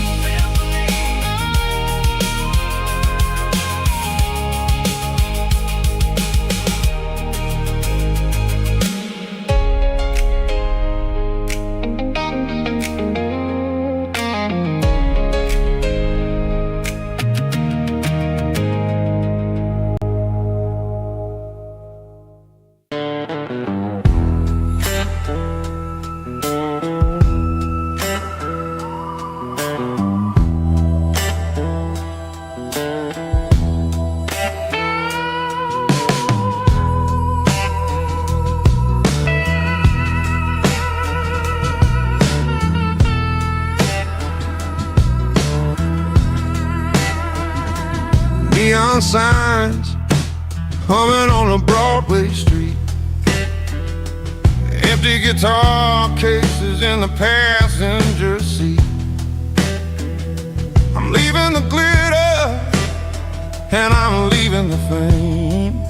Neon signs humming on a Broadway street, empty guitar cases in the passenger seat. I'm leaving the glitter and I'm leaving the fame,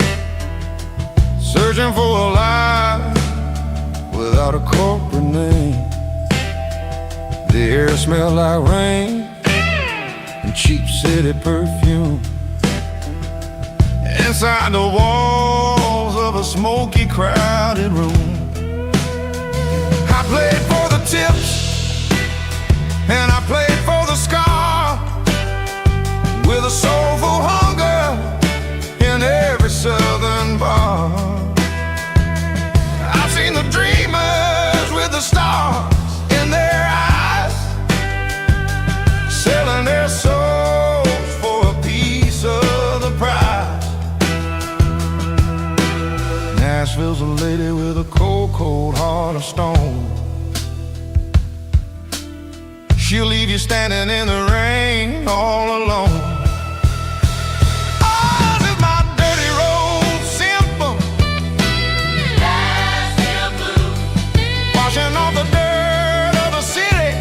searching for a life without a corporate name. The air smells like rain and cheap city perfume. Inside the walls of a smoky, crowded room, I played for the tips and I played for the scar, with a soulful hunger in every southern bar. I've seen the dreamers with the stars in their eyes, selling their souls for a piece of the prize. Nashville's a lady with a cold, cold heart of stone. She'll leave you standing in the rain all alone. Ours is my dirty road symphony, Nashville blues, washing off the dirt of the city,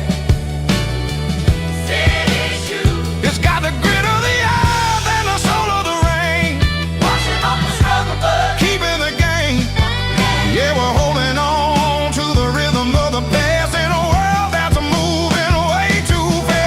city shoes. It's got the grit of the earth and the soul of the rain, washing off the struggle but keeping the game. Yeah, we're holding on to the rhythm of the past in a world that's moving way too fast.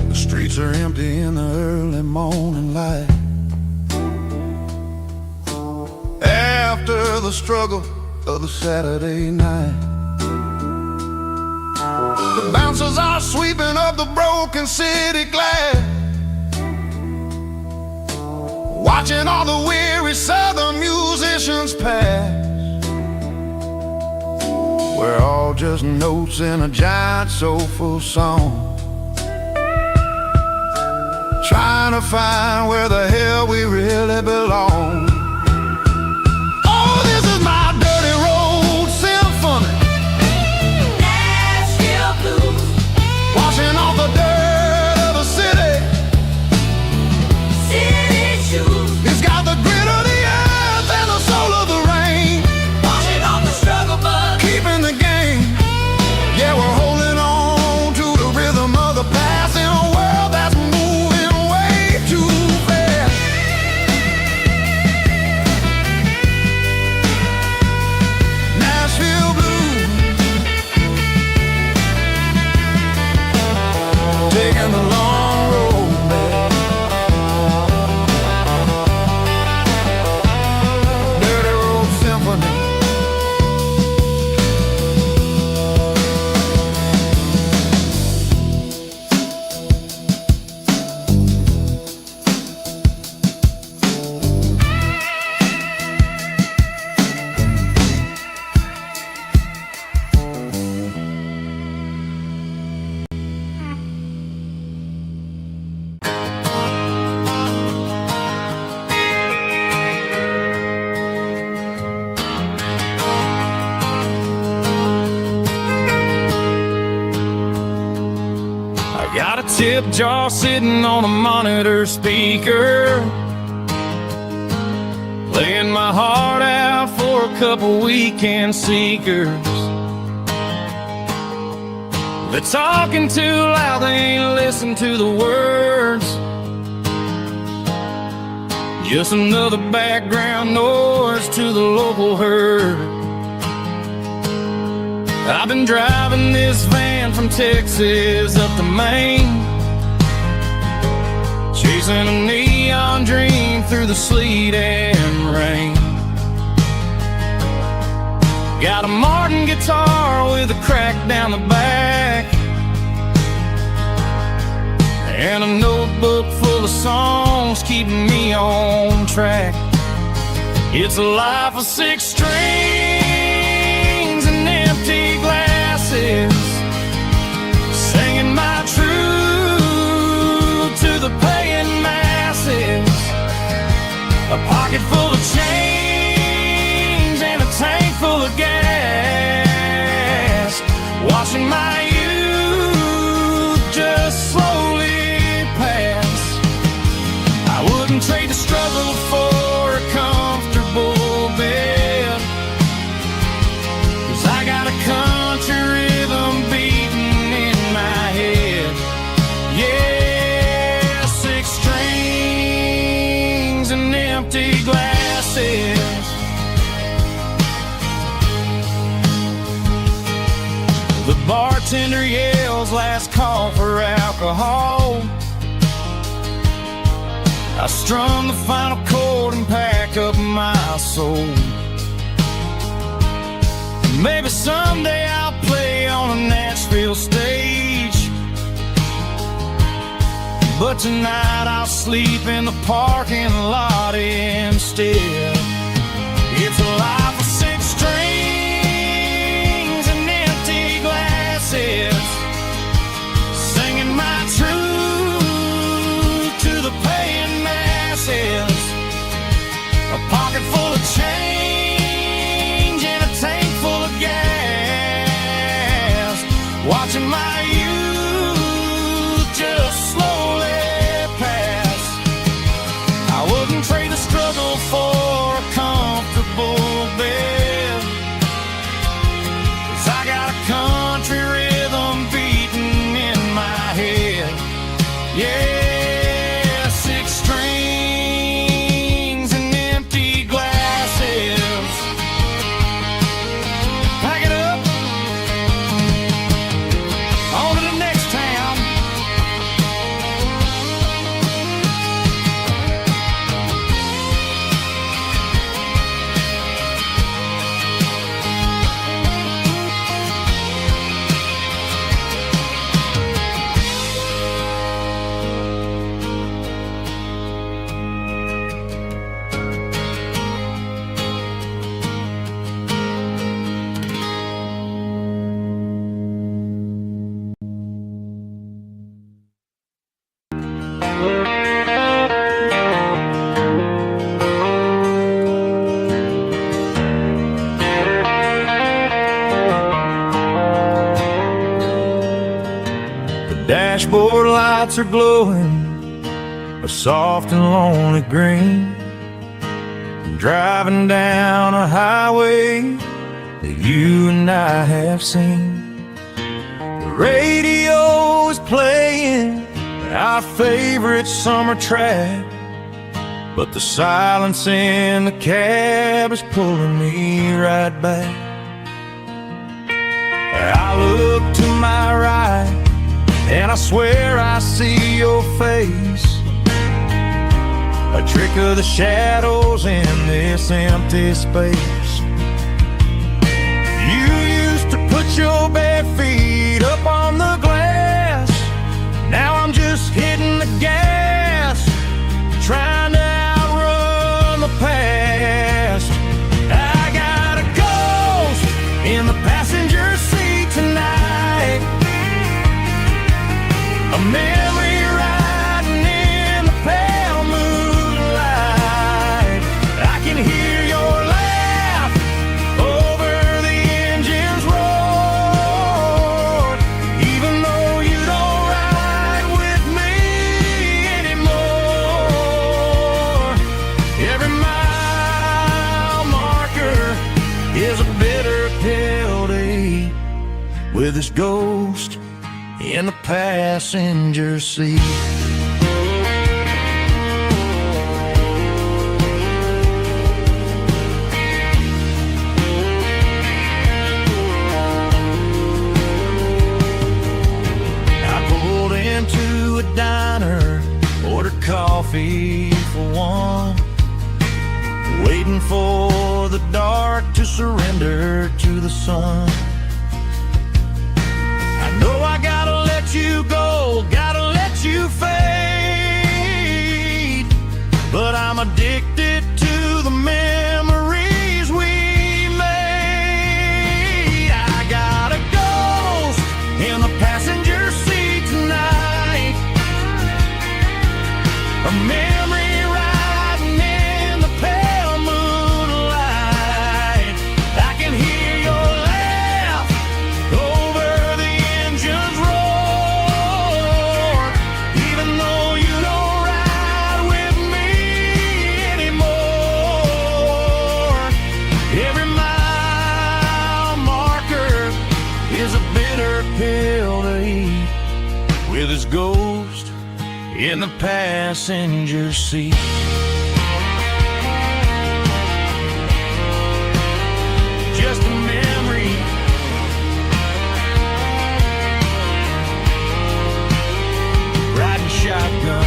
The streets are empty in the early morning light, after the struggle of the Saturday night. The Bouncers are sweeping up the broken city glass, watching all the weary southern musicians pass. We're all just notes in a giant soulful song, trying to find where the hell we really belong. Oh, this is my dirty road symphony, Nashville blues, washing off the dirt of the city. city shoes, It's got the grit of the earth and the soul of the rain, washing off the struggle bug. keeping the game. Yeah, we're holding on to the rhythm of the past in a world that's moving way too fast. Nashville blues, taking the long road back. Dirty road symphony. I got a tip jar sitting on a monitor speaker, playing my heart out for a couple weekend seekers. They're talking too loud, they ain't listen to the words. Just another background noise to the local herd. I've been driving this van from Texas up to Maine, chasing a neon dream through the sleet and rain. Got a Martin guitar with a crack down the back, and a notebook full of songs keeping me on track. It's a life of 6 strings and empty glasses, singing my truth to the paying masses. A pocket full of change and a tank full of gas, watching my youth just slowly pass. I wouldn't trade the struggle for a comfortable bed, 'cause I got a country rhythm beating in my head. Yeah, 6 strings and empty glasses. The bartender yells last call for alcohol. I strum the final chord and pack up my soul. Maybe someday I'll play on a Nashville stage, but tonight I'll sleep in the parking lot instead. It's a life of 6 strings and empty glasses, singing my truth to the paying masses. A pocket full of change and a tank full of gas, watching my youth just slowly pass. I wouldn't trade the struggle for a comfortable bed, 'cause I got a country rhythm beating in my head. Yeah, 6 strings and empty glasses. Pack it up on dashboard lights are glowing a soft and lonely green. Driving down a highway that you and I have seen. The radio is playing our favorite summer track, but the silence in the cab is pulling me right back. I look to my right and I swear I see your face, a trick of the shadows in this empty space. You used to put your bare feet up on the glass. Now I'm just hitting the gas, trying to outrun the past. I got a ghost in the passenger seat tonight, a memory riding in the pale moonlight. I can hear your laugh over the engine's roar, even though you don't ride with me anymore. Every mile marker is a bitter pill to eat, with this ghost in the passenger seat. I pulled into a diner, ordered coffee for one, waiting for the dark to surrender to the sun. I know I gotta let you go, gotta let you fade, but I'm addicted to the memories we made. I got a ghost in the passenger seat tonight, a memory riding in the pale moonlight. I can hear your laugh over the engine's roar, even though you don't ride with me anymore. Every mile marker is a bitter pill to eat, with his ghost in the passenger seat. Just a memory, riding shotgun.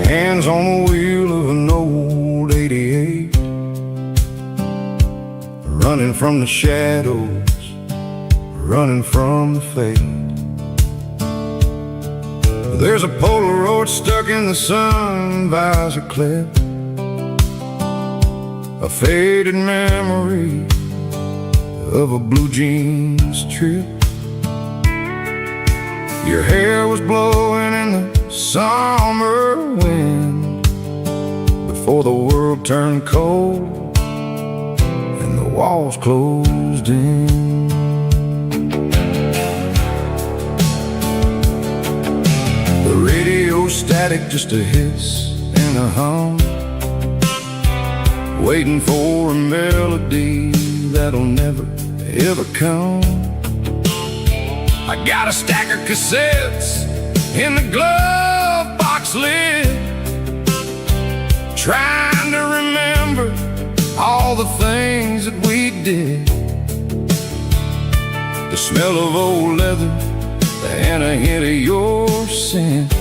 Hands on the wheel of an old 88, running from the shadows, running from the fate. There's a Polaroid stuck in the sun visor clip, a faded memory of a blue jeans trip. Your hair was blowing in the summer wind before the world turned cold and the walls closed in. The radio static, just a hiss and a hum, waiting for a melody that'll never ever come. I got a stack of cassettes in the glove box lid, trying to remember all the things that we did. The smell of old leather and a hint of your scent,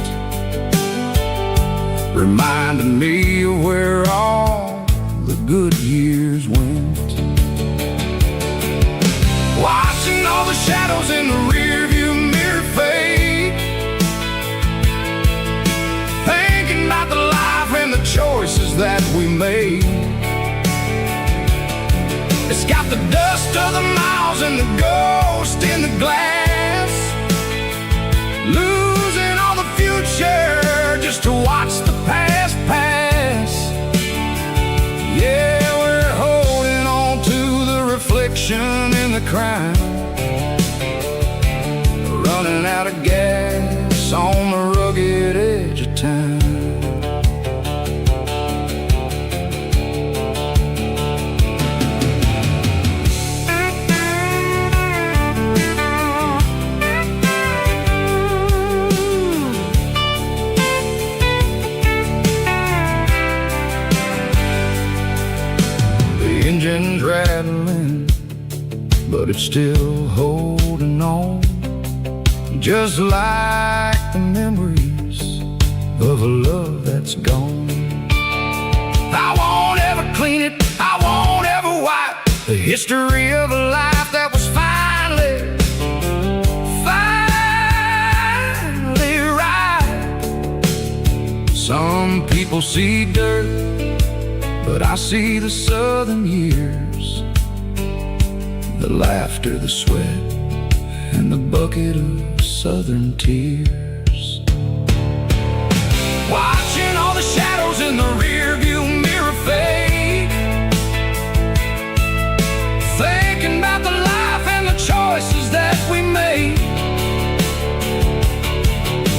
reminding me of where all the good years went. Watching all the shadows in the rearview mirror fade, thinking about the life and the choices that we made. It's got the dust of the miles and the ghost in the glass, losing all the future just to watch the past pass. Yeah, we're holding on to the reflection in the crowd, running out of gas on the rugged edge of town. Engine's rattling, but it's still holding on, just like the memories of a love that's gone. I won't ever clean it, I won't ever wipe the history of a life that was finally right. Some people see dirt, but I see the southern years, the laughter, the sweat, and the bucket of southern tears. Watching all the shadows in the rearview mirror fade, thinking about the life and the choices that we made.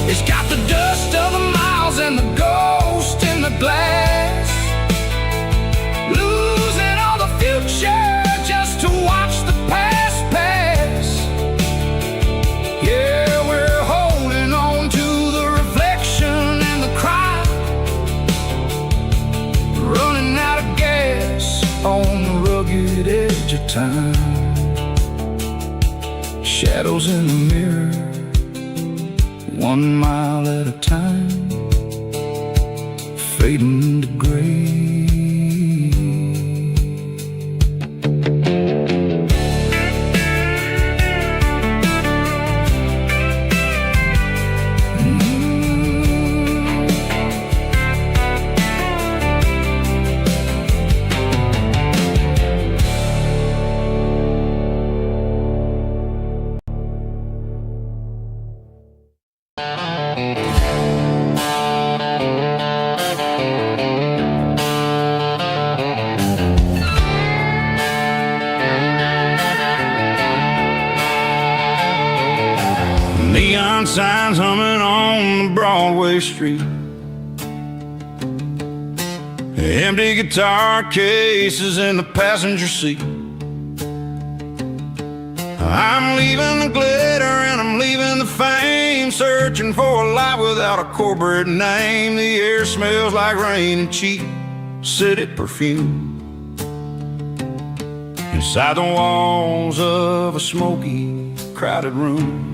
It's got the dust of the miles and the ghost in the glass, losing all the future just to watch the past pass. Yeah, we're holding on to the reflection in the crowd, running out of gas on the rugged edge of time. Shadows in the mirror, 1 mile at a time, fading to gray. Neon signs humming on the Broadway street, empty guitar cases in the passenger seat. I'm leaving the glitter and I'm leaving the fame, searching for a life without a corporate name. The air smells like rain and cheap city perfume, inside the walls of a smoky, crowded room.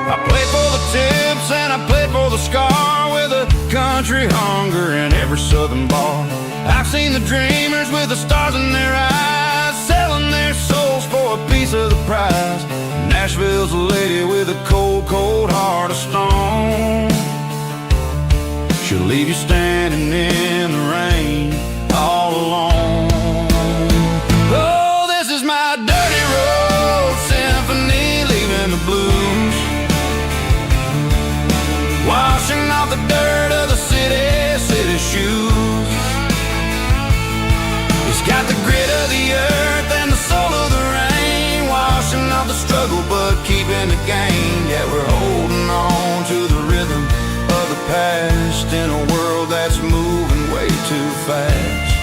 I played for the tips and I played for the scar, with a country hunger in every southern bar. I've seen the dreamers with the stars in their eyes, selling their souls for a piece of the prize. Nashville's a lady with a cold, cold heart of stone. She'll leave you standing in the rain all alone. Oh, this is my dirty road symphony, leaving the blues, washing off the dirt of the city shoes. It's got the grit of the earth and the soul of the rain, washing off the struggle but keeping the gain. Yeah, we're holding on to the rhythm of the past in a world that's moving way too fast.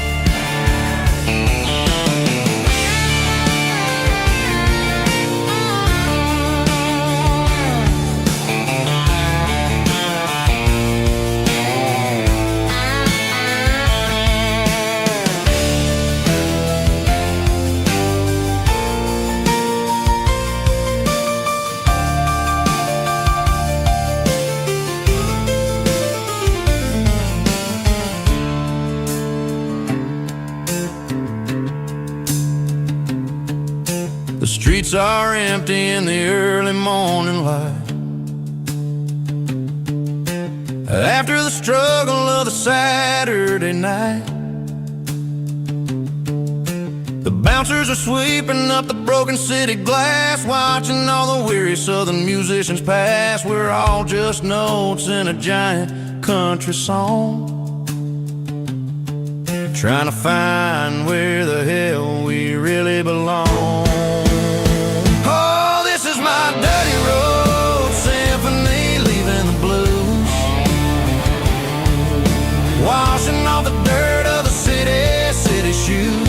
The streets are empty in the early morning light. After the struggle of the Saturday night, the bouncers are sweeping up the broken city glass, watching all the weary southern musicians pass. We're all just notes in a giant country song, trying to find where the hell we really belong. Oh, this is my dirty road symphony, leaving the blues, washing off the dirt of the city shoes.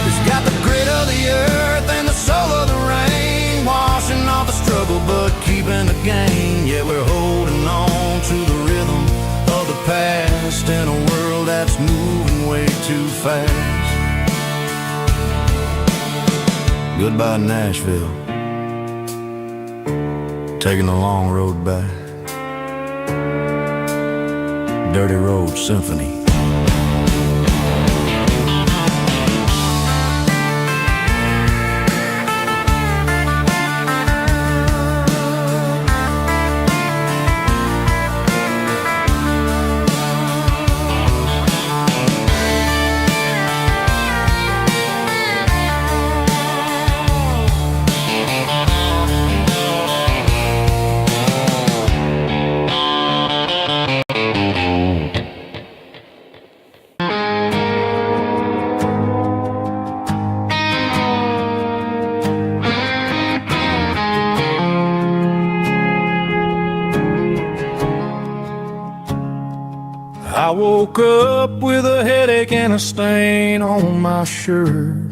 It's got the grit of the earth and the soul of the rain, washing off the struggle but keeping the gain. Yeah, we're holding on to the rhythm of the past in a world that's moving way too fast. Goodbye Nashville, taking the long road back. Dirty Road Symphony. I woke up with a headache and a stain on my shirt.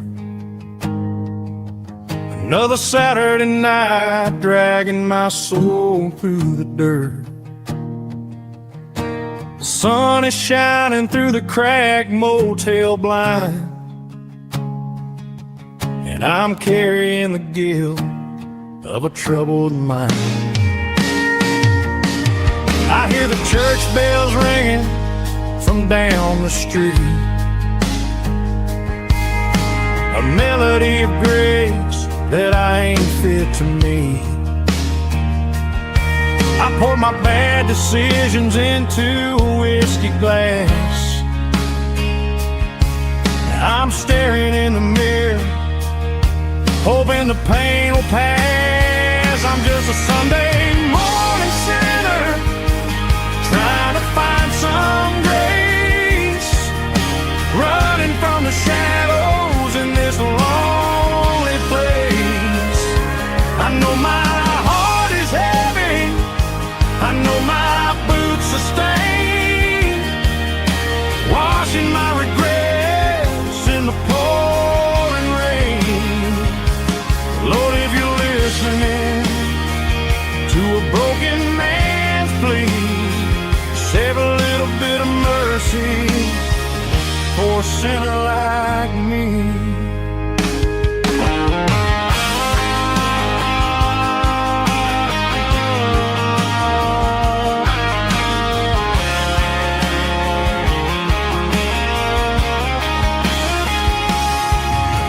Another Saturday night, dragging my soul through the dirt. The sun is shining through the cracked motel blind, and I'm carrying the guilt of a troubled mind. I hear the church bells ringing from down the street, a melody of grace that I ain't fit to meet. I pour my bad decisions into a whiskey glass. I'm staring in the mirror, hoping the pain will pass. I'm just a Sunday morning sinner, trying to find some grace, running from the shadows in this lonely place. I know my heart is heavy, I know my boots are stained, washing my regrets in the pouring rain. Lord, if you're listening to a broken man's plea, save a little bit of mercy for a sinner like me.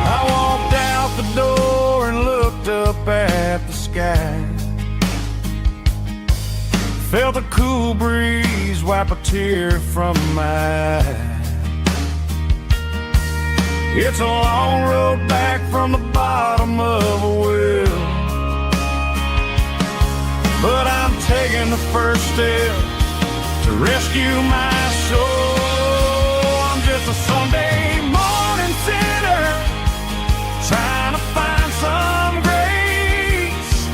I walked out the door and looked up at the sky, felt a cool breeze wipe a tear from my eye. It's a long road back from the bottom of a well, but I'm taking the first step to rescue my soul. I'm just a Sunday morning sinner, trying to find some grace,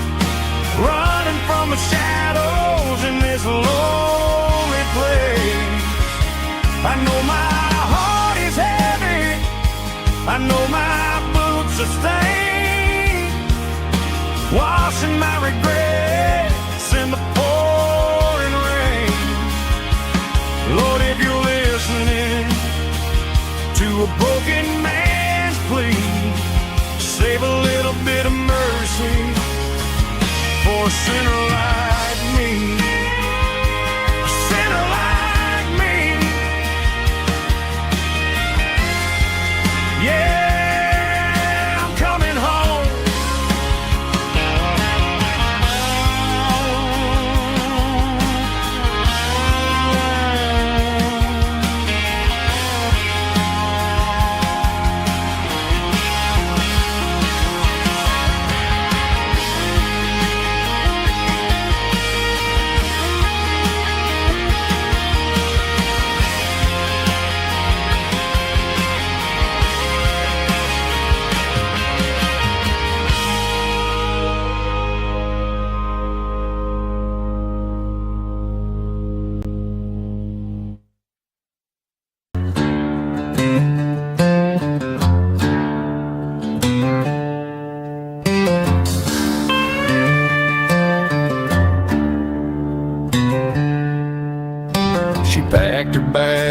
running from the shadows in this lonely place. I know my heart is heavy, I know my boots are stained, washing my regrets in the pouring rain. Lord, if you're listening to a broken man's plea, save a little bit of mercy for a sinner like me. A sinner like me. Yeah.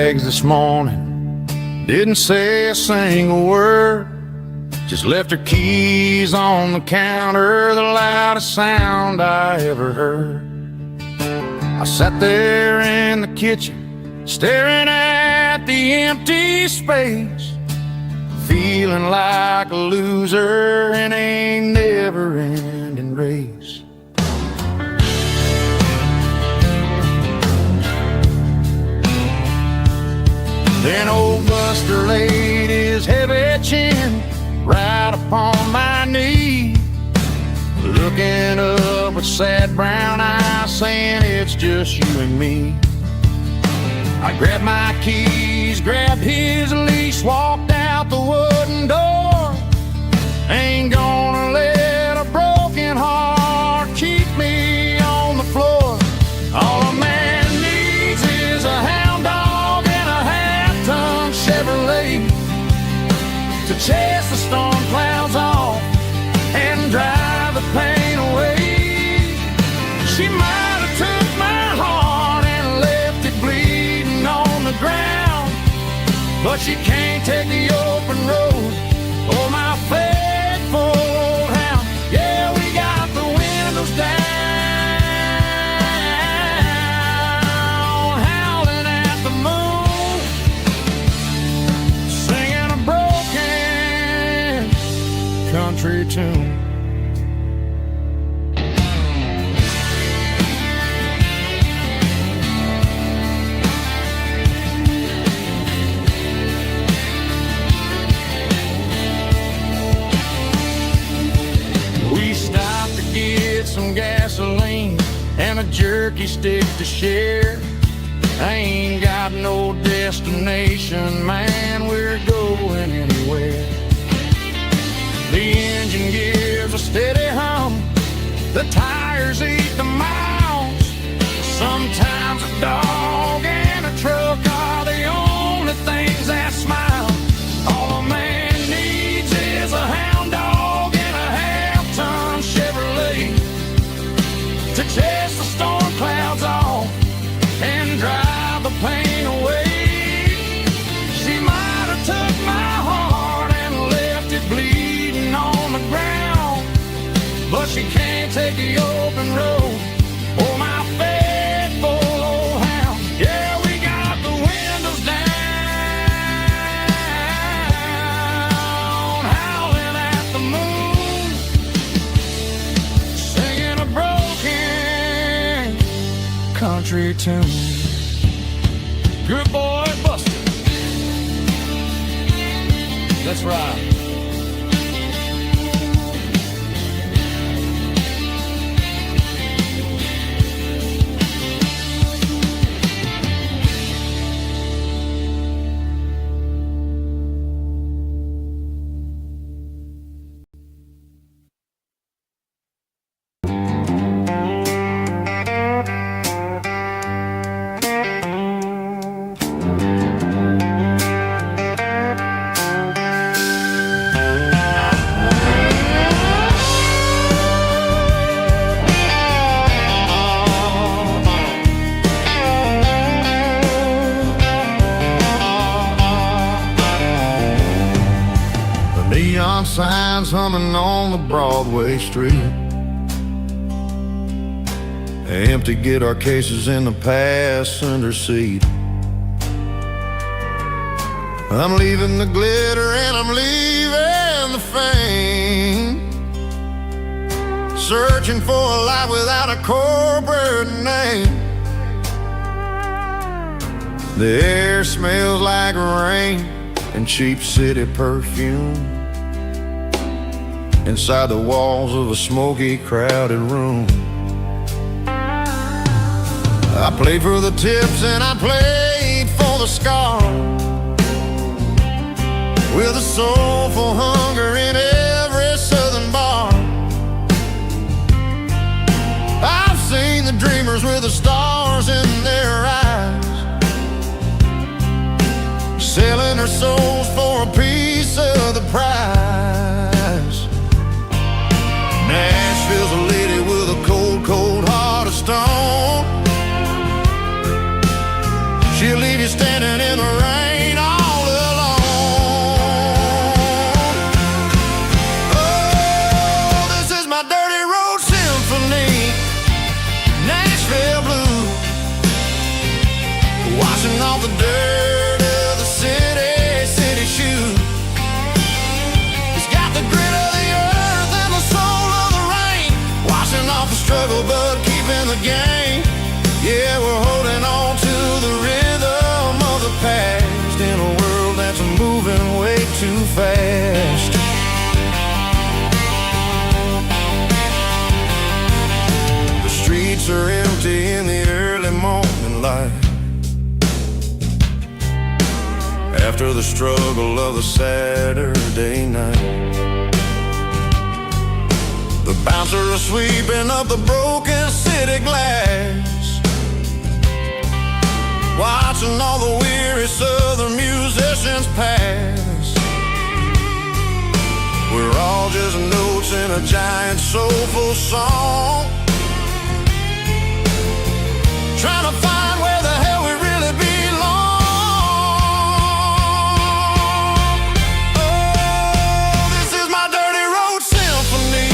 bags this morning. Didn't say a single word, just left her keys on the counter, the loudest sound I ever heard. I sat there in the kitchen, staring at the empty space, feeling like a loser in a never-ending race. Then old Buster laid his heavy chin right upon my knee, looking up with sad brown eyes, saying it's just you and me. I grabbed my keys, grabbed his leash, walked out the wooden door. Ain't gonna let a broken heart keep me on the floor. All a man needs is a hound dog and a half-ton Chevrolet to chase the storm clouds off and drive the pain away. She might have took my heart and left it bleeding on the ground, but she can't take the open road or my faithful old hound. Yeah, we got the windows down, howling at the moon, singing a broken country tune. We stopped to get some gasoline and a jerky stick to share. I ain't got no destination, man, we're going anywhere. The engine gives a steady hum, the tires eat the miles. Sometimes a dog and a truck are the only things that smile. All a man needs is a hound dog and a half-ton Chevrolet to chase the storm clouds off and drive the pain away. She might have took my heart and left it bleeding on the ground, but she can't take the open road or my faithful old hound. Yeah, we got the windows down, howling at the moon, singing a broken country tune. Good boy, Buster. That's right. Neon signs humming on the Broadway street. Empty guitar cases in the passenger seat. I'm leaving the glitter and I'm leaving the fame, searching for a life without a corporate name. The air smells like rain and cheap city perfume inside the walls of a smoky, crowded room. I played for the tips and I played for the scars, with a soulful hunger in every southern bar. I've seen the dreamers with the stars in their eyes, selling their souls for a piece of the prize. Nashville's a lady with a cold, cold heart of stone. She'll leave you standing in the too fast. The streets are empty in the early morning light, after the struggle of the Saturday night. The bouncer is sweeping up the broken city glass, watching all the weary southern musicians pass. We're all just notes in a giant soulful song, trying to find where the hell we really belong. Oh, this is my dirty road symphony,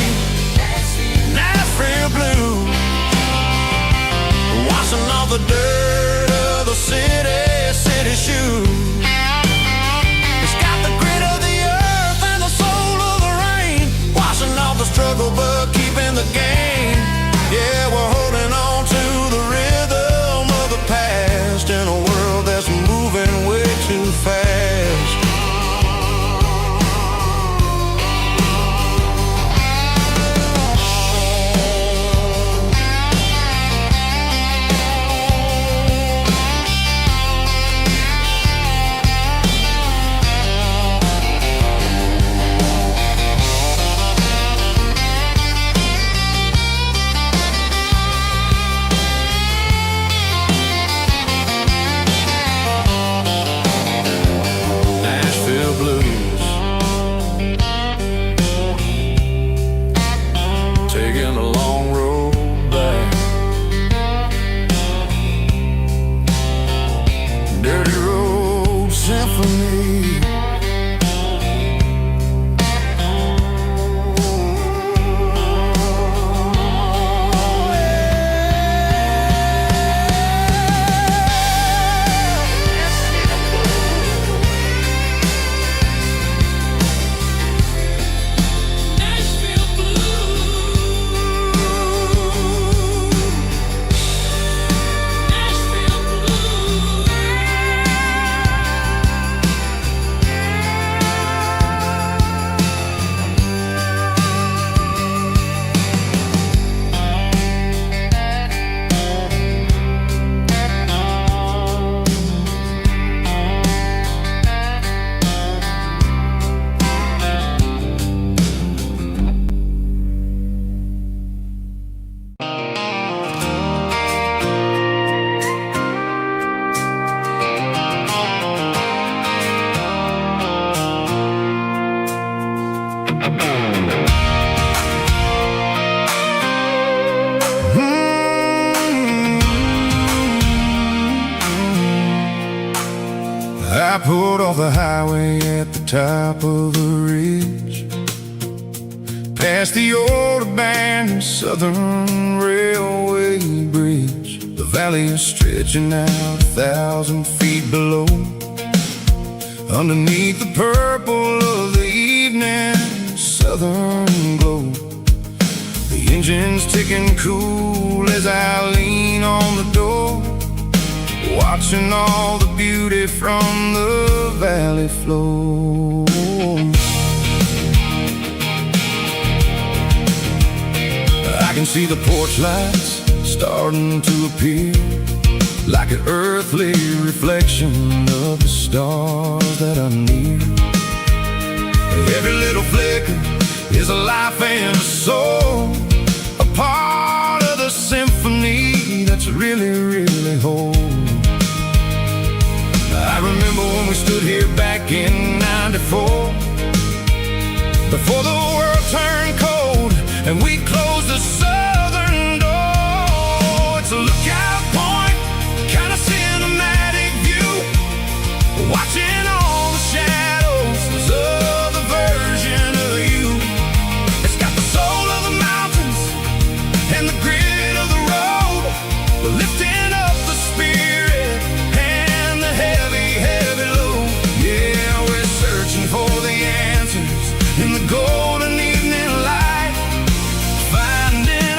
Nashville blues, washing off the dirt of the city shoes. It's got the grit of the earth and the soul of the rain, washing off the struggle but keeping the game. Yeah, we're holding on to the rhythm of the past in a world that's moving way too fast. Taking a long road back, dirty road symphony. I pulled off the highway at the top of the ridge, past the old abandoned Southern Railway bridge. The valley is stretching out 1,000 feet below, underneath the purple of the evening southern glow. The engine's ticking cool as I lean on the door, watching all the beauty from the valley flow. I can see the porch lights starting to appear, like an earthly reflection of the stars that are near. Every little flicker is a life and a soul, a part of the symphony that's really, really whole. I remember when we stood here back in '94, before the world turned cold and we closed the southern door. It's a lookout point, kind of cinematic view, watching all the shadows of the version of you. It's got the soul of the mountains and the grit of the road, lifting up the spirit and the heavy, heavy load. Yeah, we're searching for the answers in the golden evening light, finding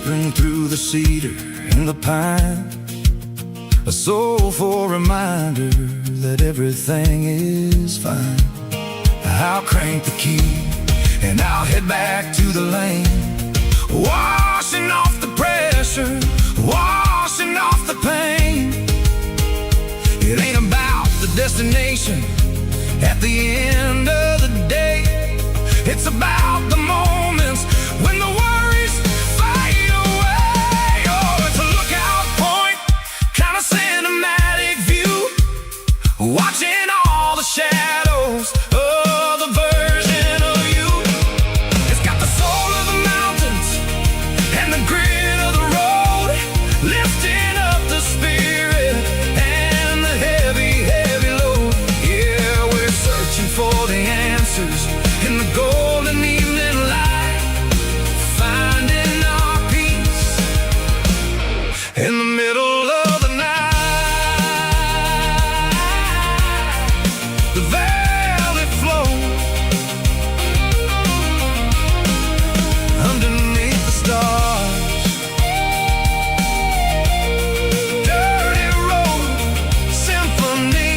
whispering through the cedar and the pine, a soulful reminder that everything is fine. I'll crank the key and I'll head back to the lane, washing off the pressure, washing off the pain. It ain't about the destination at the end of the day. It's about the moments when the worries fade away. Oh, it's a lookout point, kind of cinematic view, watching all the shadows of the version of you. It's got the soul of the mountains and the grit of the road, lifting up the spirit and the heavy, heavy load. Yeah, we're searching for the answers in the golden evening light, finding our peace in the middle of the night. The valley flows underneath the stars. Dirty road symphony.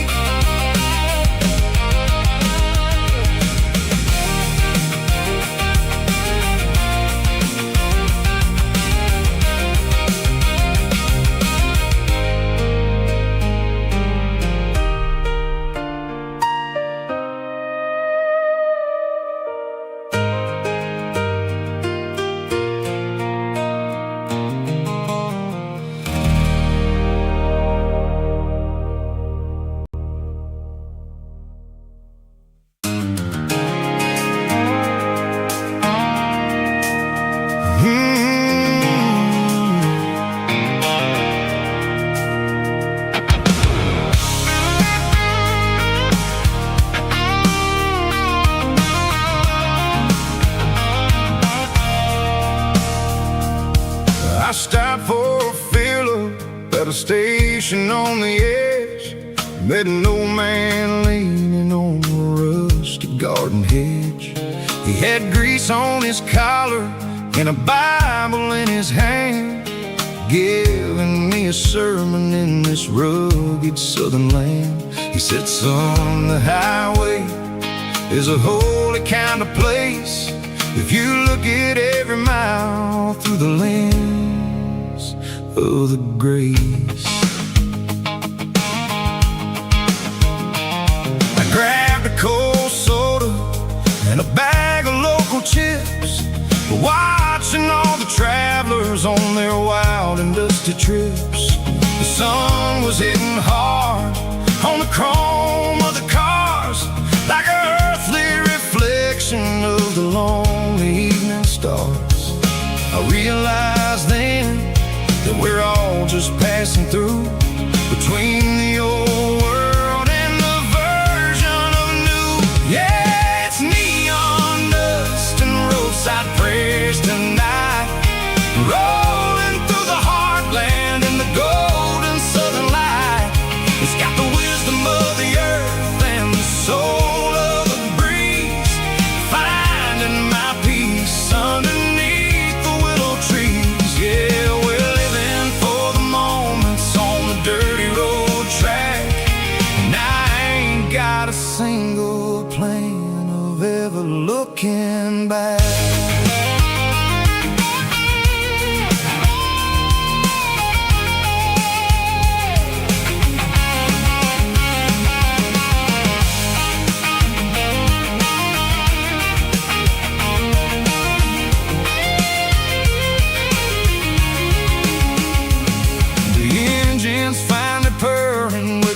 I stopped for a fill-up at a station on the edge. Met an old man leaning on a rusty garden hedge. He had grease on his collar and a Bible in his hand, giving me a sermon in this rugged southern land. He said, son, the highway is a holy kind of place if you look at every mile through the lens of the grace. I grabbed a cold soda and a bag of local chips, watching all the travelers on their wild and dusty trips. The sun was hitting hard on the chrome of the cars, like an earthly reflection of the lonely evening stars. I realized then that we're all just passing through, between the old world and the version of new. Yeah, it's neon dust and roadside prayers tonight, rolling through the heartland in the golden southern light. It's got the wisdom of the earth and the soul of the breeze, finding my peace underneath the willow trees. Yeah, we're living for the moments on the dirty road track, and I ain't got a single plan of ever looking back.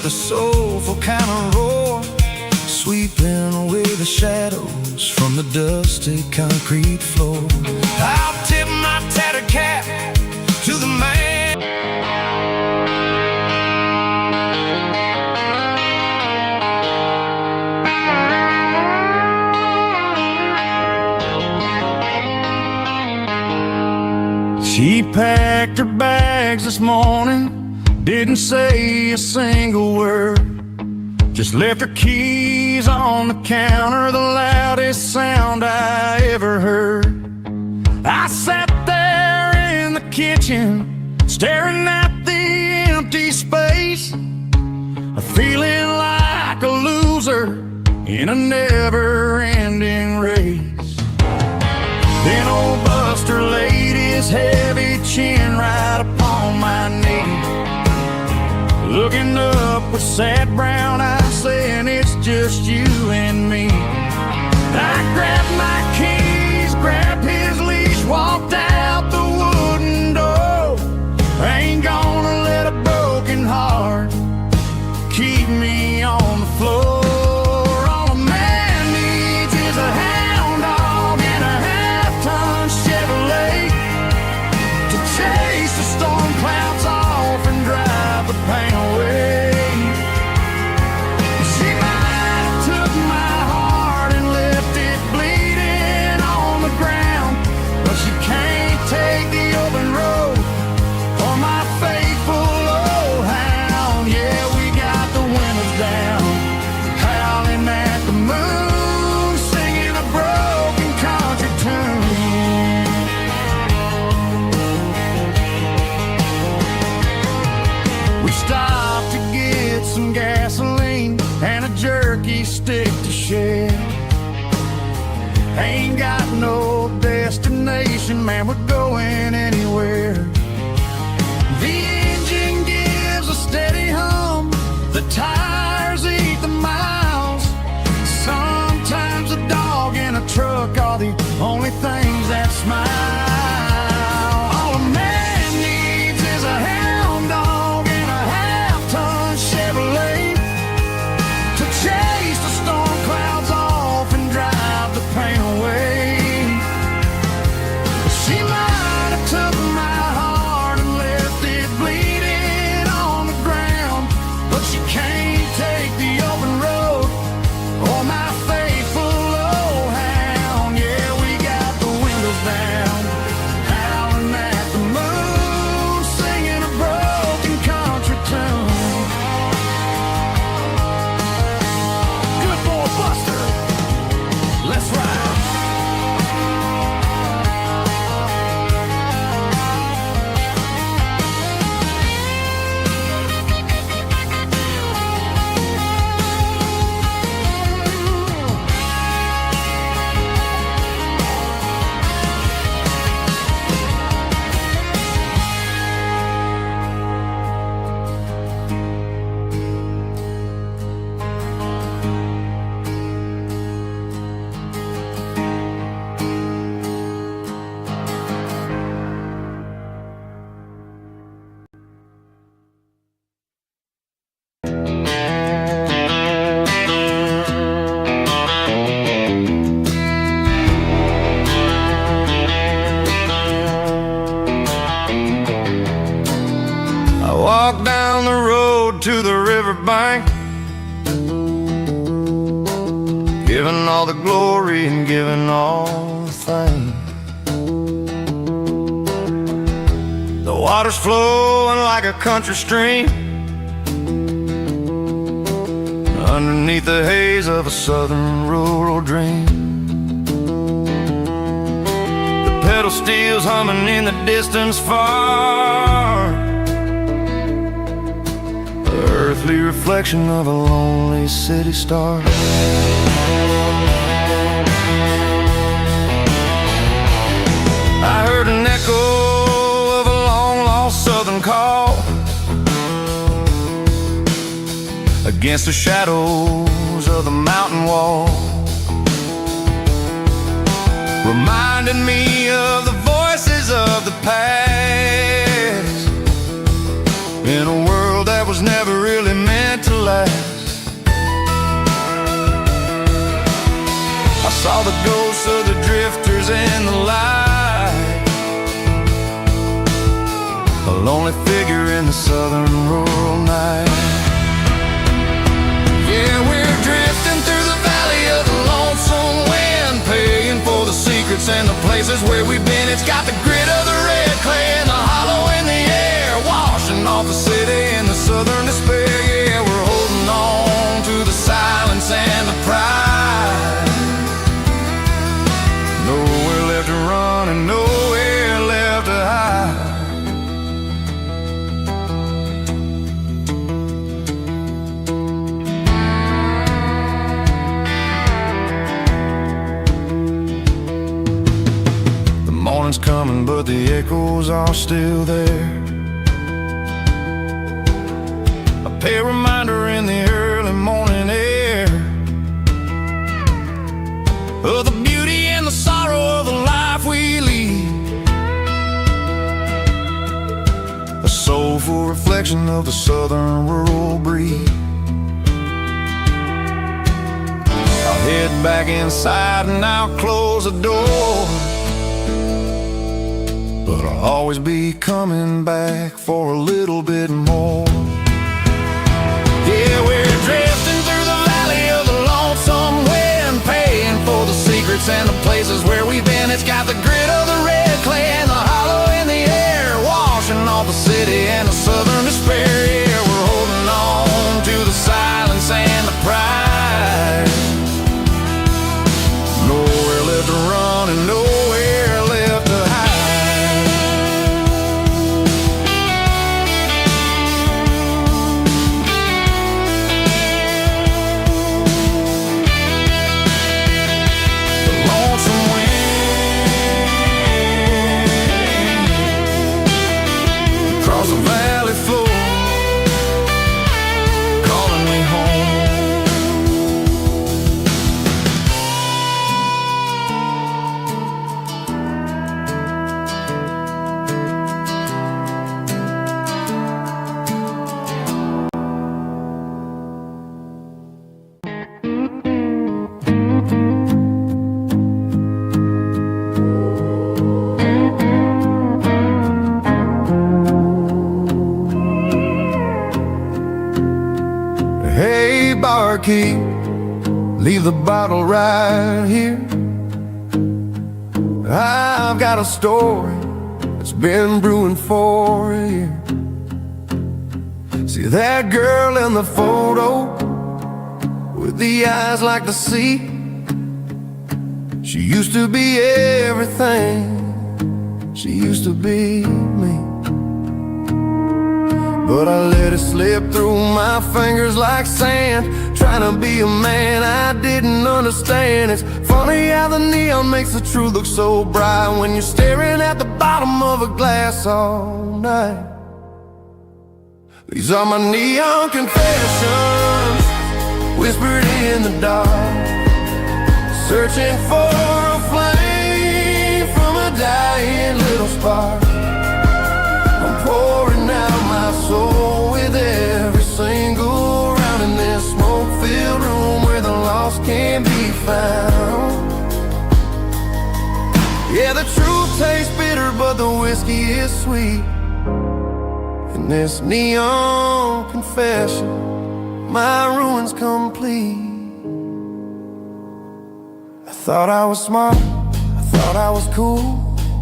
The soulful kind of roar, sweeping away the shadows from the dusty concrete floor. I'll tip my tattered cap to the man. She packed her bags this morning, didn't say a single word, just left her keys on the counter, the loudest sound I ever heard. I sat there in the kitchen, staring at the empty space, feeling like a loser in a never-ending race. Then old Buster laid his heavy chin right upon my knee, looking up with sad brown eyes, saying it's just you and me. I grabbed my keys, grabbed his leash, walked out the wooden door. I ain't gonna let a broken heart keep me on the floor. All a man needs is a hound dog and a half-ton Chevrolet to chase the storm clouds off and drive the pain away. She might have took my heart and left it bleeding on the ground, but she can't take the open road or my faithful old hound. Yeah, we got the windows down, howling at the moon, singing a broken country tune. We stopped to get some gasoline and a jerky stick to share. Ain't got no destination, man, we're going anywhere. The engine gives a steady hum, the tires eat the miles. Sometimes a dog and a truck are the only things that smile. All a man needs is a hound dog and a half-ton Chevrolet to chase the storm clouds off and drive the pain away. She might have took my heart and left it bleeding on the ground, but she can't take the open road or my faithful old hound. Yeah, we got the windows down, howling at the moon, singing a broken country tune. Good boy Buster, let's ride. I walked down the road to the riverbank, giving all the glory and giving all the thanks. The water's flowing like a country stream underneath the haze of a southern rural dream. The pedal steel's humming in the distance far, the earthly reflection of a lonely city star. I heard an echo of a long-lost southern call against the shadows of the mountain wall, reminding me of the voices of the past in a world that was never really meant to last. I saw the ghosts of the drifters in the light, a lonely figure in the southern rural night. Yeah, we're drifting through the valley of the lonesome wind, paying for the secrets and the places where we've been. It's got the grit of the red clay and the hollow in the air, washing off the city in the southern despair. Yeah, we're holding on to the silence and the pride. Nowhere left to run and nowhere left to hide. gone, but the echoes are still there. A pale reminder in the early morning air of the beauty and the sorrow of the life we lead. A soulful reflection of the southern rural breed. I'll head back inside and I'll close the door, but I'll always be coming back for a little bit more. Yeah, we're drifting through the valley of the lonesome wind, paying for the secrets and the places where we've been. It's got the grit of the red clay and the hollow in the air, washing off the city and the southern despair. Yeah, we're holding on to the silence and the pride. Nowhere left to run and nowhere left to hide. The lonesome wind across the valley floor, calling me home. Hey, barkeep, leave the bottle right here. I've got a story that's been brewing for a year. See that girl in the photo with the eyes like the sea? She used to be everything, she used to be me. But I let it slip through my fingers like sand, trying to be a man I didn't understand. It's funny how the neon makes the truth look so bright when you're staring at the bottom of a glass all night. These are my neon confessions, whispered in the dark, searching for a flame from a dying little spark. I'm pouring out my soul with every single round in this smoke-filled room where the lost can't be found. Yeah, the truth tastes bitter, but the whiskey is sweet. In this neon confession, my ruin's complete. I thought I was smart, I thought I was cool,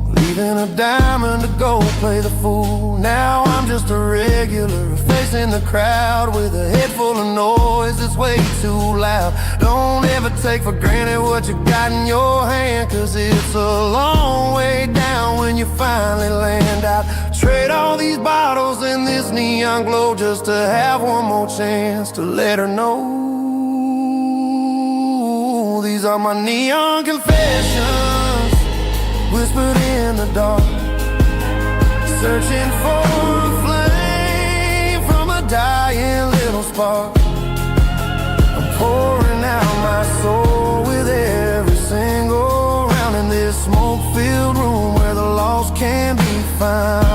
leaving a diamond to go play the fool. Now I'm just a regular, facing the crowd with a head full of noise that's way too loud. Don't ever take for granted what you got in your hand, cause it's a long way down when you finally land out. Trade all these bottles and this neon glow just to have one more chance to let her know. These are my neon confessions, whispered in the dark, searching for a flame from a dying little spark. I'm pouring out my soul with every single round in this smoke-filled room where the lost can be found.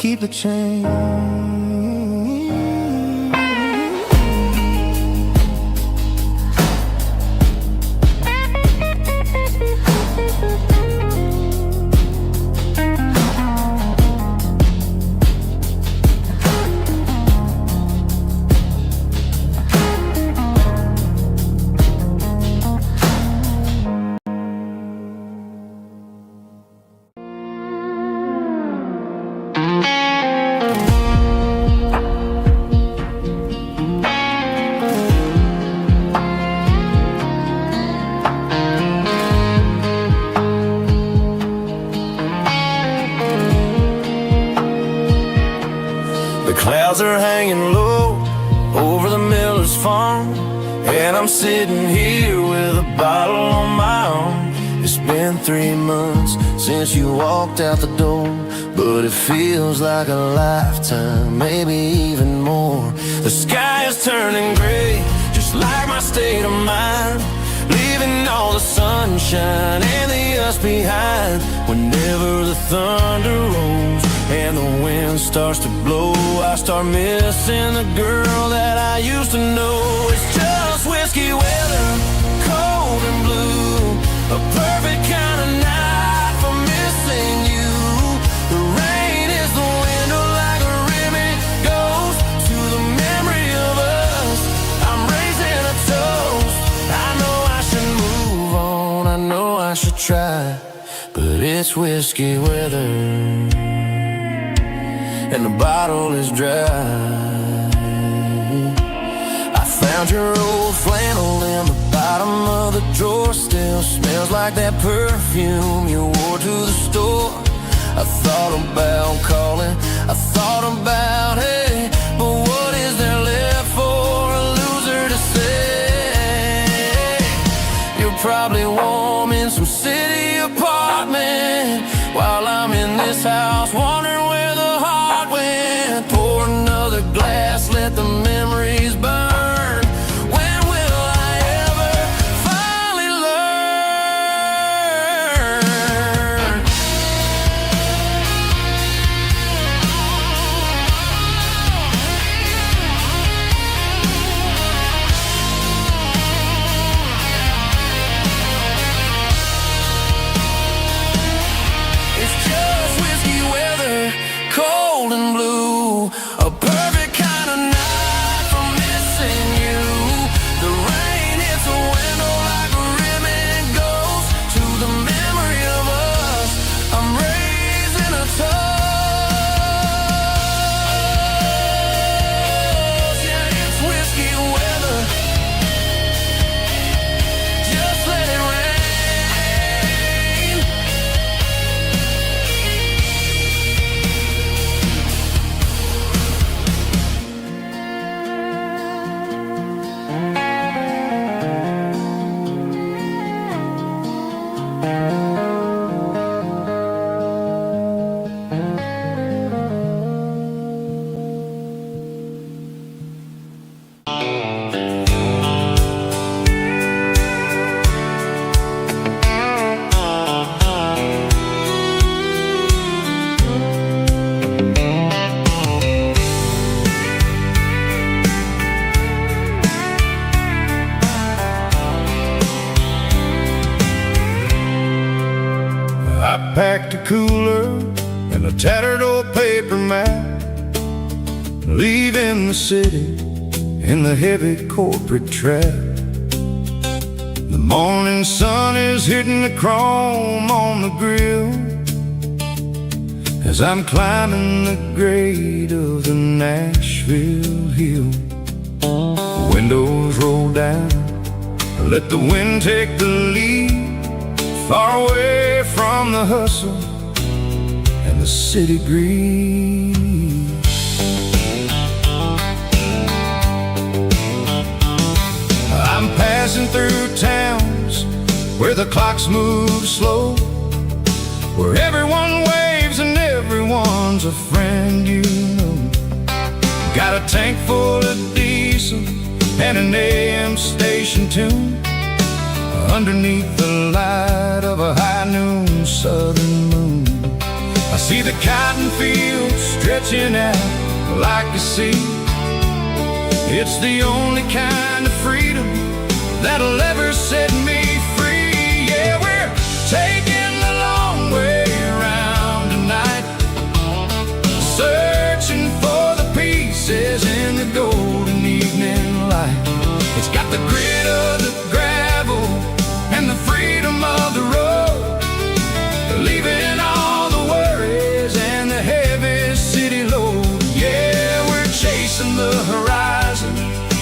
keep the change. Clouds are hanging low over the miller's farm, and I'm sitting here with a bottle on my arm. It's been 3 months since you walked out the door, but it feels like a lifetime, maybe even more. The sky is turning gray, just like my state of mind, leaving all the sunshine and the us behind. Whenever the thunder rolls and the wind starts to blow, I start missing the girl that I used to know. It's just whiskey weather, cold and blue, a perfect kind of night for missing you. The rain is the window like a ribbon goes to the memory of us. I'm raising a toast. I know I should move on, I know I should try, but it's whiskey weather and the bottle is dry. I found your old flannel in the bottom of the drawer, still smells like that perfume you wore to the store. I thought about calling, I thought about, hey, but what is there left for a loser to say? You're probably warm in some city apartment, while I'm in this house wondering where the heart went. Pour another glass, let the memories burn. When will I ever finally learn? It's just whiskey weather, cold and blue, a perfect kind of night for missing you. The rain hits the window like a ribbon goes to the memory of us. I'm raising a toast. Yeah, it's whiskey weather, just let it rain. I packed a cooler and a tattered old paper map, leaving the city in the heavy corporate trap. The morning sun is hitting the chrome on the grill as I'm climbing the grade of the Nashville hill. Windows roll down, let the wind take the lead, far away from the hustle and the city breeze. I'm passing through towns where the clocks move slow, where everyone waves and everyone's a friend you know. Got a tank full of diesel and an AM station tune underneath the light of a high noon southern moon. I see the cotton fields stretch stretching out like a sea. It's the only kind of freedom that'll ever set me free. Yeah, we're taking the long way around tonight, searching for the pieces in the golden evening light. It's got the grit of the gravel and the freedom of the road, leaving all the worries and the heavy city load. Yeah, we're chasing the horizon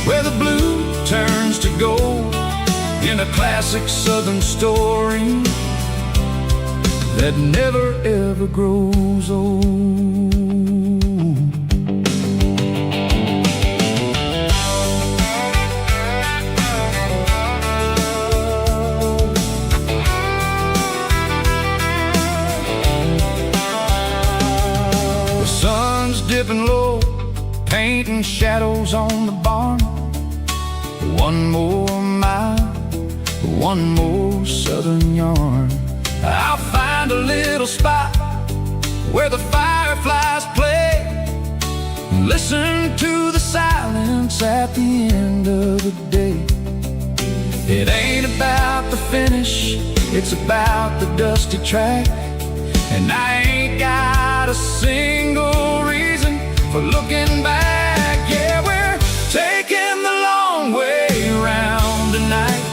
where the blue turns to gold, in a classic southern story that never ever grows old. The sun's dipping low, painting shadows on the barn. One more mile, one more southern yarn. I'll find a little spot where the fireflies play, listen to the silence at the end of the day. It ain't about the finish, it's about the dusty track. And I ain't got a single reason for looking back. Yeah, we're taking the long way around tonight,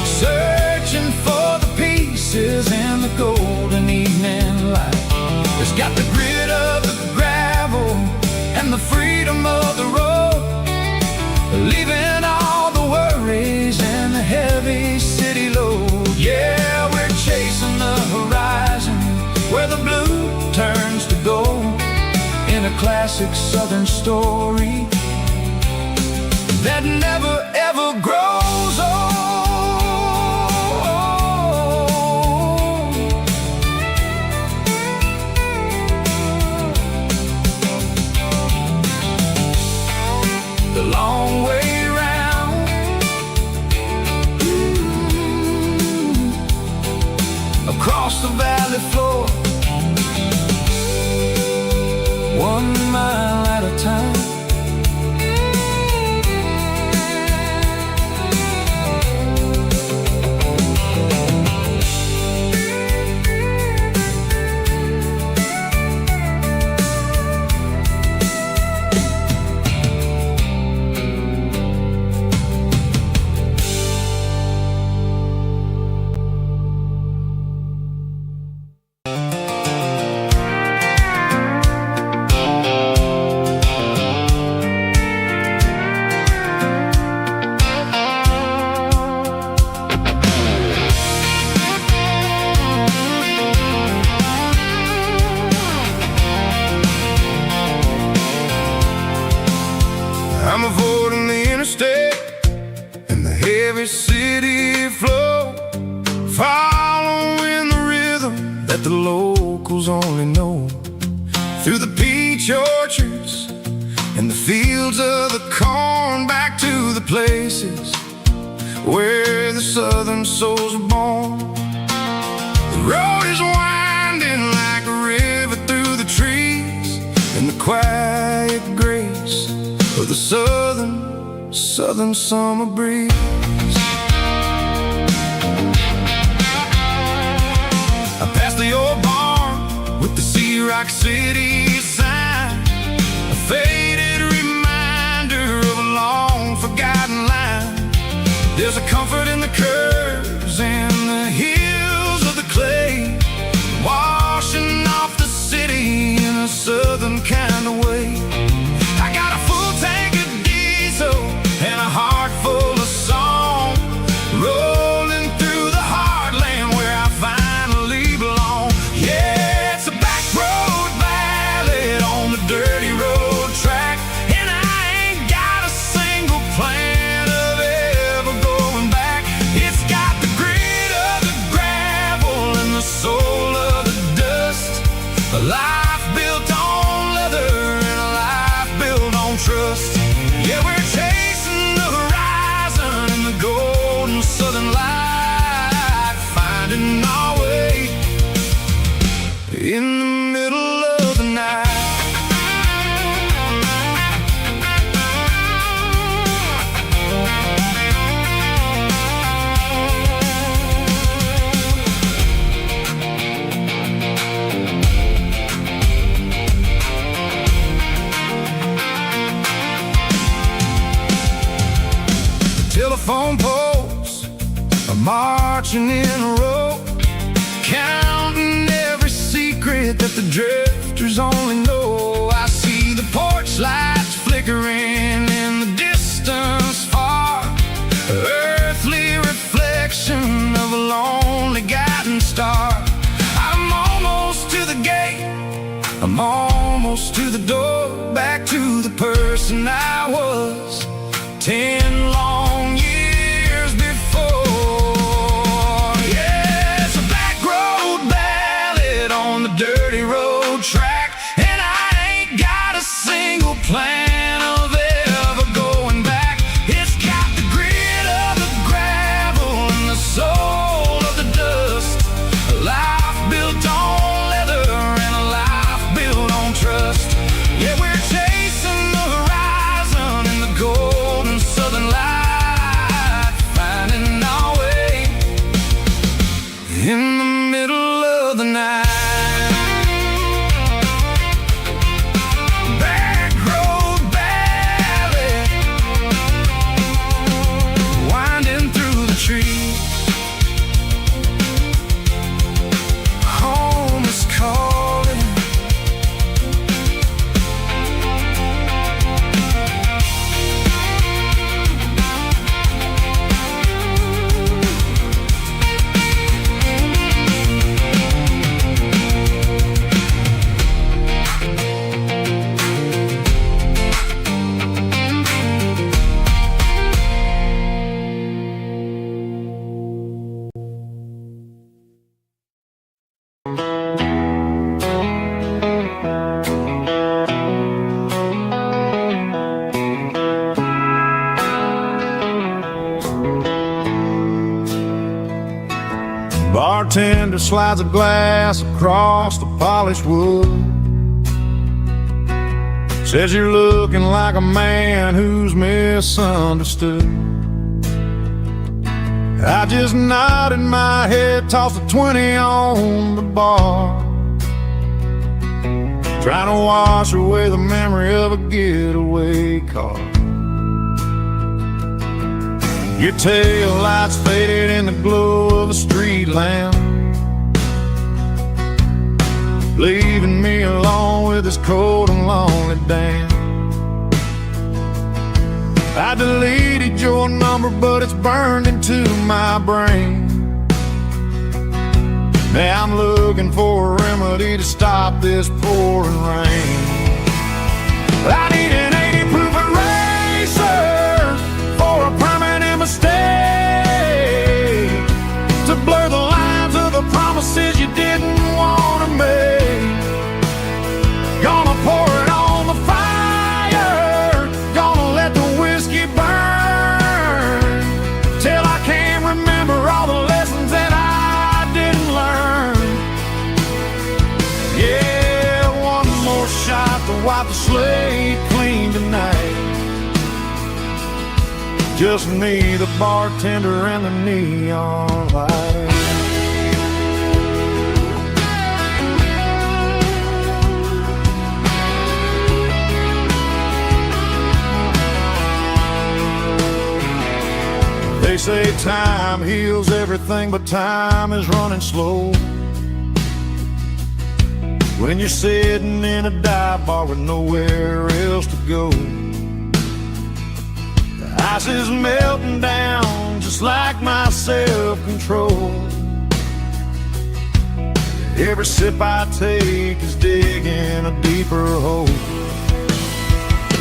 searching for the pieces in the golden evening light. It's got the grit of the gravel and the freedom of the road, leaving all the worries and the heavy city load. Yeah, we're chasing the horizon where the blue turns to gold, in a classic southern story that never ever grows old. The long way round, across the valley floor, 1 mile at a time. I'm avoiding the interstate and the heavy city flow, following the rhythm that the locals only know, through the peach orchards and the fields of the corn, back to the places where the southern souls are born. The road is winding like a river through the trees, and the quiet grace of the southern summer breeze. I passed the old barn with the Sea Rock City sign, a faded reminder of a long forgotten line. There's a comfort in the curves and the hills of the clay, washing off the city in a southern kind of way. I got a full tank of diesel and a heart full of song, rolling through the heartland where I finally belong. Yeah, it's a back road ballad on the dirty road track, and I ain't got a single plan of ever going back. It's got the grit of the gravel and the soul of the dust, a life built on leather and a life built on trust. Yeah, we're chasing the horizon in the golden southern light, finding our way in the middle of the night. washing in a row, counting every secret that the drifters only know. I see the porch lights flickering in the distance far, earthly reflection of a lonely guiding star. I'm almost to the gate, I'm almost to the door, back to the person I was 10 long years before. Yeah, it's a back road ballad on the dirty road track, and I ain't got a single plan of ever going back. It's got the grit of the gravel and the soul of the dust, a life built on leather and a life built on trust. Yeah, we're chasing the horizon in the golden southern light, finding our way in the middle of the night. Back road ballad, winding through the trees. Home is calling. Bartender slides a glass across the polished wood, says you're looking like a man who's misunderstood. I just nodded my head, tossed a 20 on the bar, trying to wash away the memory of a getaway car. Your tail lights faded in the glow of a street lamp, leaving me alone with this cold and lonely damn. I deleted your number, but it's burned into my brain. Now I'm looking for a remedy to stop this pouring rain. I need an 80 proof eraser for a permanent mistake, to blur the lines of the promises you didn't want to make. Gonna pour it on the fire, gonna let the whiskey burn, till I can't remember all the lessons that I didn't learn. Yeah, one more shot to wipe the slate clean tonight. Just me, the bartender, and the neon light. They say time heals everything, but time is running slow when you're sitting in a dive bar with nowhere else to go. Ice is melting down just like my self-control. Every sip I take is digging a deeper hole.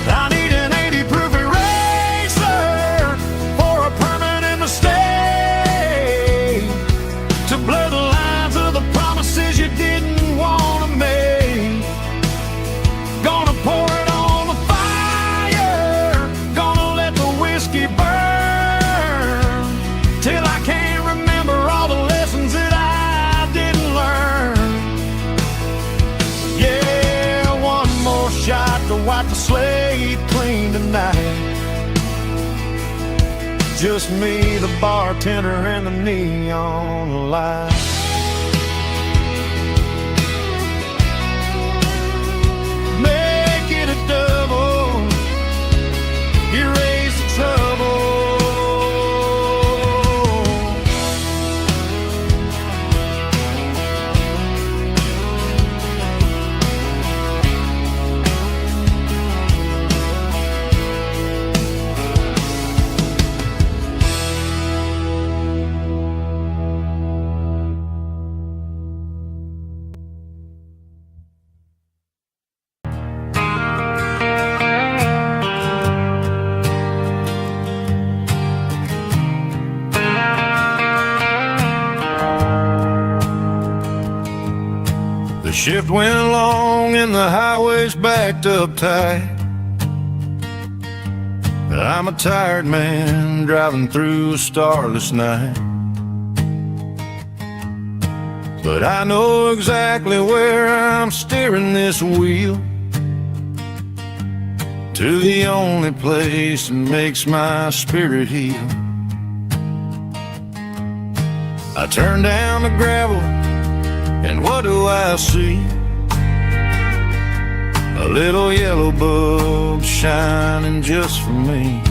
I need an 80 proof eraser for a permanent mistake, to blur the lines of the promises you didn't want to make. Gonna pour it on the fire, gonna let the whiskey burn, till I can't remember all the lessons that I didn't learn. Yeah, one more shot to wipe the slate clean tonight. Just me, the bartender, and the neon light. Make it a double, erase the trouble. The shift went long and the highway's backed up tight. I'm a tired man driving through a starless night, but I know exactly where I'm steering this wheel, to the only place that makes my spirit heal. I turn down the gravel, and what do I see? A little yellow bulb shining just for me.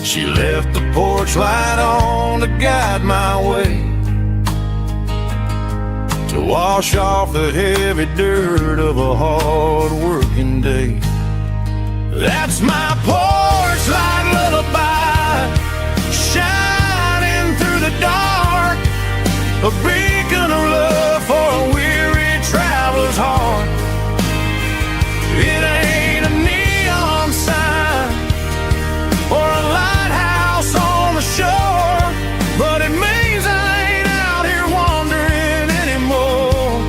She left the porch light on to guide my way, to wash off the heavy dirt of a hard-working day. That's my porch light lullaby, shining through the dark, a beacon of love for a weary traveler's heart. It ain't a neon sign or a lighthouse on the shore, but it means I ain't out here wandering anymore.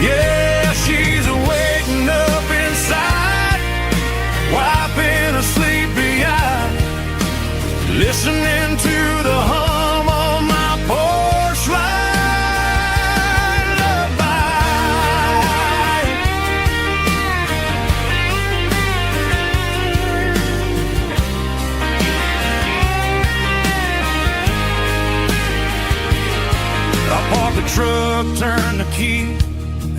Yeah, she's waking up inside, wiping a sleepy eye, listening to the hum of my porch light lullaby. I park the truck, turn the key,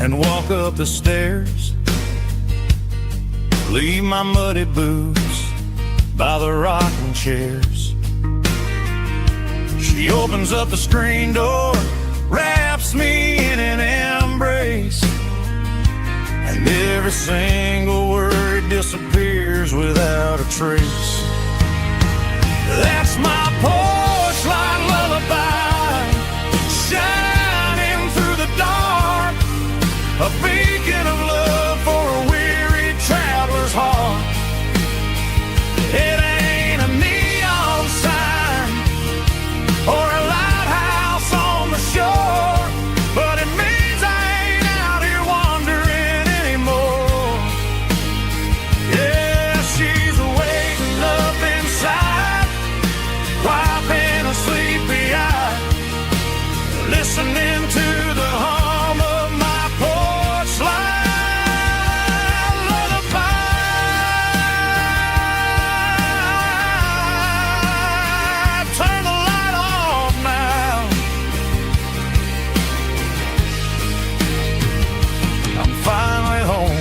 and walk up the stairs. Leave my muddy boots by the rocking chairs. She opens up the screen door, wraps me in an embrace, and every single word disappears without a trace. That's my porch light lullaby, shining through the dark, a beacon of love for a weary traveler's heart. It ain't a neon sign or a lighthouse on the shore, but it means I ain't out here wandering anymore. Yeah, she's waking up inside, wiping a sleepy eye, listening to the hum of my porch light lullaby. Turn the light off now, I'm finally home.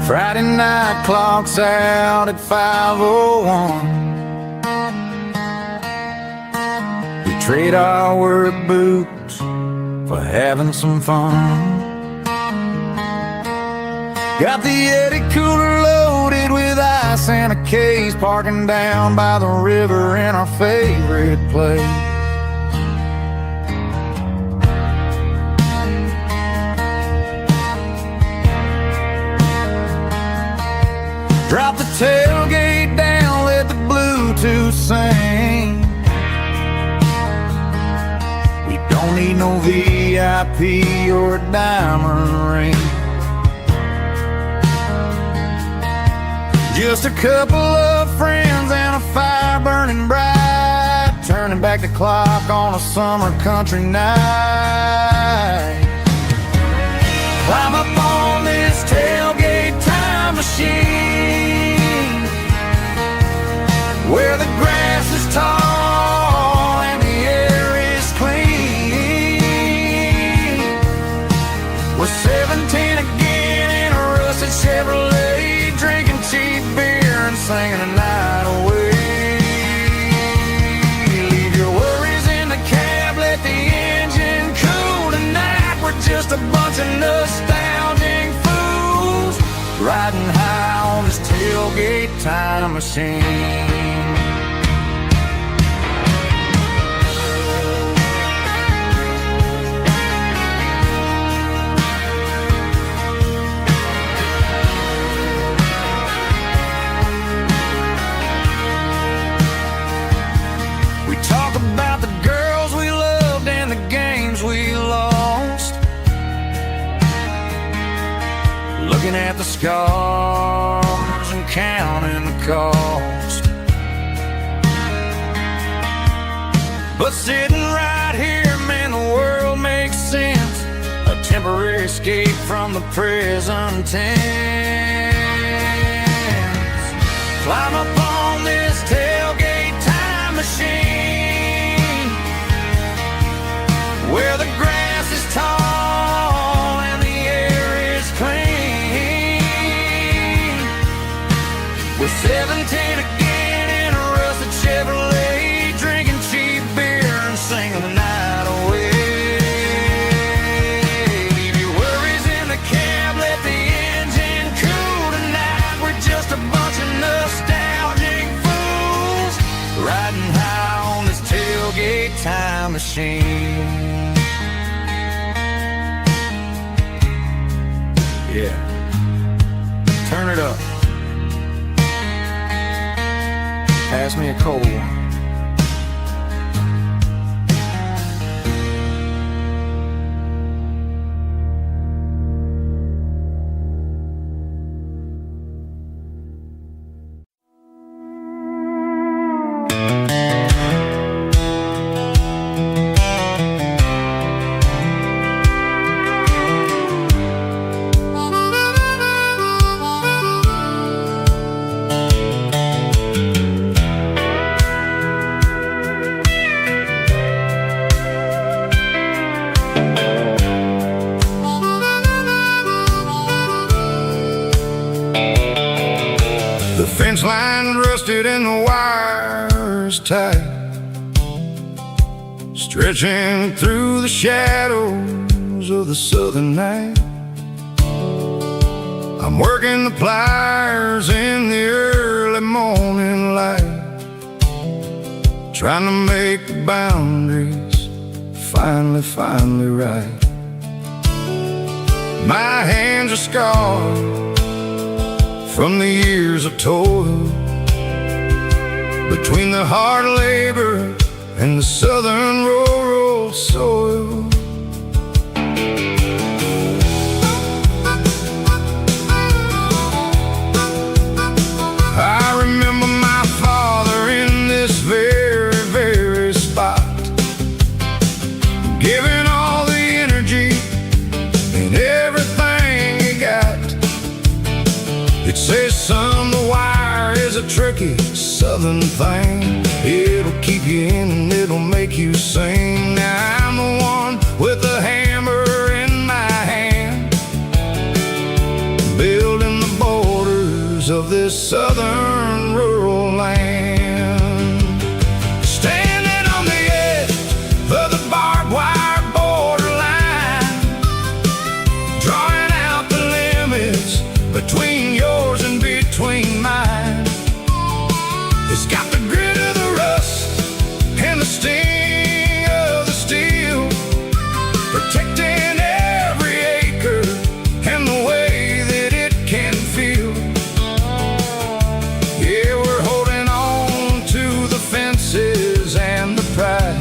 Friday night clock's out at 5:01. We trade our work boots for having some fun. Got the Yeti cooler loaded with ice and a case, parking down by the river in our favorite place. Drop the tailgate down, let the Bluetooth sing. We don't need no VIP or a diamond ring. Just a couple of friends and a fire burning bright, turning back the clock on a summer country night. Climb up on this tailgate time machine, where the grass is tall and the air is clean. We're 17 again in a rusted Chevrolet, drinking cheap beer and singing the night away. time machine. About the girls we loved and the games we lost, looking at the scars and counting the cost. But sitting right here, man, the world makes sense. A temporary escape from the present tense. Climb up on this tailgate time machine, where the grass is tall and the air is clean. We're 17 again in a rusted Chevrolet, drinking cheap beer and singing the night away. Leave your worries in the cab, let the engine cool tonight. We're just a bunch of nostalgic fools riding high on this tailgate time machine. Yeah, turn it up. Pass me a cold one. The fence line rusted and the wires tight, stretching through the shadows of the southern night. I'm working the pliers in the early morning light, trying to make the boundaries finally right. My hands are scarred from the years of toil, between the hard labor and the southern rural soil. I remember my father in this very spot, giving all the energy and everything he got. It says, son, the wire is a tricky southern thing. It'll keep you in and it'll make you sing. Now I'm the one with the hammer in my hand, building the borders of this southern rural land. Standing on the edge of the barbed wire borderline, drawing out the limits between yours and between mine. It's got the grit of the rust and the sting of the steel, protecting every acre and the way that it can feel. Yeah, we're holding on to the fences and the pride,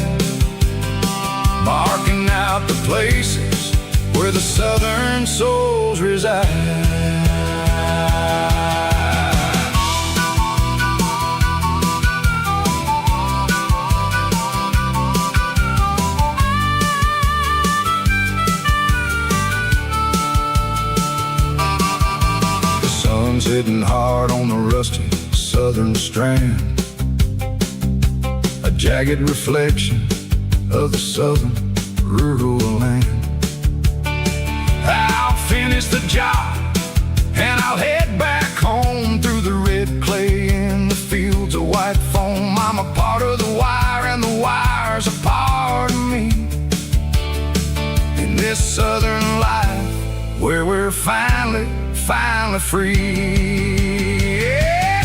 marking out the places where the southern souls reside. Hitting hard on the rusty southern strand, a jagged reflection of the southern rural land. I'll finish the job and I'll head back home through the red clay in the fields of white foam. I'm a part of the wire and the wire's a part of me, in this southern life where we're finally free. Yeah,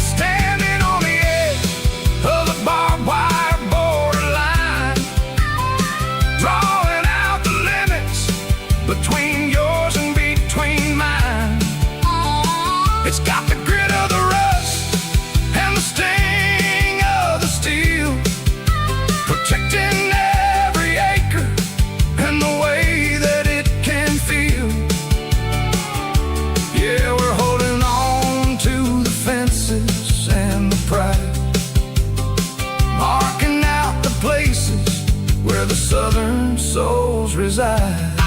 reside.